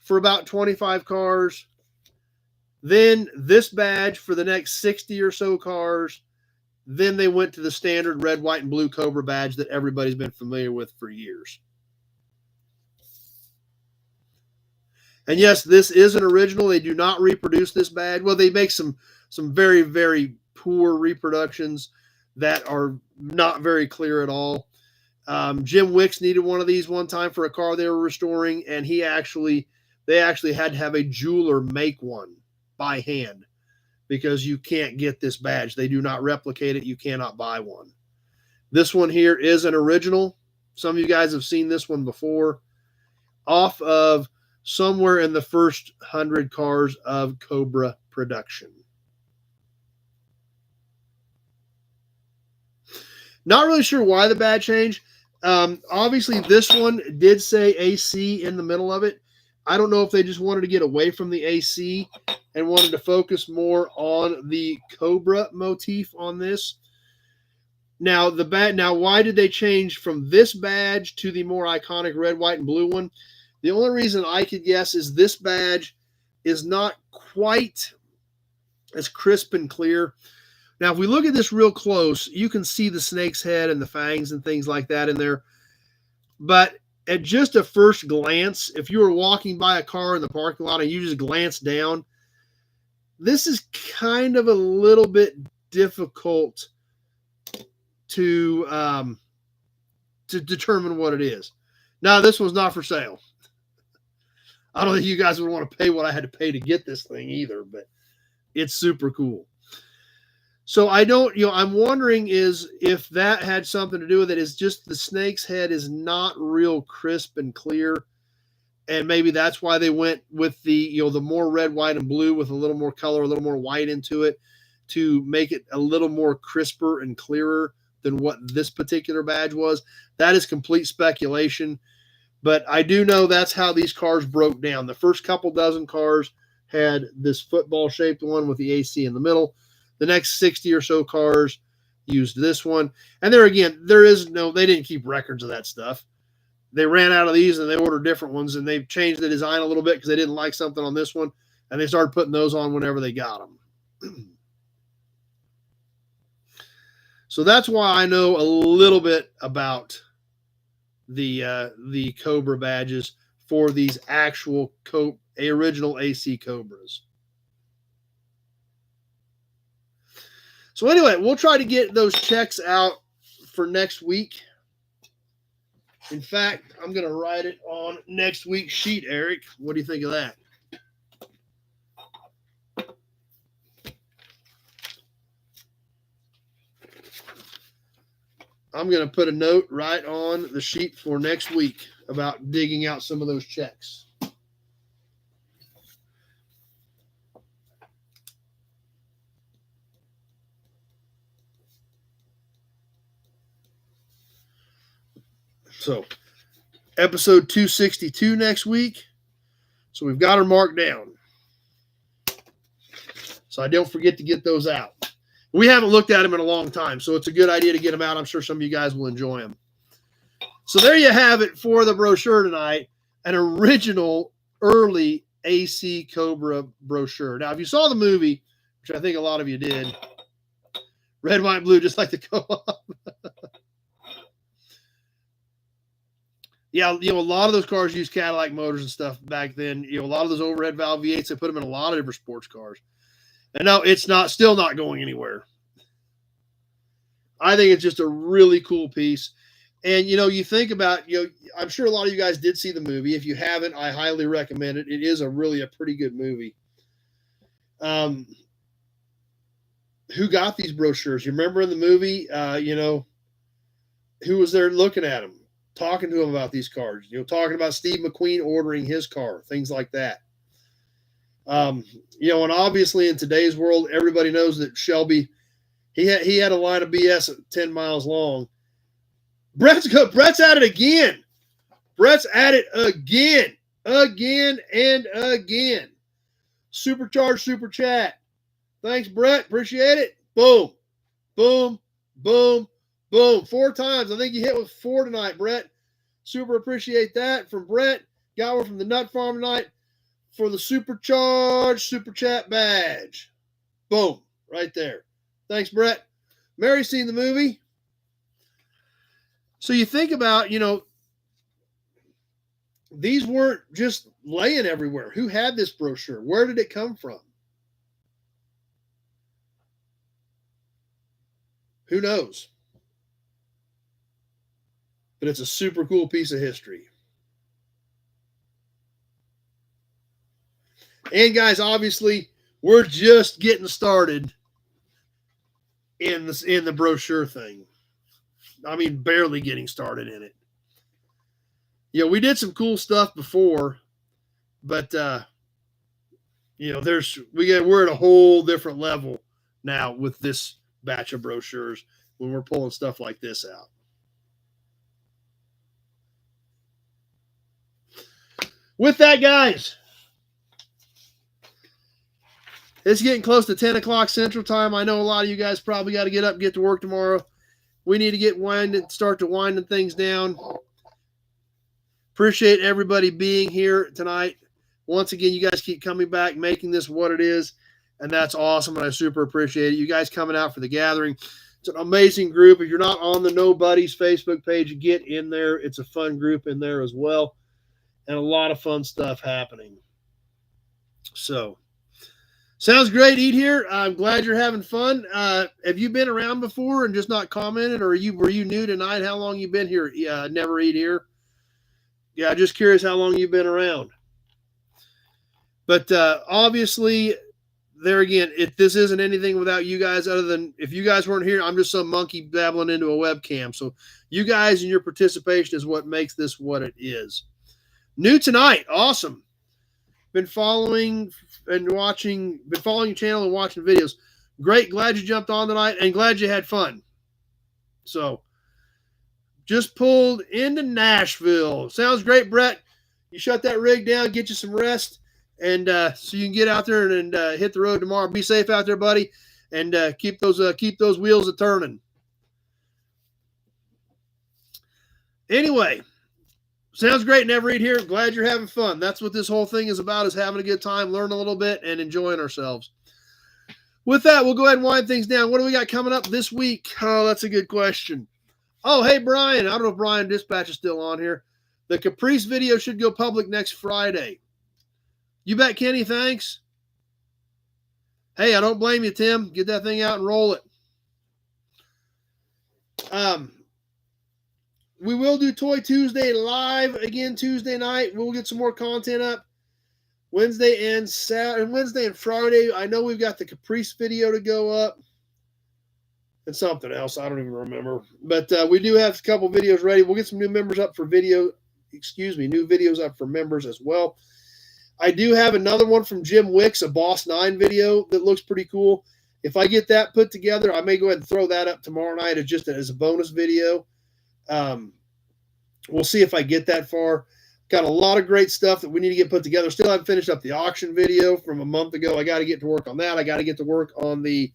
for about 25 cars. Then this badge for the next 60 or so cars. Then they went to the standard red, white, and blue Cobra badge that everybody's been familiar with for years. And yes, this is an original. They do not reproduce this badge. Well, they make some very, very poor reproductions that are not very clear at all. Jim Wicks needed one of these one time for a car they were restoring, and they actually had to have a jeweler make one by hand because you can't get this badge. They do not replicate it. You cannot buy one. This one here is an original. Some of you guys have seen this one before, off of somewhere in the first 100 cars of Cobra production. Not really sure why the badge changed. Obviously, this one did say AC in the middle of it. I don't know if they just wanted to get away from the AC and wanted to focus more on the Cobra motif on this. Now, why did they change from this badge to the more iconic red, white, and blue one? The only reason I could guess is this badge is not quite as crisp and clear. Now, if we look at this real close, you can see the snake's head and the fangs and things like that in there. But at just a first glance, if you were walking by a car in the parking lot and you just glance down, this is kind of a little bit difficult to determine what it is. Now, this one's not for sale. I don't think you guys would want to pay what I had to pay to get this thing either, but it's super cool. So I'm wondering if that had something to do with it. Is just the snake's head is not real crisp and clear. And maybe that's why they went with the more red, white, and blue with a little more color, a little more white into it to make it a little more crisper and clearer than what this particular badge was. That is complete speculation. But I do know that's how these cars broke down. The first couple dozen cars had this football-shaped one with the AC in the middle. The next 60 or so cars used this one. And there again, they didn't keep records of that stuff. They ran out of these and they ordered different ones, and they've changed the design a little bit because they didn't like something on this one, and they started putting those on whenever they got them. So that's why I know a little bit about the Cobra badges for these actual original AC Cobras. So anyway, we'll try to get those checks out for next week. In fact, I'm going to write it on next week's sheet, Eric. What do you think of that? I'm going to put a note right on the sheet for next week about digging out some of those checks. So, episode 262 next week. So we've got her marked down. So I don't forget to get those out. We haven't looked at them in a long time, so it's a good idea to get them out. I'm sure some of you guys will enjoy them. So there you have it for the brochure tonight. An original early AC Cobra brochure. Now, if you saw the movie, which I think a lot of you did, red, white, blue, just like the co-op. Yeah, a lot of those cars used Cadillac motors and stuff back then. A lot of those overhead valve V8s, they put them in a lot of different sports cars. And no, it's still not going anywhere. I think it's just a really cool piece. And, you think about, I'm sure a lot of you guys did see the movie. If you haven't, I highly recommend it. It is really a pretty good movie. Who got these brochures? You remember in the movie, who was there looking at them, talking to him about these cars, talking about Steve McQueen ordering his car, things like that. And obviously in today's world, everybody knows that Shelby, he had a line of BS at 10 miles long. Brett's at it again. Brett's at it again and again. Supercharged super chat. Thanks, Brett. Appreciate it. Boom, boom, boom, boom. 4 times. I think you hit with 4 tonight, Brett. Super appreciate that from Brett. Got one from the Nut Farm tonight for the supercharged super chat badge. Boom, right there. Thanks, Brett. Mary's seen the movie. So you think about, these weren't just laying everywhere. Who had this brochure? Where did it come from? Who knows? But it's a super cool piece of history. And guys, obviously, we're just getting started in the brochure thing. I mean, barely getting started in it. We did some cool stuff before, but we're at a whole different level now with this batch of brochures when we're pulling stuff like this out. With that, guys, it's getting close to 10 o'clock Central Time. I know a lot of you guys probably got to get up and get to work tomorrow. We need to start winding things down. Appreciate everybody being here tonight. Once again, you guys keep coming back, making this what it is, and that's awesome, and I super appreciate it. You guys coming out for the gathering. It's an amazing group. If you're not on the No Buddies Facebook page, get in there. It's a fun group in there as well, and a lot of fun stuff happening. So, sounds great, Eat Here. I'm glad you're having fun. Have you been around before and just not commented, or were you new tonight? How long you been here? Never Eat Here. Yeah, just curious how long you've been around. But obviously, there again, if this isn't anything without you guys, other than if you guys weren't here, I'm just some monkey babbling into a webcam. So you guys and your participation is what makes this what it is. New tonight, awesome. Been following your channel and watching videos. Great, glad you jumped on tonight and glad you had fun. So, just pulled into Nashville. Sounds great, Brett. You shut that rig down, get you some rest, and so you can get out there and hit the road tomorrow. Be safe out there, buddy, and keep those wheels a turning. Anyway, sounds great. Never Eat Here. Glad you're having fun. That's what this whole thing is about: is having a good time, learning a little bit, and enjoying ourselves. With that, we'll go ahead and wind things down. What do we got coming up this week? Oh, that's a good question. Oh, hey, Brian. I don't know if Brian Dispatch is still on here. The Caprice video should go public next Friday. You bet, Kenny. Thanks. Hey, I don't blame you, Tim. Get that thing out and roll it. We will do Toy Tuesday live again Tuesday night. We'll get some more content up Wednesday and Friday. I know we've got the Caprice video to go up. And something else. I don't even remember. But we do have a couple videos ready. We'll get some new members up for new videos up for members as well. I do have another one from Jim Wicks, a Boss 9 video that looks pretty cool. If I get that put together, I may go ahead and throw that up tomorrow night as a bonus video. We'll see if I get that far. Got a lot of great stuff that we need to get put together. Still haven't finished up the auction video from a month ago. I got to get to work on that. I got to get to work on the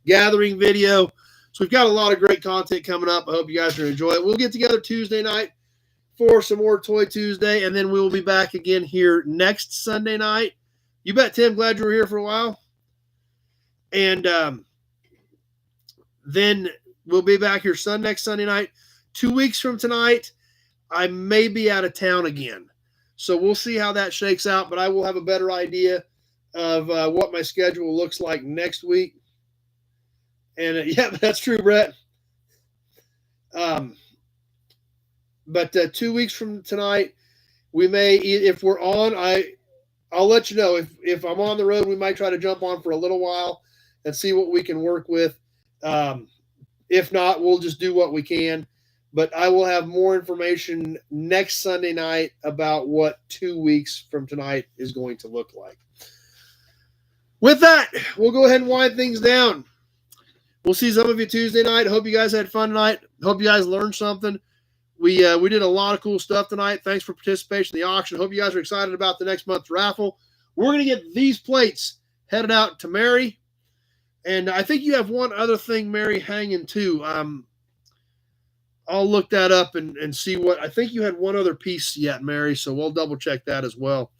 gathering video. So we've got a lot of great content coming up. I hope you guys are enjoying it. We'll get together Tuesday night for some more Toy Tuesday, and then we will be back again here next Sunday night. You bet, Tim. Glad you were here for a while. And then we'll be back here next Sunday night. 2 weeks from tonight, I may be out of town again. So we'll see how that shakes out, but I will have a better idea of what my schedule looks like next week. And yeah, that's true, Brett. But 2 weeks from tonight, we may, if we're on, I'll let you know. If I'm on the road, we might try to jump on for a little while and see what we can work with. If not, we'll just do what we can. But I will have more information next Sunday night about what 2 weeks from tonight is going to look like. With that, we'll go ahead and wind things down. We'll see some of you Tuesday night. Hope you guys had fun tonight. Hope you guys learned something. We did a lot of cool stuff tonight. Thanks for participation in the auction. Hope you guys are excited about the next month's raffle. We're going to get these plates headed out to Mary. And I think you have one other thing, Mary, hanging too. I'll look that up and see what – I think you had one other piece yet, Mary, so we'll double-check that as well.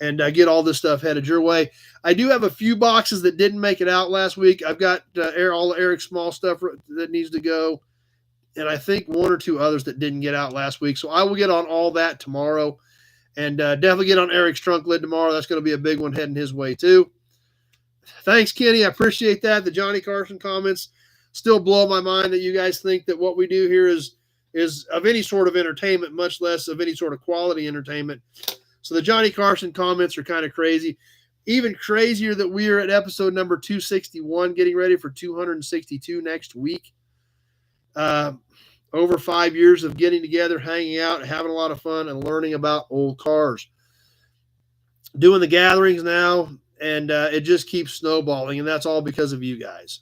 And get all this stuff headed your way. I do have a few boxes that didn't make it out last week. I've got all the Eric Small stuff that needs to go, and I think one or two others that didn't get out last week. So I will get on all that tomorrow, and definitely get on Eric's trunk lid tomorrow. That's going to be a big one heading his way too. Thanks, Kenny. I appreciate that. The Johnny Carson comments still blow my mind that you guys think that what we do here is of any sort of entertainment, much less of any sort of quality entertainment. So the Johnny Carson comments are kind of crazy. Even crazier that we are at episode number 261, getting ready for 262 next week. Over 5 years of getting together, hanging out, having a lot of fun, and learning about old cars. Doing the gatherings now, and it just keeps snowballing, and that's all because of you guys.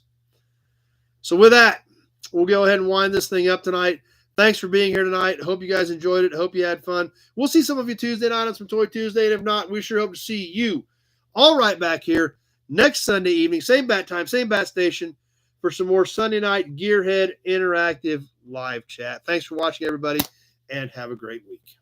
So with that, we'll go ahead and wind this thing up tonight. Thanks for being here tonight. Hope you guys enjoyed it. Hope you had fun. We'll see some of you Tuesday night on some Toy Tuesday, and if not, we sure hope to see you all right back here next Sunday evening, same bat time, same bat station, for some more Sunday night Gearhead interactive live chat. Thanks for watching, everybody, and have a great week.